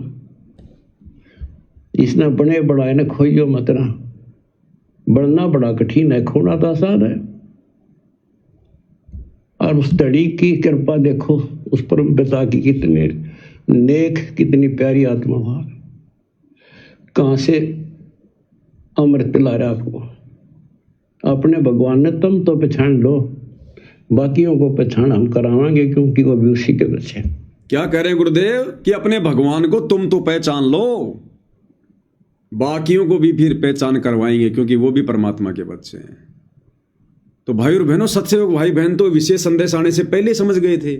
इसने बने बड़ा है ना, खोइयो मत ना। बढ़ना बड़ा कठिन है, खोना तो आसान है। और उस धड़ी की कृपा देखो, उस पर पिता की कितने नेक, कितनी प्यारी आत्मा वहां, कहां से अमृत पिला रहा आपको। अपने भगवान ने तुम तो पहचान लो, बाकियों को पहचान हम करावांगे, क्योंकि वो भी उसी के बच्चे। क्या कह रहे हैं गुरुदेव कि अपने भगवान को तुम तो पहचान लो, बाकियों को भी फिर पहचान करवाएंगे, क्योंकि वो भी परमात्मा के बच्चे हैं। तो भाई और बहनों, सत्सेवक भाई बहन तो विशेष संदेश आने से पहले समझ गए थे।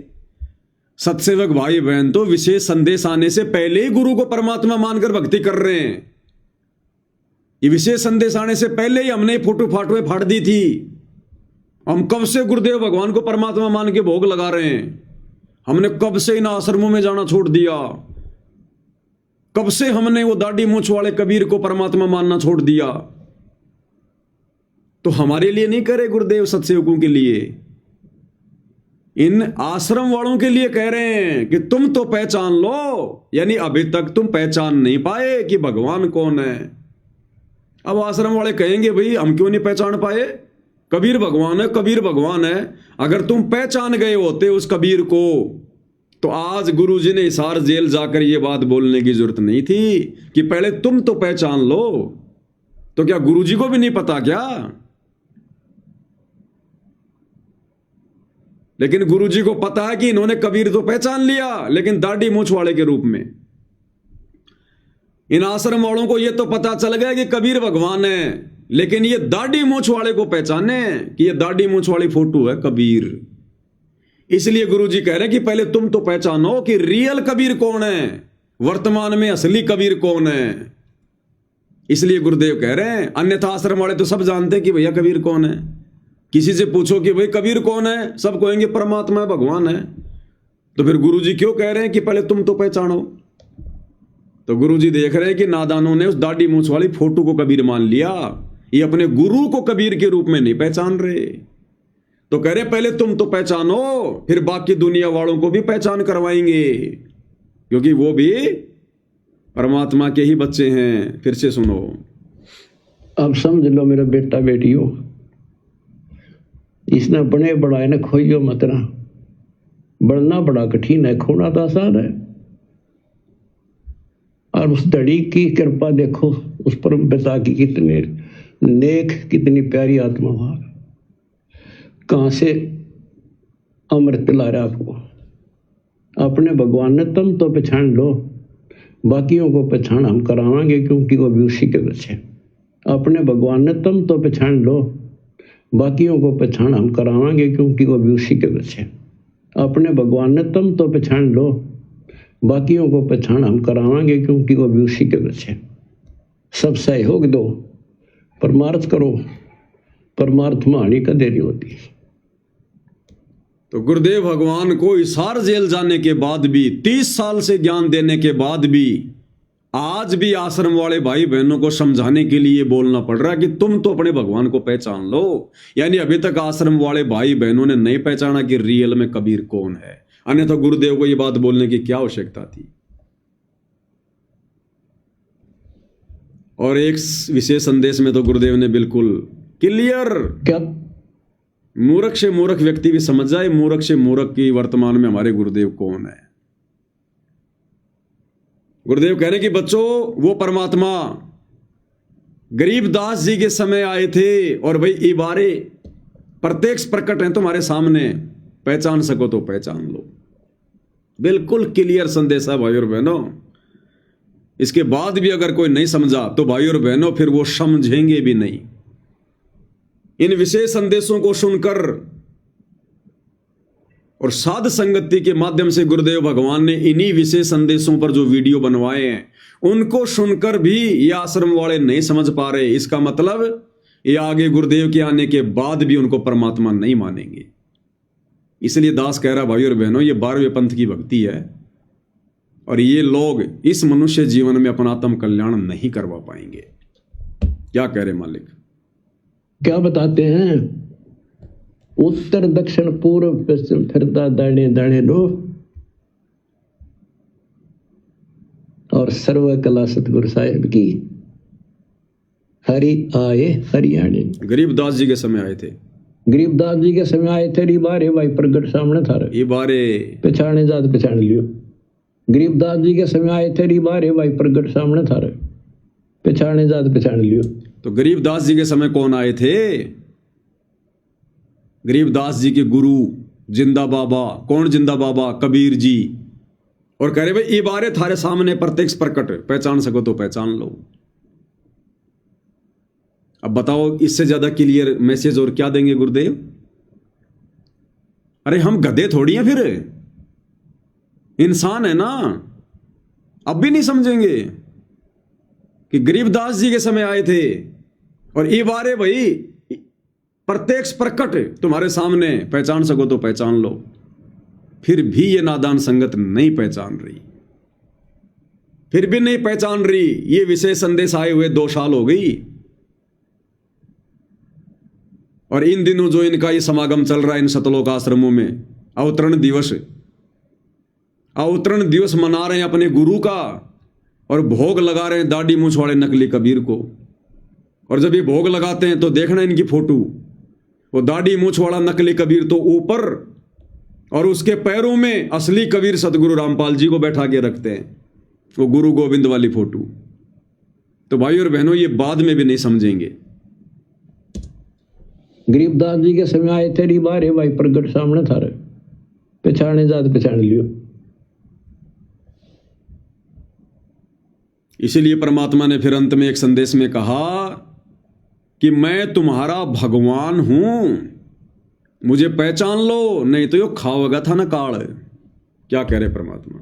सत्सेवक भाई बहन तो विशेष संदेश आने से पहले ही गुरु को परमात्मा मानकर भक्ति कर रहे हैं। ये विशेष संदेश आने से पहले ही हमने फोटो फाटुए फाड़ दी थी। हम कब से गुरुदेव भगवान को परमात्मा मान के भोग लगा रहे हैं। हमने कब से इन आश्रमों में जाना छोड़ दिया, कब से हमने वो दाढ़ी मूंछ वाले कबीर को परमात्मा मानना छोड़ दिया। तो हमारे लिए नहीं करे गुरुदेव, सत्सेवकों के लिए, इन आश्रम वालों के लिए कह रहे हैं कि तुम तो पहचान लो। यानी अभी तक तुम पहचान नहीं पाए कि भगवान कौन है। अब आश्रम वाले कहेंगे भाई हम क्यों नहीं पहचान पाए, कबीर भगवान है, कबीर भगवान है। अगर तुम पहचान गए होते उस कबीर को, तो आज गुरुजी ने हिसार जेल जाकर ये बात बोलने की जरूरत नहीं थी कि पहले तुम तो पहचान लो। तो क्या गुरुजी को भी नहीं पता क्या? लेकिन गुरुजी को पता है कि इन्होंने कबीर तो पहचान लिया, लेकिन दाढ़ी मूंछ वाले के रूप में। इन आश्रम वालों को यह तो पता चल गया कि कबीर भगवान है, लेकिन ये दाढ़ी मूंछ वाले को पहचाने कि ये दाढ़ी मूंछ वाली फोटो है कबीर। इसलिए गुरुजी कह रहे हैं कि पहले तुम तो पहचानो कि रियल कबीर कौन है, वर्तमान में असली कबीर कौन है। इसलिए गुरुदेव कह रहे हैं, अन्यथा आश्रम वाले तो सब जानते हैं कि भैया कबीर कौन है। किसी से पूछो कि भाई कबीर कौन है, सब कहेंगे परमात्मा है, भगवान है। तो फिर गुरुजी क्यों कह रहे हैं कि पहले तुम तो पहचानो। तो गुरुजी देख रहे हैं कि नादानों ने उस दाढ़ी मूंछ वाली फोटो को कबीर मान लिया, ये अपने गुरु को कबीर के रूप में नहीं पहचान रहे। तो कह रहे पहले तुम तो पहचानो, फिर बाकी दुनिया वालों को भी पहचान करवाएंगे, क्योंकि वो भी परमात्मा के ही बच्चे हैं। फिर से सुनो, अब समझ लो मेरा बेटा बेटियों, इसने बने बढ़ाए ने खोइयो मत ना। बढ़ना बड़ा कठिन है, खोना तो आसान है। और उस धड़ी की कृपा देखो, उस परम पिता की कितने नेक, कितनी प्यारी आत्मा वहां, कहां से अमृत ला रहा आपको। अपने भगवान ने तुम तो पहचान लो, बाकियों को पहचान हम करावांगे, क्योंकि वो भी उसी के बच्चे। अपने भगवान ने तुम तो पहचान लो, बाकियों को पहचान हम करावांगे, क्योंकि वो भी उसी के बच्चे। अपने भगवान ने तुम तो पहचान लो, बाकियों को पहचान हम करावांगे, क्योंकि वो भी उसी के बच्चे। सब सहयोग दो, परमार्थ करो, परमार्थ में हानि कदे नहीं होती। तो गुरुदेव भगवान को हिसार जेल जाने के बाद भी, 30 साल से ज्ञान देने के बाद भी, आज भी आश्रम वाले भाई बहनों को समझाने के लिए बोलना पड़ रहा है कि तुम तो अपने भगवान को पहचान लो। यानी अभी तक आश्रम वाले भाई बहनों ने नहीं पहचाना कि रियल में कबीर कौन है, अन्यथा गुरुदेव को यह बात बोलने की क्या आवश्यकता थी। और एक विशेष संदेश में तो गुरुदेव ने बिल्कुल क्लियर, क्या मूर्ख से मूर्ख व्यक्ति भी समझ जाए, मूर्ख से मूर्ख की वर्तमान में हमारे गुरुदेव कौन है। गुरुदेव कह रहे कि बच्चों, वो परमात्मा गरीबदास जी के समय आए थे, और भाई ये बारे प्रत्यक्ष प्रकट हैं तुम्हारे सामने, पहचान सको तो पहचान लो। बिल्कुल क्लियर संदेश है भाई और बहनों। इसके बाद भी अगर कोई नहीं समझा तो भाई और बहनों फिर वो समझेंगे भी नहीं। इन विशेष संदेशों को सुनकर और साध संगति के माध्यम से गुरुदेव भगवान ने इन्हीं विशेष संदेशों पर जो वीडियो बनवाए हैं, उनको सुनकर भी ये आश्रम वाले नहीं समझ पा रहे। इसका मतलब ये आगे गुरुदेव के आने के बाद भी उनको परमात्मा नहीं मानेंगे। इसलिए दास कह रहा भाई और बहनों, ये 12वें पंथ की भक्ति है, और ये लोग इस मनुष्य जीवन में अपना आत्म कल्याण नहीं करवा पाएंगे। क्या कह रहे मालिक? क्या बताते हैं? उत्तर दक्षिण पूर्व पश्चिम फिरता दाने दाने दो, और सर्व कला सतगुरु साहिब की। हरि आए हरियाणे। गरीबदास जी के समय आए थे। गरीबदास जी के समय आए थे। बारे भाई प्रगट सामने था, ये बारे पहचाने जात पहचान लियो। गरीबदास जी के समय आए थे। बारे भाई प्रगट सामने था, पहचाने जात पहचान लियो। तो गरीबदास जी के समय कौन आए थे? गरीबदास जी के गुरु जिंदा बाबा। कौन जिंदा बाबा? कबीर जी। और कह रहे भाई ये बारे थारे सामने प्रत्यक्ष प्रकट, पहचान सको तो पहचान लो। अब बताओ, इससे ज्यादा क्लियर मैसेज और क्या देंगे गुरुदेव? अरे हम गधे थोड़ी हैं, फिर इंसान है ना। अब भी नहीं समझेंगे कि गरीबदास जी के समय आए थे और ये बारे भाई प्रत्यक्ष प्रकट तुम्हारे सामने, पहचान सको तो पहचान लो। फिर भी ये नादान संगत नहीं पहचान रही, फिर भी नहीं पहचान रही। ये विशेष संदेश आए हुए 2 साल हो गई, और इन दिनों जो इनका ये समागम चल रहा है इन सतलोक आश्रमों में, अवतरण दिवस मना रहे हैं अपने गुरु का, और भोग लगा रहे हैं दाढ़ी मूंछ वाले नकली कबीर को। और जब ये भोग लगाते हैं तो देखना इनकी फोटो, वो दाढ़ी मूंछ वाला नकली कबीर तो ऊपर, और उसके पैरों में असली कबीर सतगुरु रामपाल जी को बैठा के रखते हैं, वो गुरु गोविंद वाली फोटो। तो भाई और बहनों, ये बाद में भी नहीं समझेंगे। गरीबदास जी के समय आए थे। बारे भाई प्रगट सामने था, पहचाने जात पहचान लियो। इसीलिए परमात्मा ने फिर अंत में एक संदेश में कहा कि मैं तुम्हारा भगवान हूं, मुझे पहचान लो, नहीं तो यो खाओगा था ना काल। क्या कह रहे परमात्मा।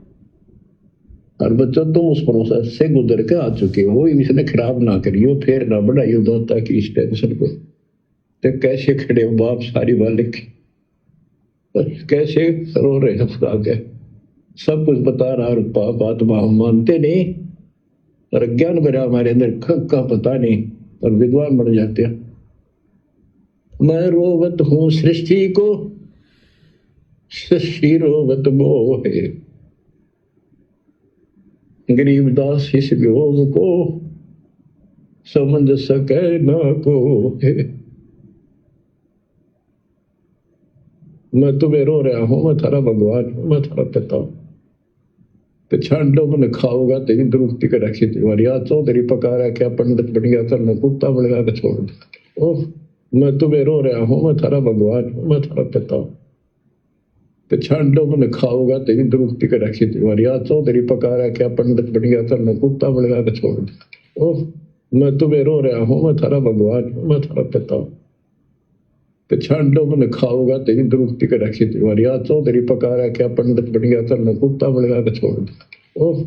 और बच्चों तुम उस प्रोसेस से गुजर के आ चुके हो, इसने खराब ना करियो, फिर ना बढ़ाइयो दोता की इस टेंशन को। तो कैसे खड़े हो बाप सारी बालिक, कैसे रो रहे हो आगे, सब कुछ बता रहा और पाप आत्मा हम मानते नहीं, और ज्ञान भरा हमारे अंदर का पता नहीं, और विद्वान बन जाते हैं। मैं रोवत हूँ सृष्टि को, सृष्टि रोवत मोहे, गरीबदास इस वियोग को समझ सके ना को। मैं तुम्हें रो रहा हूं, मैं थारा भगवान हूं, मैं थारा पिता हूं। पहचान लो मैंने खाओगा तेरी दुरुक्ति कर रखी तुम्हारी आज चौधरी पका रहा क्या पंडित बन गया था, मैं कुत्ता बन गया तो छोड़ दिया। ओह मैं तुम्हें रो रहा हूं, मैं थारा भगवान हूं, मैं थारा पिता हूं। पहचान लो मैंने खाओगा तेरी दुरुक्ति कर रखी तुम्हारी आज चौधरी पका रहा क्या पंडित बन गया था, मैं कुत्ता बन गया तो छोड़ दिया। ओह मैं तुम्हें रो रहा हूं, मैं थारा भगवान हूं, मैं थारा पिता हूं। पहचान लो मैंने खाओगा तेरी दुरुक्ति कर रखी तुम्हारी आज चौधरी पका रहा क्या पंडित बन गया था, मैं कुत्ता बन गया तो छोड़ दिया। ओह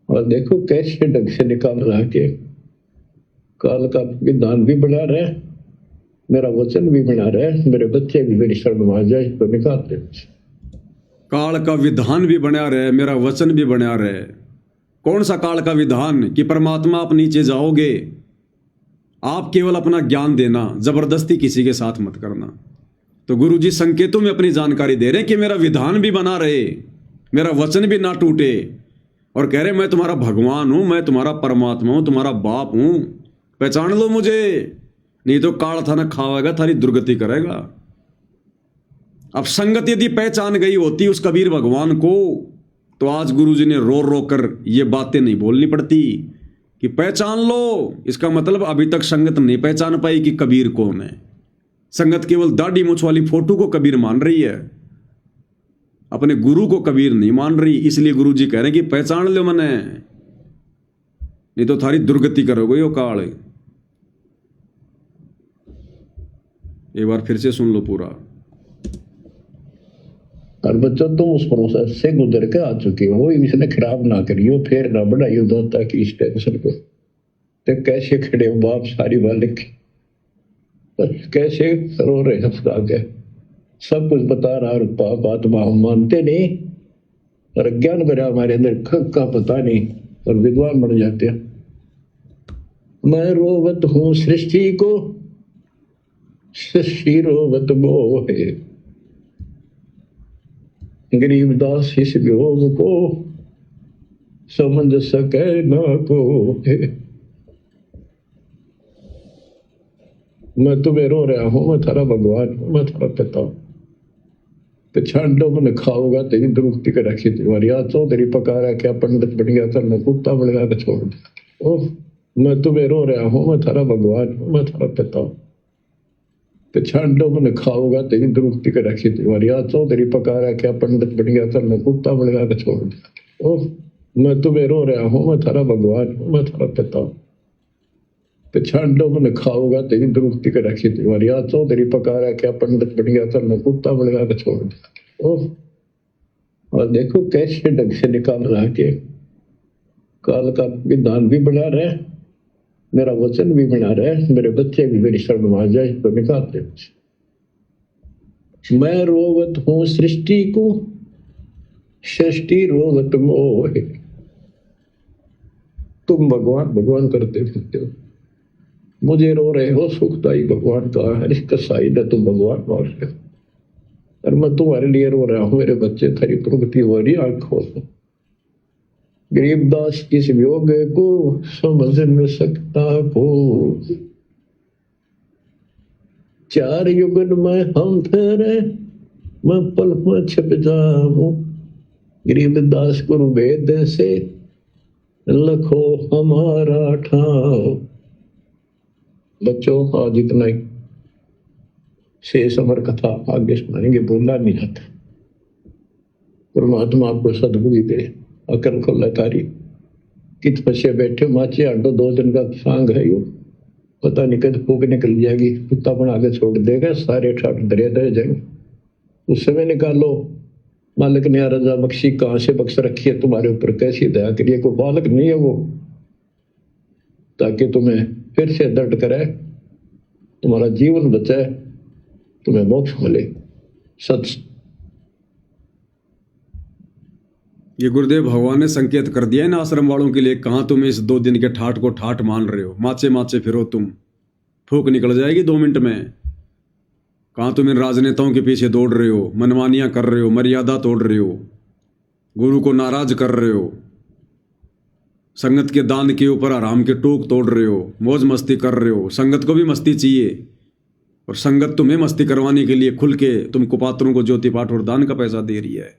और देखो कैसे ढंग से निकाल रहा के काल का विधान भी बना रहा है, मेरा वचन भी बना रहा है, मेरे बच्चे भी मेरी शरण में आ जाए तो निकालते। काल का विधान भी बना रहे, मेरा वचन भी बना रहे। कौन सा काल का विधान कि परमात्मा आप नीचे जाओगे, आप केवल अपना ज्ञान देना, जबरदस्ती किसी के साथ मत करना। तो गुरु जी संकेतों में अपनी जानकारी दे रहे हैं कि मेरा विधान भी बना रहे, मेरा वचन भी ना टूटे, और कह रहे मैं तुम्हारा भगवान हूं, मैं तुम्हारा परमात्मा हूं, तुम्हारा बाप हूं, पहचान लो मुझे, नहीं तो काल था ना खावेगा, थारी दुर्गति करेगा। अब संगत यदि पहचान गई होती उस कबीर भगवान को, तो आज गुरु जी ने रो रो कर ये बातें नहीं बोलनी पड़ती कि पहचान लो। इसका मतलब अभी तक संगत नहीं पहचान पाई कि कबीर कौन है। संगत केवल दाढ़ी मूछ वाली फोटो को कबीर मान रही है, अपने गुरु को कबीर नहीं मान रही। इसलिए गुरु जी कह रहे हैं कि पहचान लो मने, नहीं तो थारी दुर्गति करोगे यो काल। एक बार फिर से सुन लो पूरा। और बच्चों तुम उस प्रोसेस से गुजर के आ चुके हो, इसने खराब ना करियो, फिर ना बढ़ाइयो दोता की इस टेंशन को। तो कैसे खड़े हो बाप सारी बालिक, कैसे रो रहे हो आगे, सब कुछ बता रहा और पाप आत्मा हम मानते नहीं, और ज्ञान भरा हमारे अंदर का पता नहीं, और विद्वान बन जाते हैं। मैं रोवत हूँ सृष्टि को, सृष्टि रोवत मोहे, गरीबदास इस वियोग को समझ सके ना को। मैं तुम्हें रो रहा हूं, मैं थारा भगवान हूं, मैं थारा पिता हूं। पहचान लो मैंने खाओगा तेरी दुरुक्ति कर रखी तुम्हारी आज चौधरी पका रहा क्या पंडित बन गया था, मैं कुत्ता बन गया तो छोड़ दिया। ओह मैं तुम्हें रो रहा हूं, मैं थारा भगवान हूं, मैं थारा पिता हूं। पहचान लो मैंने खाओगा तेरी दुरुक्ति कर रखी तुम्हारी आज चौधरी पका रहा क्या पंडित बन गया था, मैं कुत्ता बन गया तो छोड़ दिया। ओह मैं तुम्हें रो रहा हूं, मैं थारा भगवान हूं, मैं थारा पिता हूं। पहचान लो मैंने खाओगा तेरी दुरुक्ति कर रखी तुम्हारी आज चौधरी पका रहा क्या पंडित बन गया था, मैं कुत्ता बन गया तो छोड़ दिया। ओह और देखो कैसे ढंग से निकाल रहा के काल का विधान भी बना रहा है, मेरा वचन भी बना रहा है, मेरे बच्चे भी मेरी शरण में आ जाए तो निकालते। मैं रोवत हूँ सृष्टि को, सृष्टि रोवत मोहे। तुम भगवान भगवान करते फिरते हो, मुझे रो रहे हो, सुखदाई भगवान का है, इसका साइड है, तुम भगवान मान रहे हो, और मैं तुम्हारे लिए रो रहा हूँ, मेरे बच्चे थारी प्रगति हो रही आंखों से। गरीबदास इस वियोग को समझ न सकता को, चार युगन में हम ठहरे, मैं पल में छिप जाऊं। गरीबदास गुरु वेद से लखो हमारा ठाव। बच्चों आज इतना ही, शेष अमर कथा आगे सुनाएंगे, बोलना नहीं जाता। परमात्मा आपको सद्बुद्धि दे, अकल को लतारी। कित पछे बैठे माचे आडो 2 दिन का सांग है यो, पता नहीं कद फूक निकल जाएगी, कुत्ता बना के छोड़ देगा, सारे ठाट दरिया दर जाएंगे। उस समय निकालो, मालिक ने रजा बख्शी कहाँ से बख्श रखी है तुम्हारे ऊपर, कैसी दया करिए, कोई बालक नहीं है वो, ताकि तुम्हें फिर से दर्द करे, तुम्हारा जीवन बचाए, तुम्हें मोक्ष मिले। सच ये गुरुदेव भगवान ने संकेत कर दिया है ना आश्रम वालों के लिए, कहाँ तुम इस 2 दिन के ठाट को ठाट मान रहे हो, माचे माचे फिरो तुम, फूक निकल जाएगी 2 मिनट में। कहाँ तुम इन राजनेताओं के पीछे दौड़ रहे हो, मनमानियां कर रहे हो, मर्यादा तोड़ रहे हो, गुरु को नाराज कर रहे हो, संगत के दान के ऊपर आराम के टोक तोड़ रहे हो, मौज मस्ती कर रहे हो। संगत को भी मस्ती चाहिए, और संगत तुम्हें मस्ती करवाने के लिए खुल के तुम कुपात्रों को ज्योति पाठ और दान का पैसा दे रही है।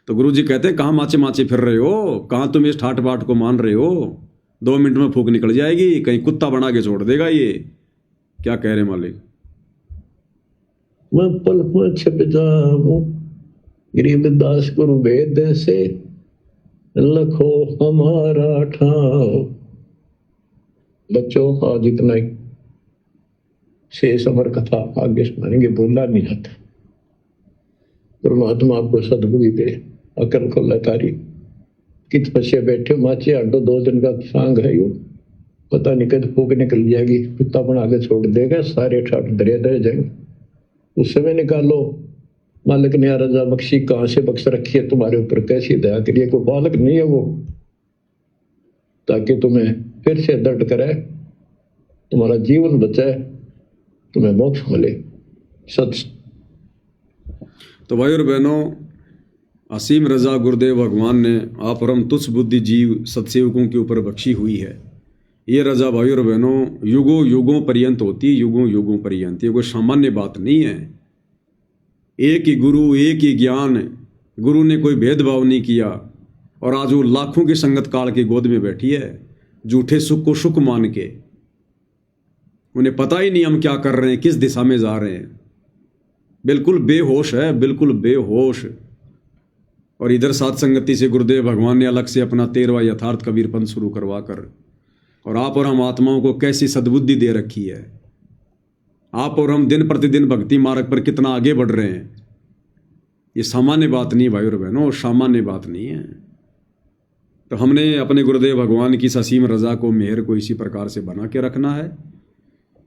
तो गुरु जी कहते हैं कहाँ माचे माचे फिर रहे हो, कहाँ तुम इस ठाट बाट को मान रहे हो, 2 मिनट में फूक निकल जाएगी, कहीं कुत्ता बना के छोड़ देगा ये। क्या कह रहे मालिक? मैं पल पल छिप जाऊं गरीबदास गुरु वेद से, लखो हमारा ठाव। बच्चों आज इतना ही, शेष अमर कथा आगे सुनाएंगे, बोला नहीं जाता। परमात्मा आपको सद्बुद्धि दे, अकल को लतारी। कित पछे बैठे माचे आडो 2 दिन का सांग है यो, पता नहीं कद फूक निकल जाएगी, कुत्ता बना के छोड़ देगा, सारे ठाट दरिया दर जाएंगे। उस समय निकालो, मालिक ने रजा बख्शी कहाँ से बख्श रखी है तुम्हारे ऊपर, कैसी दया करिए, कोई बालक नहीं है वो, ताकि तुम्हें फिर से दर्द करे, तुम्हारा जीवन बचाए, तुम्हें मोक्ष मिले। सच तो भाई और बहनों, असीम रजा गुरुदेव भगवान ने आप और हम तुच्छ बुद्धि जीव सत्सेवकों के ऊपर बख्शी हुई है। ये रजा भाई और बहनों युगों युगों पर्यंत होती है, युगों युगों पर्यंत। ये कोई सामान्य बात नहीं है। एक ही गुरु, एक ही ज्ञान, गुरु ने कोई भेदभाव नहीं किया, और आज वो लाखों की संगत काल की गोद में बैठी है, झूठे सुख को सुख मान के। उन्हें पता ही नहीं हम क्या कर रहे हैं, किस दिशा में जा रहे हैं, बिल्कुल बेहोश है, बिल्कुल बेहोश। और इधर साथ संगति से गुरुदेव भगवान ने अलग से अपना 13वां यथार्थ कबीरपंथ शुरू करवा कर, और आप और हम आत्माओं को कैसी सद्बुद्धि दे रखी है। आप और हम दिन प्रतिदिन भक्ति मार्ग पर कितना आगे बढ़ रहे हैं। ये सामान्य बात नहीं भाई और बहनों, सामान्य बात नहीं है। तो हमने अपने गुरुदेव भगवान की असीम रजा को, मेहर को इसी प्रकार से बना के रखना है,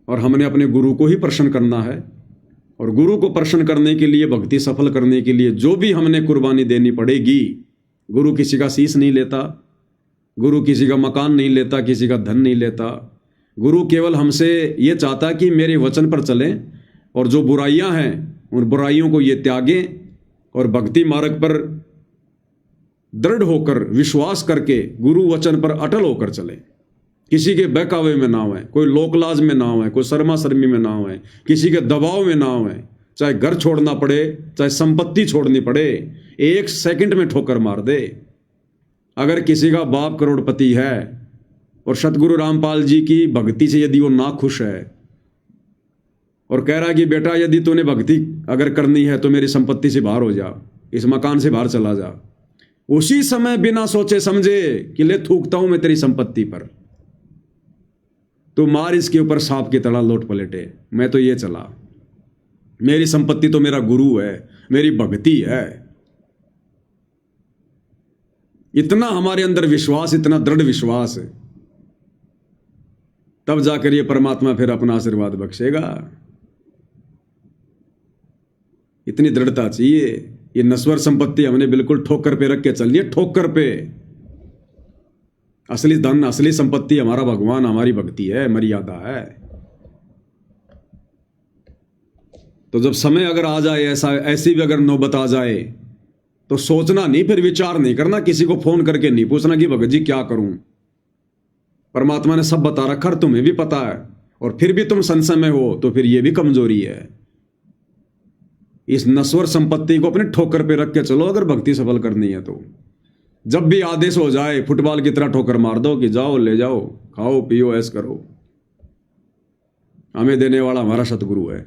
और हमने अपने गुरु को ही प्रसन्न करना है। और गुरु को प्रसन्न करने के लिए, भक्ति सफल करने के लिए जो भी हमने कुर्बानी देनी पड़ेगी। गुरु किसी का शीश नहीं लेता, गुरु किसी का मकान नहीं लेता, किसी का धन नहीं लेता। गुरु केवल हमसे ये चाहता कि मेरे वचन पर चलें, और जो बुराइयां हैं उन बुराइयों को ये त्यागें, और भक्ति मार्ग पर दृढ़ होकर विश्वास करके गुरु वचन पर अटल होकर चलें। किसी के बहकावे में ना आए, कोई लोकलाज में ना आए, कोई शर्मा शर्मी में ना आए, किसी के दबाव में ना आए। चाहे घर छोड़ना पड़े, चाहे संपत्ति छोड़नी पड़े, 1 सेकंड में ठोकर मार दे। अगर किसी का बाप करोड़पति है और सतगुरु रामपाल जी की भक्ति से यदि वो ना खुश है और कह रहा है कि बेटा यदि तूने भक्ति अगर करनी है तो मेरी संपत्ति से बाहर हो जा, इस मकान से बाहर चला जा, उसी समय बिना सोचे समझे कि ले थूकता हूं मैं तेरी संपत्ति पर, तो मार इसके ऊपर सांप की तरह लौट पलटे। मैं तो ये चला, मेरी संपत्ति तो मेरा गुरु है, मेरी भक्ति है। इतना हमारे अंदर विश्वास, इतना दृढ़ विश्वास है, तब जाकर ये परमात्मा फिर अपना आशीर्वाद बख्शेगा। इतनी दृढ़ता चाहिए। ये नश्वर संपत्ति हमने बिल्कुल ठोकर पे रख के चलनी है, ठोकर पे। असली धन, असली संपत्ति हमारा भगवान, हमारी भक्ति है, मर्यादा है। तो जब समय अगर आ जाए, ऐसी भी अगर नौबत आ जाए, तो सोचना नहीं, फिर विचार नहीं करना, किसी को फोन करके नहीं पूछना कि भगत जी क्या करूं। परमात्मा ने सब बता रखा, तुम्हें भी पता है, और फिर भी तुम संशय में हो, तो फिर यह भी कमजोरी है। इस नश्वर संपत्ति को अपने ठोकर पे रख के चलो अगर भक्ति सफल करनी है तो। जब भी आदेश हो जाए फुटबॉल की तरह ठोकर मार दो कि जाओ, ले जाओ, खाओ पियो, ऐश करो। हमें देने वाला हमारा सतगुरु है।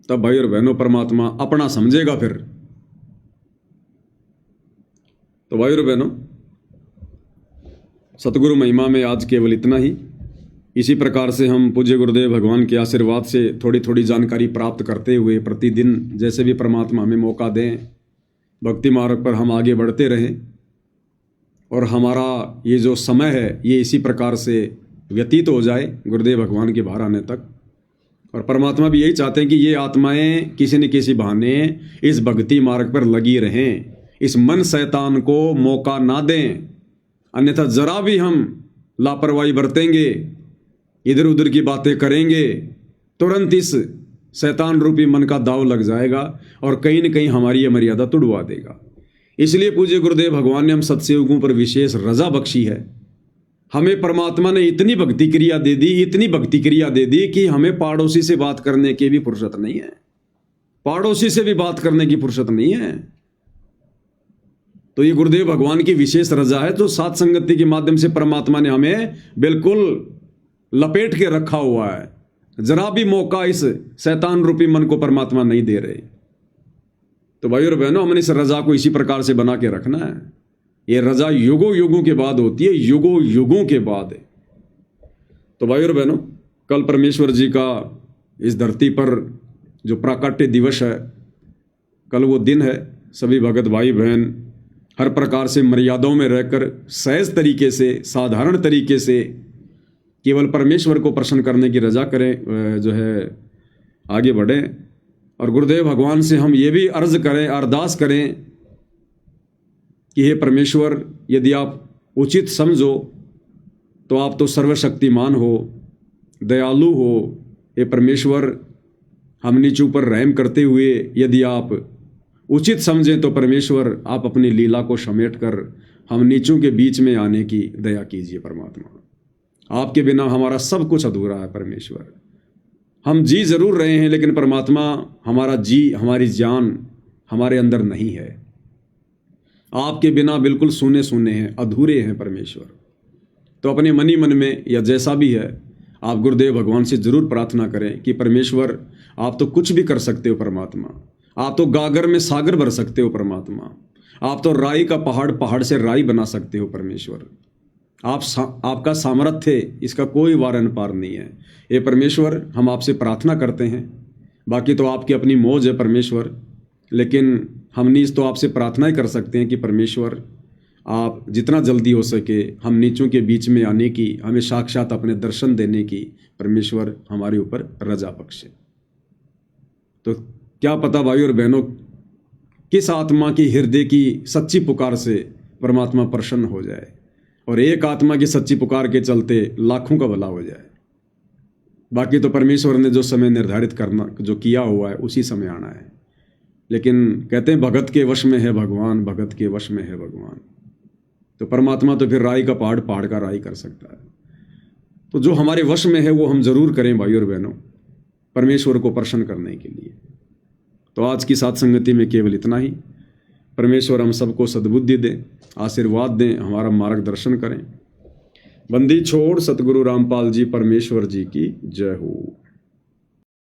तब भाई और बहनों परमात्मा अपना समझेगा फिर। तो भाइयों और बहनों, सतगुरु महिमा में आज केवल इतना ही। इसी प्रकार से हम पूज्य गुरुदेव भगवान के आशीर्वाद से थोड़ी थोड़ी जानकारी प्राप्त करते हुए प्रतिदिन जैसे भी परमात्मा हमें मौका दें, भक्ति मार्ग पर हम आगे बढ़ते रहें और हमारा ये जो समय है ये इसी प्रकार से व्यतीत हो जाए गुरुदेव भगवान के बाहर आने तक। और परमात्मा भी यही चाहते हैं कि ये आत्माएं किसी न किसी बहाने इस भक्ति मार्ग पर लगी रहें, इस मन शैतान को मौका ना दें, अन्यथा जरा भी हम लापरवाही बरतेंगे, इधर उधर की बातें करेंगे, तुरंत इस शैतान रूपी मन का दाव लग जाएगा और कहीं न कहीं हमारी ये मर्यादा तुड़वा देगा। इसलिए पूज्य गुरुदेव भगवान ने हम सत्संगों पर विशेष रजा बख्शी है। हमें परमात्मा ने इतनी भक्ति क्रिया दे दी, इतनी भक्ति क्रिया दे दी कि हमें पड़ोसी से बात करने की भी फुर्सत नहीं है, पड़ोसी से भी बात करने की फुर्सत नहीं है। तो ये गुरुदेव भगवान की विशेष रजा है जो सात संगति के माध्यम से परमात्मा ने हमें बिल्कुल लपेट के रखा हुआ है। जरा भी मौका इस शैतान रूपी मन को परमात्मा नहीं दे रहे। तो भाइयों और बहनों, हमने इस रजा को इसी प्रकार से बना के रखना है। ये रजा युगों युगों के बाद होती है, युगों युगों के बाद। तो भाइयों और बहनों, कल परमेश्वर जी का इस धरती पर जो प्राकट्य दिवस है, कल वो दिन है। सभी भगत भाई बहन हर प्रकार से मर्यादाओं में रहकर सहज तरीके से, साधारण तरीके से केवल परमेश्वर को प्रसन्न करने की रजा करें, जो है आगे बढ़ें। और गुरुदेव भगवान से हम ये भी अर्ज करें, अरदास करें कि हे परमेश्वर, यदि आप उचित समझो तो आप तो सर्वशक्तिमान हो, दयालु हो। हे परमेश्वर, हम नीचों पर रहम करते हुए यदि आप उचित समझें तो परमेश्वर आप अपनी लीला को समेट कर हम नीचों के बीच में आने की दया कीजिए। परमात्मा, आपके बिना हमारा सब कुछ अधूरा है। परमेश्वर, हम जी जरूर रहे हैं लेकिन परमात्मा हमारा जी, हमारी जान हमारे अंदर नहीं है। आपके बिना बिल्कुल सूने सूने हैं, अधूरे हैं परमेश्वर। तो अपने मनी मन में या जैसा भी है, आप गुरुदेव भगवान से जरूर प्रार्थना करें कि परमेश्वर, आप तो कुछ भी कर सकते हो। परमात्मा, आप तो गागर में सागर भर सकते हो। परमात्मा, आप तो राई का पहाड़, पहाड़ से राई बना सकते हो। परमेश्वर, आपका सामर्थ्य, इसका कोई वारन पार नहीं है। ये परमेश्वर, हम आपसे प्रार्थना करते हैं। बाकी तो आपकी अपनी मौज है परमेश्वर, लेकिन हम नीच तो आपसे प्रार्थना ही कर सकते हैं कि परमेश्वर, आप जितना जल्दी हो सके हम नीचों के बीच में आने की, हमें साक्षात अपने दर्शन देने की परमेश्वर हमारे ऊपर रजा बख्शे। तो क्या पता भाइयों और बहनों, किस आत्मा की हृदय की सच्ची पुकार से परमात्मा प्रसन्न हो जाए और एक आत्मा की सच्ची पुकार के चलते लाखों का भला हो जाए। बाकी तो परमेश्वर ने जो समय निर्धारित करना, जो किया हुआ है, उसी समय आना है। लेकिन कहते हैं भगत के वश में है भगवान, भगत के वश में है भगवान। तो परमात्मा तो फिर राई का पहाड़, पहाड़ का राई कर सकता है। तो जो हमारे वश में है वो हम जरूर करें भाइयों और बहनों, परमेश्वर को प्रसन्न करने के लिए। तो आज की साथ संगति में केवल इतना ही। परमेश्वर हम सबको सद्बुद्धि दें, आशीर्वाद दें, हमारा मार्गदर्शन करें। बंदी छोड़ सतगुरु रामपाल जी परमेश्वर जी की जय हो।